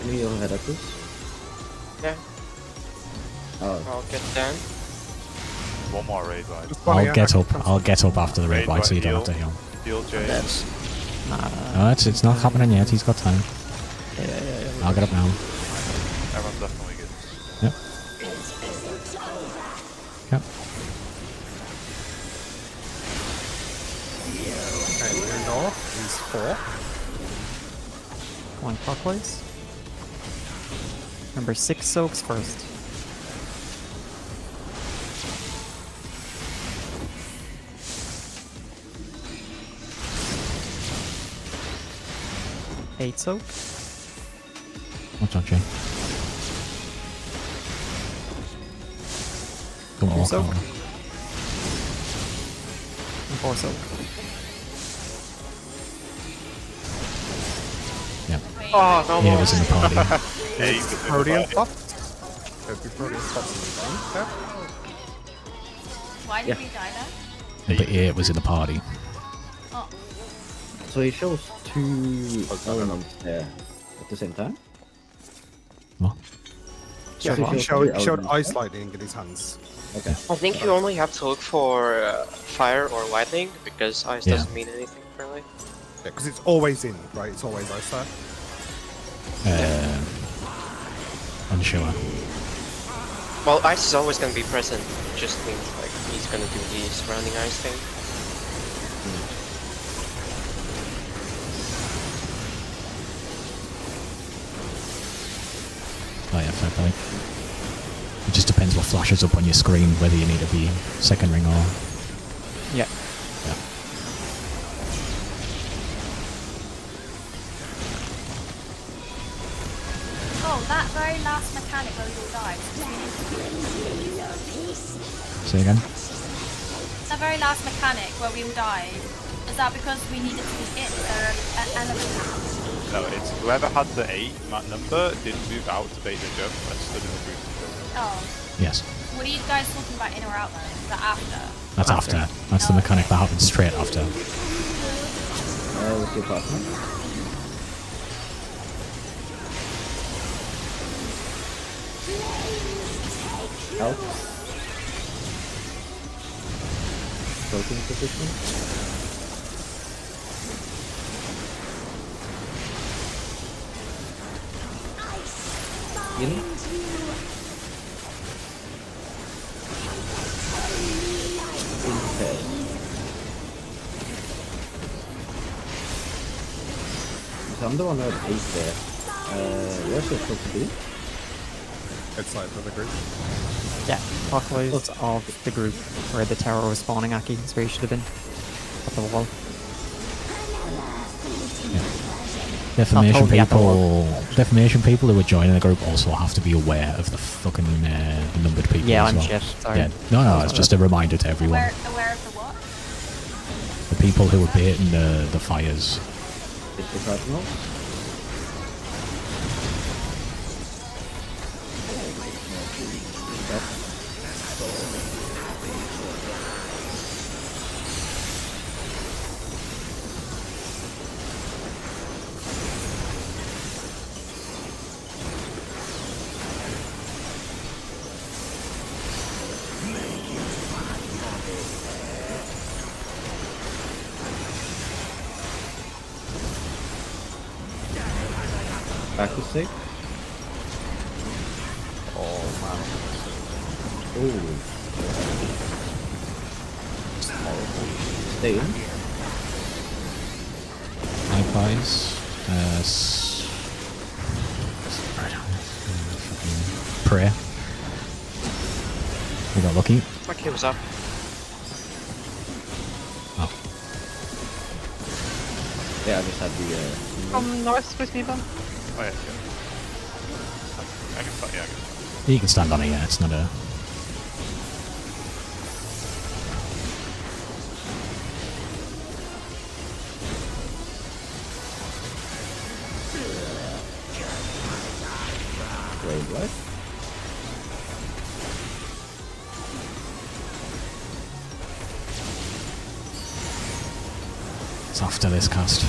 Any of you head up this? Yeah, Oh, I'll get down. One more raid wide. Just one I'll here. get up. I'll get up after the red Raid white, so you don't heal. have to heal. Heal James. No, it's not happening yet. He's got time. I'll get up now. Everyone's definitely good. Yep. Yep. Okay, we're north. He's 4. Going clockwise. Number 6 soaks first. Eight soak. Watch out, Jay. Don't walk Soak. over. And 4 soak. Yep. Oh, no Yeah, it more. was in the party. Hey, he's good. Protean spots. There'd be protean spots in the game there. Why did Yeah. we die there? But yeah, it was in the party. Oh, so he shows 2 elements there at the same time? What? Yeah, So he showed elements ice there? lightning in his hands. Okay. I think you only have to look for fire or lightning because ice Yeah. doesn't mean anything really. Yeah, because it's always in, right? It's always ice there. Unsure. Well, ice is always going to be present. It just means like he's going to do the surrounding ice thing. Oh yeah, fair play. It just depends what flashes up on your screen, whether you need to be second ring or... Yeah. Yeah. oh, that very last mechanic where we all died. Say again? That very last mechanic where we all died. Is that because we needed to be hit or an element? No, it's whoever had the 8 number didn't move out to bait the jump and stood in the group. Oh. Yes. What are you guys talking about in or out then? Is that after? That's after. That's the mechanic that happens straight after. What's your partner? Out. Floating position. In. Instead. So I'm the one who had 8 there. Where's it supposed to be? Outside of the group. Yeah. Clockwise of the group where the tower was spawning Aki. That's where you should have been. At the wall. Defamation totally at the defamation people who are joining the group also have to be aware of the fucking numbered people Yeah, as I'm well. shit. Sorry. Yeah. No, it's just a reminder to everyone. Aware of the what? The people who are baiting the fires. It's the cardinal. Back to safe. Oh man. Oh. It's horrible. Stay in. Likewise. Prayer. We got lucky. My key was up. Oh. Yeah, I just had the. From north with me, Ben. Oh yeah, yeah. I can start, yeah, I can start. You can stand on it, yeah, it's not a... Wait, what? It's after this cast.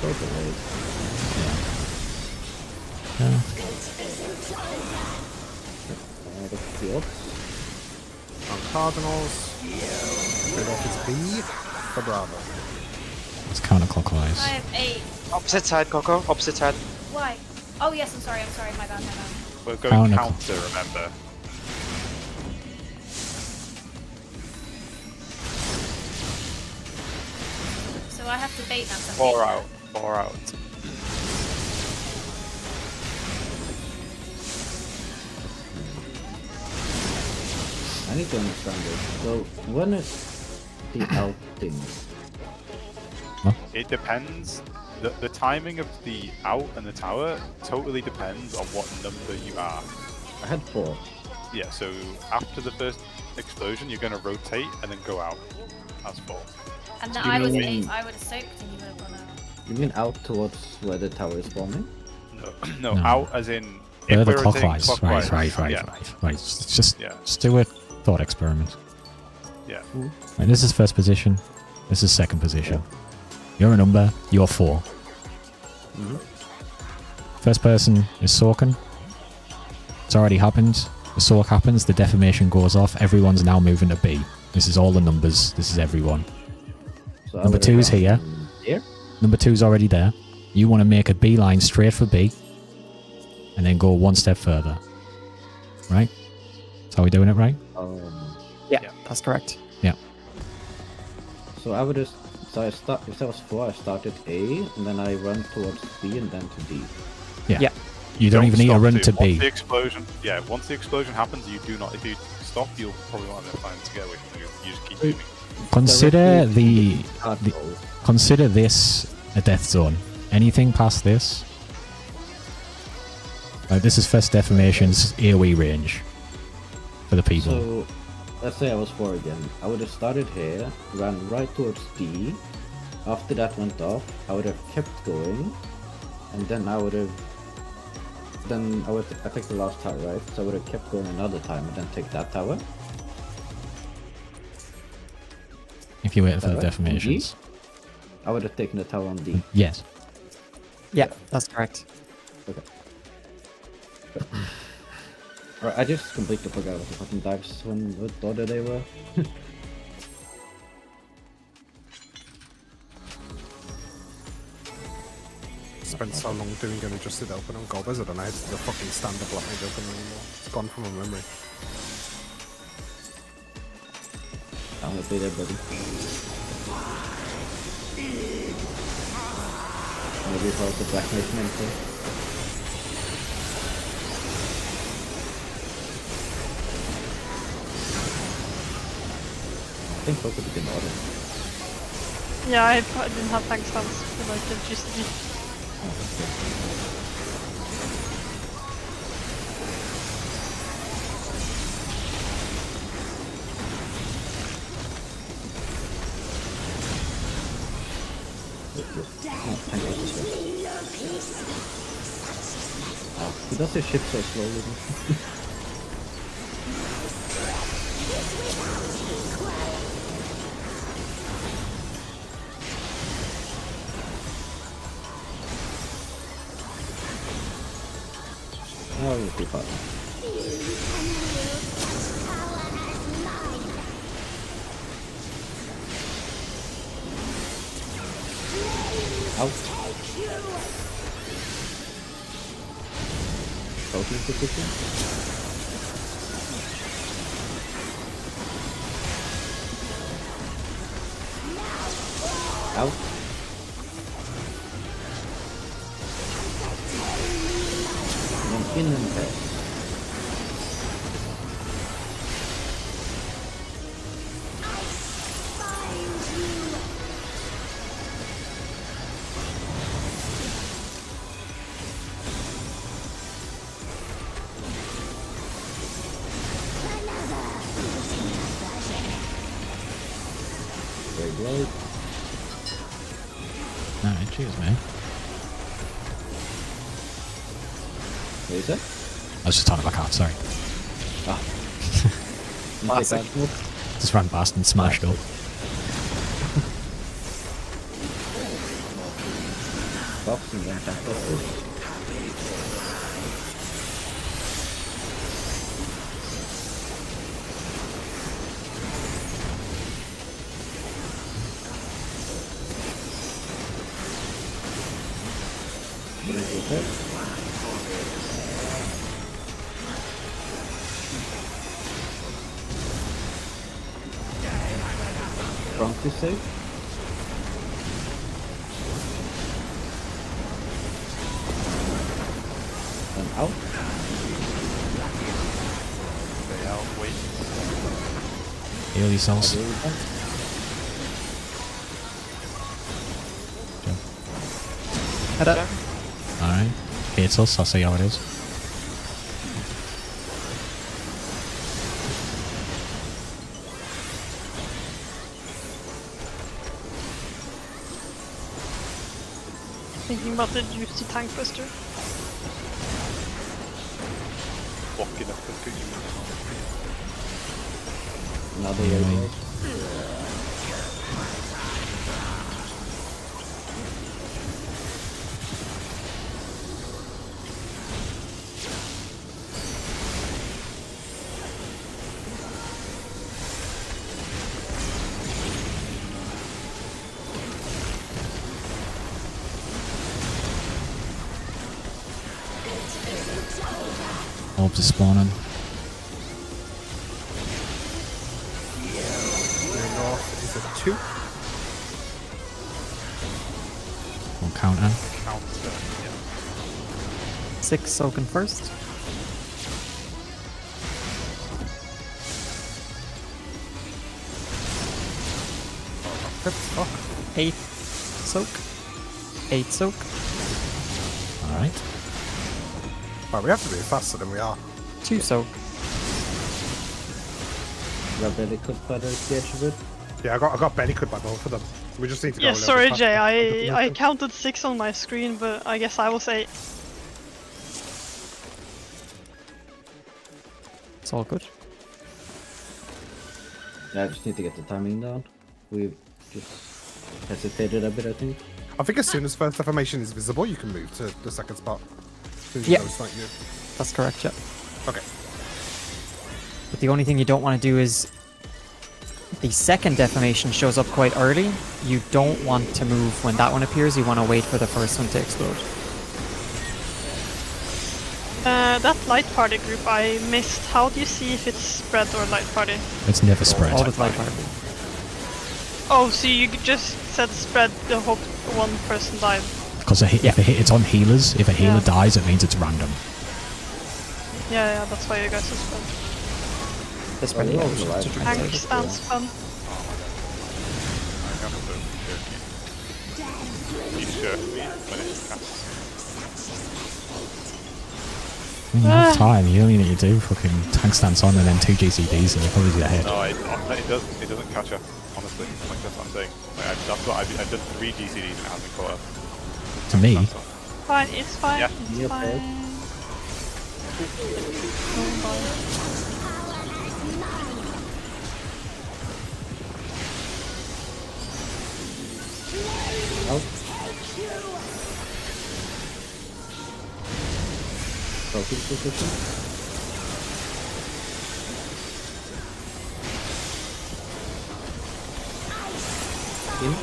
So delayed. Yeah. The field. On Cardinals. Trade off is B for Bravo. It's counterclockwise. I have 8. Opposite side, Coco. Opposite side. Why? Oh yes, I'm sorry. My bad. We're going Counter- counter, remember. So I have to bait now. so I'm 4 baiting out. 4 out. I need to understand this. So, when is the outing? It depends. The timing of the out and the tower totally depends on what number you are. I had 4. Yeah, so after the first explosion, you're going to rotate and then go out. That's 4. And then Do you I was mean- 8. I would have soaked and you would have gone out. You mean out towards where the tower is forming? No, No. out as in if Further we're rotating clockwise. Right. Yeah, Right. Just Yeah. do a thought experiment. yeah. Right, this is first position. This is second position. You're a number. You're 4. First person is Sorkin. It's already happened. The Sork happens. The deformation goes off. Everyone's now moving to B. This is all the numbers. This is everyone. So I Number would 2 is have here. gone Here? Number 2's already there. You want to make a B line straight for B. And then go one step further. Right? That's how we doing it, right? Yeah, that's correct. So I would just. So I start. If that was 4, I started A, and then I run towards B and then to D. Yeah. Yeah. You don't even need to stop run it. to Once B. the explosion, once the explosion happens, you do not. If you stop, you'll probably want to find to get away from you. You just keep Wait. moving. Consider Directly the Cardinal. consider this a death zone. Anything past this, this is first deformation's AoE range for the people. So, let's say I was 4 again. I would have started here, ran right towards D. After that went off, I would have kept going, and then I would take the last tower, right? So I would have kept going another time and then take that tower. If you wait for the Alright, and deformations. I would have taken the tower on D. Yes. Yeah, that's correct. Alright, I just completely forgot what the fucking dives when what order they were. Spent so long doing an adjusted open on Gobbers, I don't know how to do the fucking standard blockade open anymore. It's gone from my memory. I'm gonna be there, buddy. Maybe if I was the Black Knight mentor. I think both of them can order. Yeah, I didn't have tank stance for like electricity. Oh, that's good. Oh, tank is just oh, he does his ship so slowly. Oh, we'll keep up. Out. Focus position. Out. In and out. Very good. Alright, cheers, man. What is that? I was just talking about cards, sorry. Ah. Classic. Just ran past and smashed up. Box and then back up. Front is safe. And out. Stay out, wait. Heal yourselves. Head up. Alright. Hits us, I'll see how it is. Thinking about the juicy tank buster. Walking up the cookie. Another Yeah. way. Orbs are spawning. Going off is a 2. One counter. Counter. Yeah. 6 soaking first. Fuck. 8 soak. 8 soak. Alright. Right, we have to be faster than we are. 2 soak. Got belly cut by the edge of it. Yeah, I got belly cut by both of them. We just need to go Yeah, a little sorry bit Jay, faster. I counted 6 on my screen, but I guess I was 8. It's all good. Yeah, I just need to get the timing down. We've just hesitated a bit, I think. I think as soon as first deformation is visible, you can move to the second spot. As soon as Yeah. you know it's not you. That's correct, yeah. Okay. But the only thing you don't want to do is the second deformation shows up quite early. You don't want to move when that one appears. You want to wait for the first one to explode. That light party group I missed. How do you see if it's spread or light party? It's never spread. All with light party. Oh, so you just said spread the hope one person died. Because it's on healers. If a healer Yeah. dies, it means it's random. Yeah, that's why you guys are spread. The spread Oh, yeah, right. to try and Tank save it. stands fun. I'm gonna go jerky. You shirk me when it's cast. When you have time, you only need to do fucking tank stance on and then 2 GCDs and you'll probably be ahead. No, it doesn't catch up, honestly. Like, that's what I'm saying. Like, that's what I've done 3 GCDs and it hasn't caught up. To me, That's all. Fine, it's fine. Yeah. It's Yeah, fine. okay. Out. Focus position. In.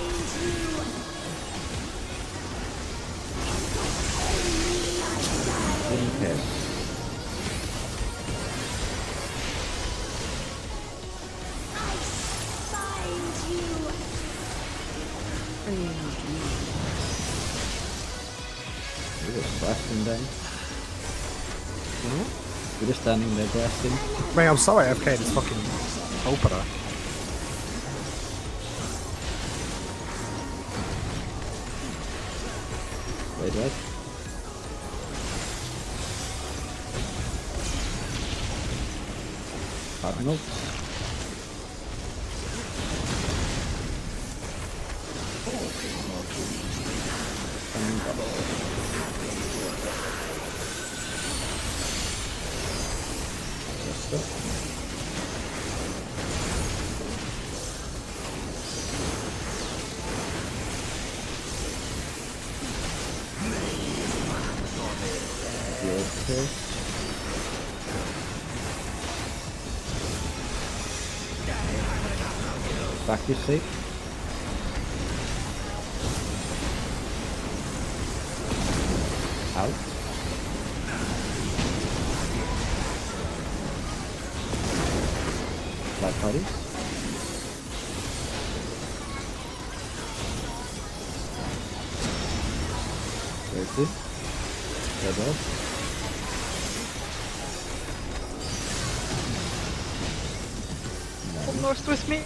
You're just blasting them. You're just standing there blasting. Mate, I'm sorry, FK this fucking opener. Wait, what? Cardinal? Back is safe. Out. Black parties. Where's this? Red off. Come north with me.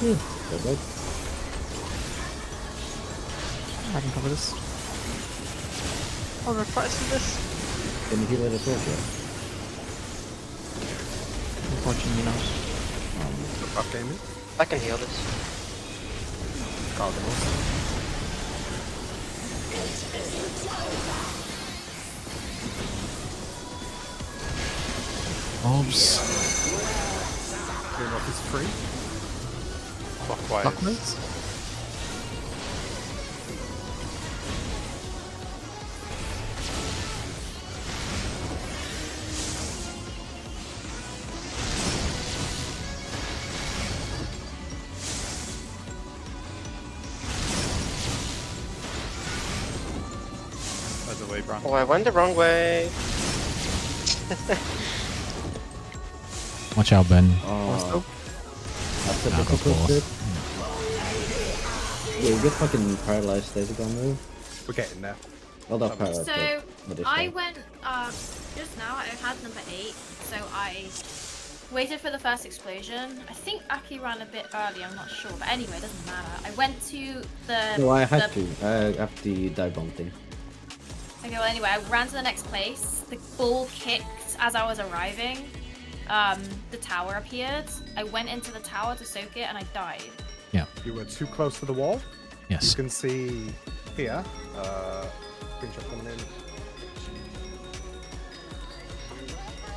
Red off. I can cover this. I'll reply to this. Can you heal it as well, yeah? Unfortunately not. Buff gaming. I can heal this. Cardinals. Oops. Green off is free. Clockwise. Clockwise? By the way, Bran. Oh, I went the wrong way. Watch out, Ben. Oh, that's a I'll go difficult forth. bit. Yeah, you get fucking paralyzed. There's a gun move. We're getting there. Well, not paralyzed. So but it's I fine. went just now. I had number 8, so I waited for the first explosion. I think Aki ran a bit early. I'm not sure, but anyway, it doesn't matter. I went to the. No, I had the- to. After the dive bomb thing. Okay, well, anyway, I ran to the next place. The ball kicked as I was arriving. The tower appeared. I went into the tower to soak it, and I died. You were too close to the wall. You Yes. can see here. Screenshot coming in.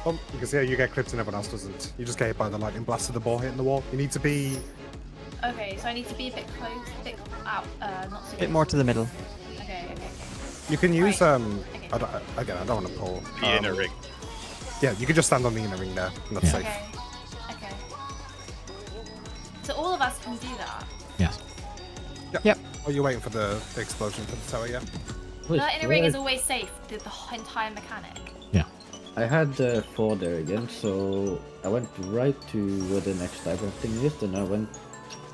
Oh, you can see how you get clipped and everyone else doesn't. You just get hit by the lightning blast of the ball hitting the wall. You need to be. Okay, so I need to be a bit close, a bit out, not so A bit more to the middle. Okay. You can use Right. I don't want to pull. The inner ring. Yeah, you can just stand on the inner ring there, and that's Yeah. safe. Okay. So all of us can do that. Yes. Oh, you're waiting for the explosion for the tower, yeah? Wait, The inner where ring I- is always safe. The entire mechanic. I had 4 there again, so I went right to where the next dive bomb thing is, then I went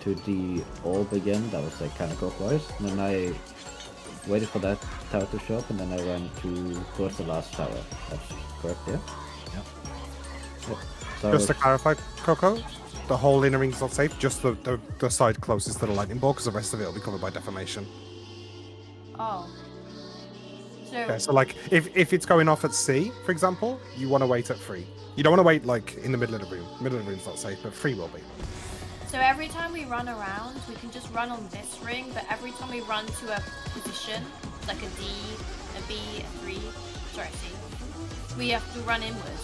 to the orb again, that was like kind of clockwise, and then I waited for that tower to show up, and then I went towards the last tower. That's correct, yeah? Yep. Yep. So Just to clarify, Coco, the whole inner ring's not safe, just the side closest to the lightning ball, because the rest of it will be covered by defamation. Oh. So. Okay, so like, if it's going off at C, for example, you want to wait at 3. You don't want to wait like in the middle of the room. Middle of the room's not safe, but 3 will be. So every time we run around, we can just run on this ring, but every time we run to a position, like a D, a B, a 3, sorry, C, we have to run inwards,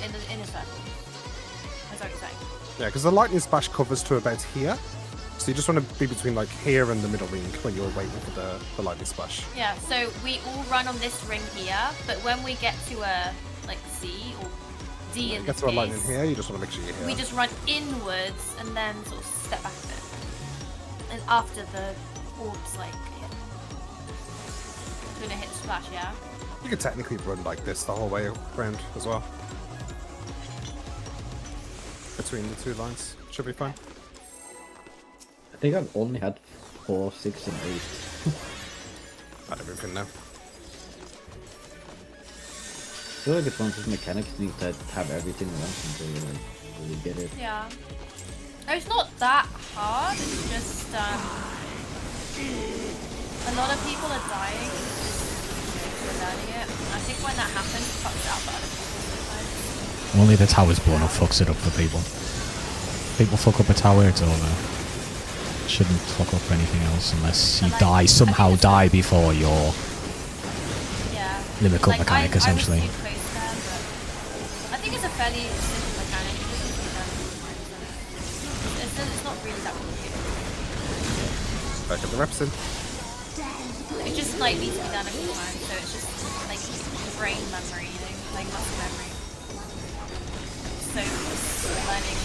in the inner circle. That's what you're saying. Yeah, because the lightning splash covers to about here. So you just want to be between like here and the middle ring when you're waiting for the lightning splash. Yeah, so we all run on this ring here, but when we get to a, like, C or D in You this get to a lightning case, here, you just want to make sure you're here. we just run inwards and then sort of step back a bit. And after the orbs like hit. Gonna hit splash, yeah? You could technically run like this the whole way around as well. Between the two lines. Should be fine. I think I've only had 4, 6, and 8. I don't even know. I feel like it's one of those mechanics you need to have everything once until you like, really get it. Yeah. It's not that hard, it's just a lot of people are dying who are learning it. I think when that happens, it fucks it up for other people sometimes. Only the tower's blown up fucks it up for people. People fuck up a tower, it's over. Shouldn't fuck up anything else unless you somehow die before your Yeah. limit cut Like, mechanic, essentially. I was too close there, but I think it's a fairly simple mechanic. It doesn't really matter. It's not really that complicated. Back at the reps in. It just like needs to be done a few times, so it's just like brain memory, you know, like muscle memory. So learning.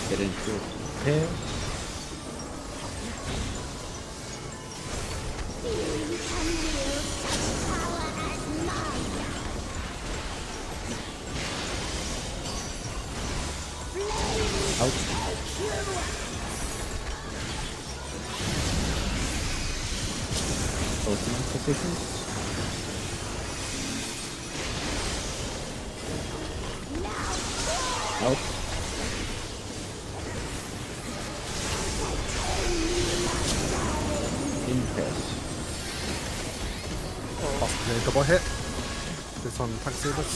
Get into it. Yeah. Out. Opening positions. Out. Impress. Possibly a double hit. This on tank service.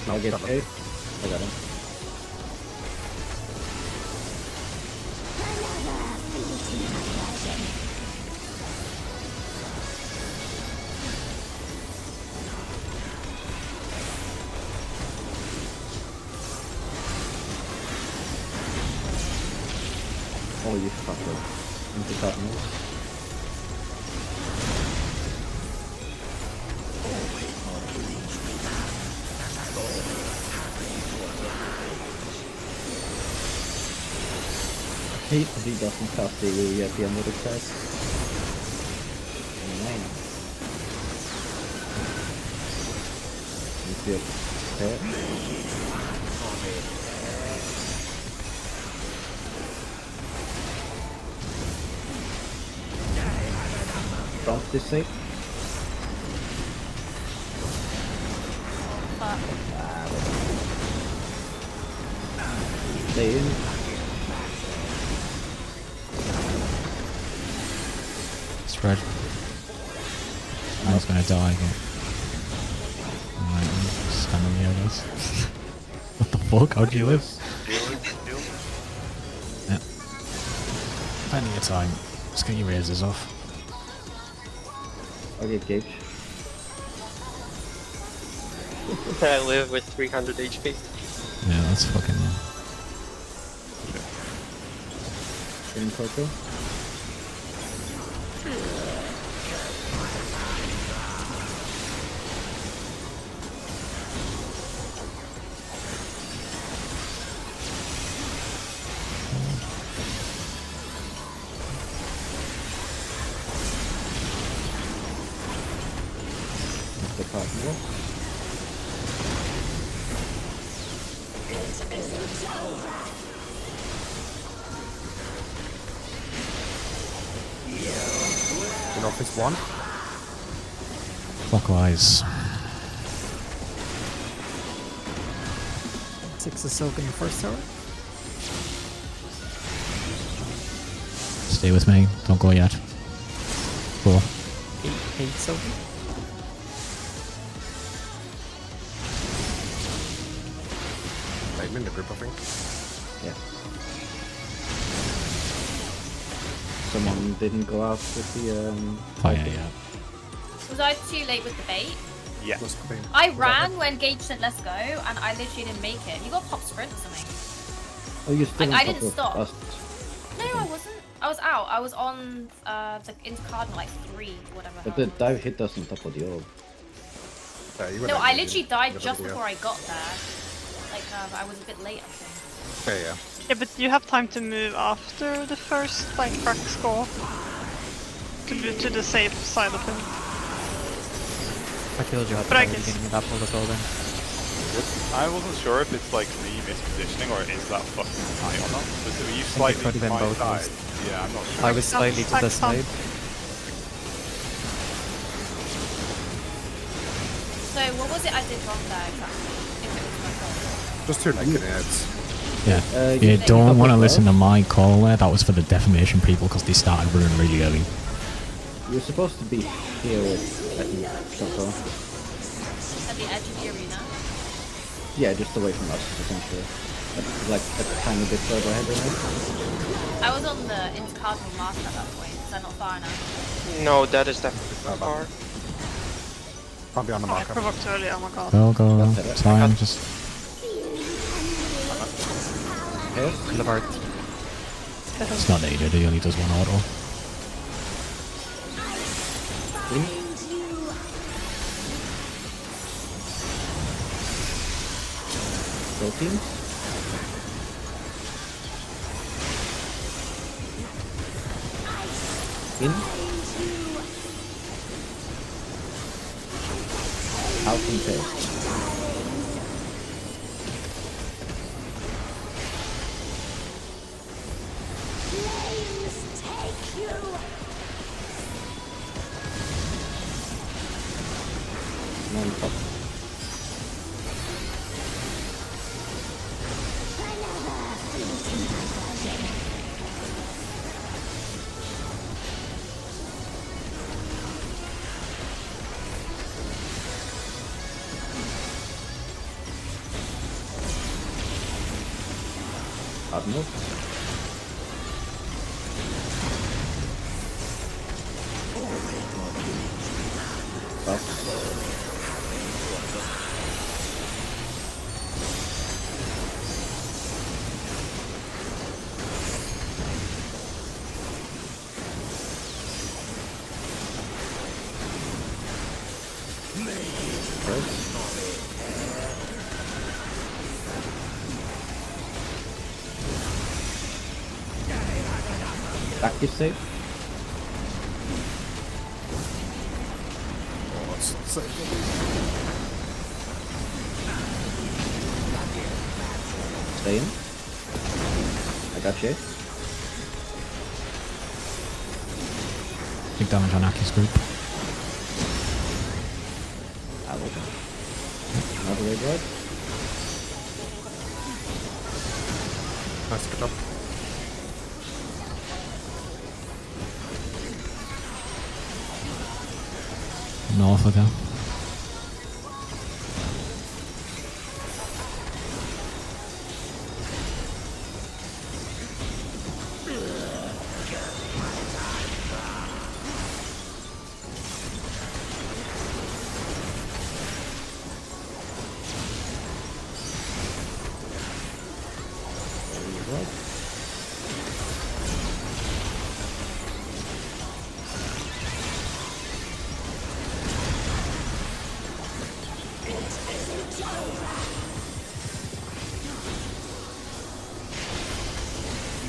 I'll get 8. I got him. Oh, you fucker. Into Cardinals. I hate that he doesn't cast the Egoo at the end of the test. Man. If you hit. Dump this thing. Stay in. Spread. I was gonna die again. Alright, I'm standing here, I guess. What the fuck? How'd you live? Yeah. Plenty of time. Just get your razors off. Okay, Gage. I live with 300 HP. Yeah, that's fucking... In Coco. The Cardinal. In office 1. Clockwise. 6 is soaking the first tower. Stay with me. Don't go yet. 4. 8 soaking. I'm in the group, I think. Yeah. Someone didn't go out with the Oh yeah, yeah. Was I too late with the bait? Yeah. Must have been. I ran when Gage said let's go, and I literally didn't make it. You got pop sprint or something. Oh, you still I on top didn't of stop. us. No, I wasn't. I was out. I was on the into cardinal like 3, whatever. But the dive hit us on top of the orb. Yeah, you No, went I out, literally you died never just did, yeah. before I got there. Like, I was a bit late, I think. Yeah. Yeah, but you have time to move after the first like crack score to be to the safe side of him. I killed you at the But I very guess- beginning of that pull as well then. I wasn't sure if it's like me mispositioning or is that fucking high or not. Were you slightly could have been to my both side? ways. Yeah, I'm not sure. I was slightly to the side. So, what was it I did wrong there exactly? If it was my fault. Just 2 naked heads. Yeah. You You don't want to double listen to barrel. my call there. That was for the defamation people because they started running really early. You're supposed to be here with, I think, Shoko. At the edge of the arena. Yeah, just away from us, essentially. Like a tiny bit further ahead of us. I was on the into cardinal mark at that point. Is that not far enough? No, that is definitely too far. Can't be on the Oh, I marker. provoked earlier, oh my god. Go. That's it. It's fine. Just Here? Levert. it's not needed. He only does 1 auto. In. Protein? In. Out and tail. On top. Cardinal. Active save. Oh, it's so Stay in. I got you. Big damage on Aki's group. Another red rod. nice, good job. North of them. Red rod.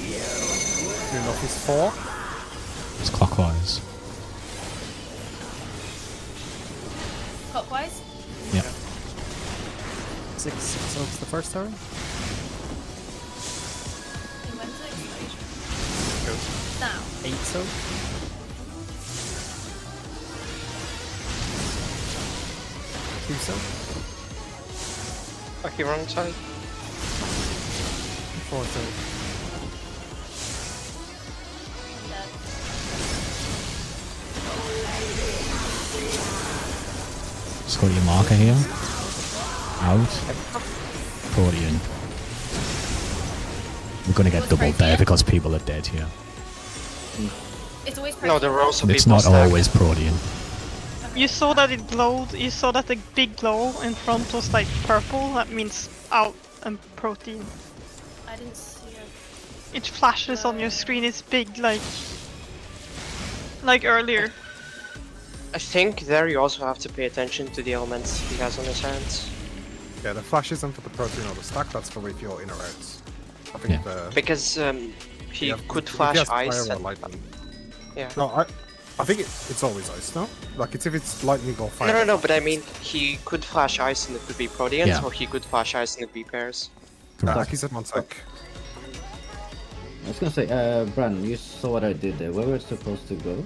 New north is 4. It's clockwise. Clockwise? Yeah. 6 soaks the first tower. When's the explosion? Now. 8 soak. 2 soak. Okay, wrong side. 4 soak. Dead. Just got your marker here. Out. Protean. We're gonna get Was doubled there Protean? because people are dead here. It's always No, there were also It's people not stacked. always Protean. You saw that it glowed, you saw that the big glow in front was like purple, that means out and protein. I didn't see it. it flashes on your screen is big, like earlier. I think there you also have to pay attention to the elements he has on his hands. Yeah, the flash isn't for the protein or the stack, that's for if you're in or out. I think Yeah. the... Because he yeah, could if he flash has ice. fire or And, lightning. yeah. No, I think it's always ice, no? Like, it's if it's lightning or fire. No, but I mean, he could flash ice and it would be Proteans, Yeah. or he could flash ice and it would be pairs. Correct. Aki said 1 sec. I was gonna say, Brandon, you saw what I did there. Where we're supposed to go?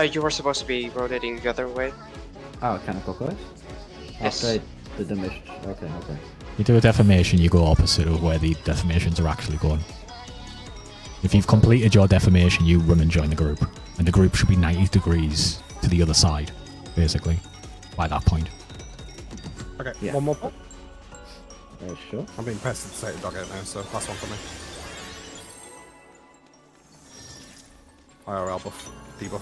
You were supposed to be rotating the other way. Oh, kind of clockwise? Yes. After I did the mission. Okay. You do a deformation, you go opposite of where the deformations are actually going. If you've completed your deformation, you run and join the group. And the group should be 90 degrees to the other side, basically, by that point. Okay, Yeah. one more pop. Sure. I'm being pestered to say the dog out now, so last one for me. IRL buff, debuff.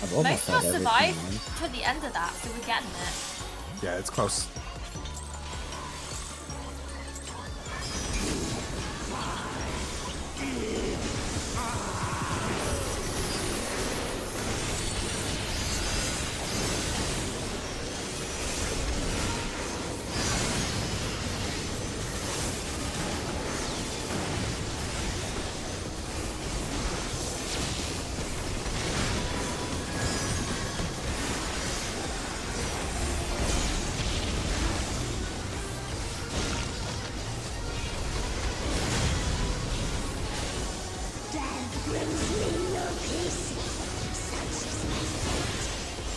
I've Most almost of us had survived everything. to the end of that, so we're getting it. Yeah, it's close.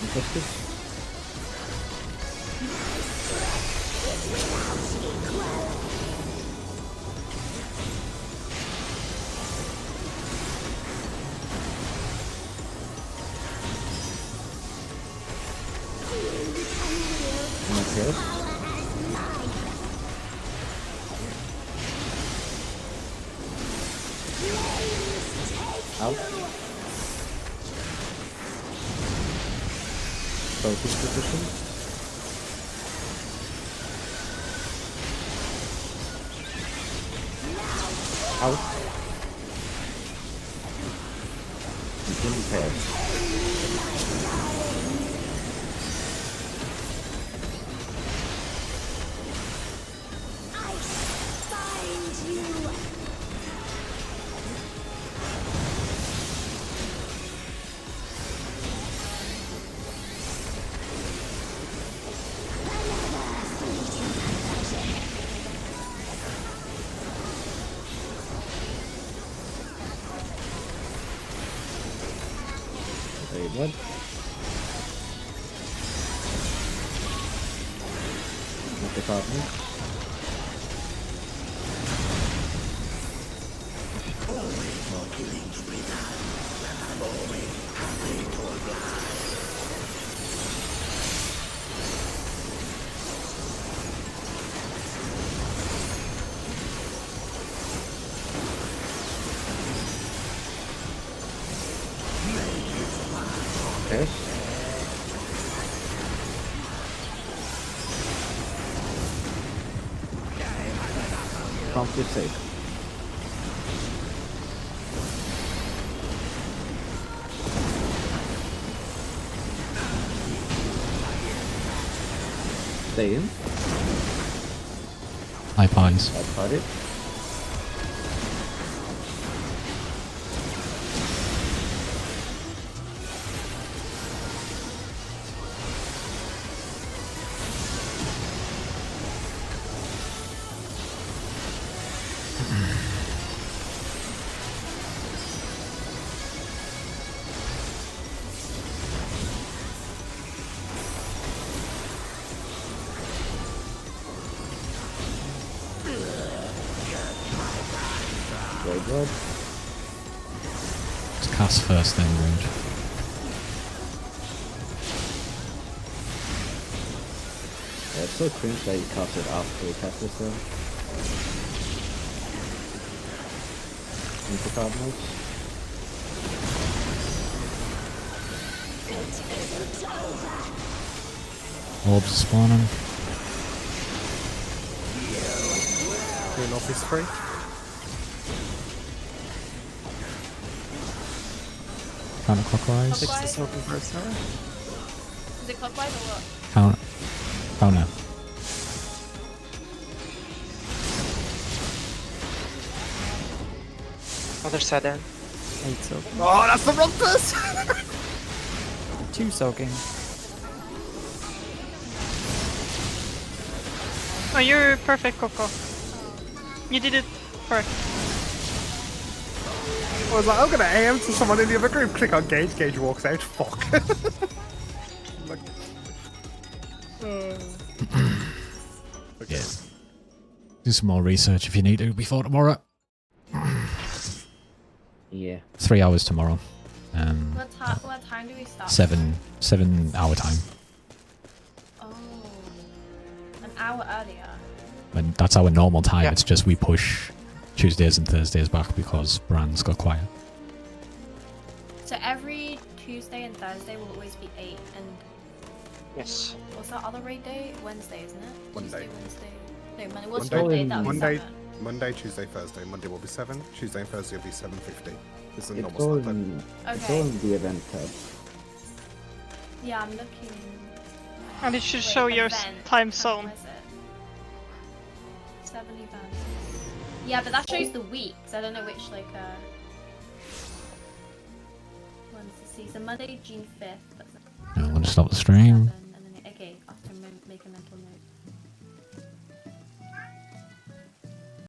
Interested? Okay. Out. Focus position. Out. Continue pass. Very good. Not the problem. Okay. Prompt is safe. Stay in. High pines. That's about it. Very good. Just cast first, then wound. Yeah, it's so cringe that you cast it after you cast this though. Into cardinals. Orbs spawning. Blue North is free. Counterclockwise. 6 to soaking first hour. Is it clockwise or what? Counter. Other side then. 8 soaking. Oh, that's the wrong person! 2 soaking. Oh, you're perfect, Coco. You did it correct. I was like, I'm gonna AM to someone in the other group. Click on Gage. Gage walks out. Fuck. Like, Yeah. Do some more research if you need to before tomorrow. Yeah. 3 hours tomorrow. What time do we start? 7 hour time. Oh, an hour earlier. And that's our normal time. Yeah. It's just we push Tuesdays and Thursdays back because Brand's got quiet. So every Tuesday and Thursday will always be 8. And Yes. what's that other raid day? Wednesday, isn't it? Monday. Tuesday, Wednesday. No, Monday. What's Monday. Monday? That'll be Monday. 7. Monday, Tuesday, Thursday. Monday will be 7. Tuesday and Thursday will be 7:50. This is a It's normal all start time. in, it's Okay. all in the event tab. Yeah, I'm looking. And it should Wait, show your event. time Where zone. is it? 7 events. Yeah, but that shows the weeks. I don't know which ones to see. So Monday, June 5th. That's I'm going to stop the stream. 7.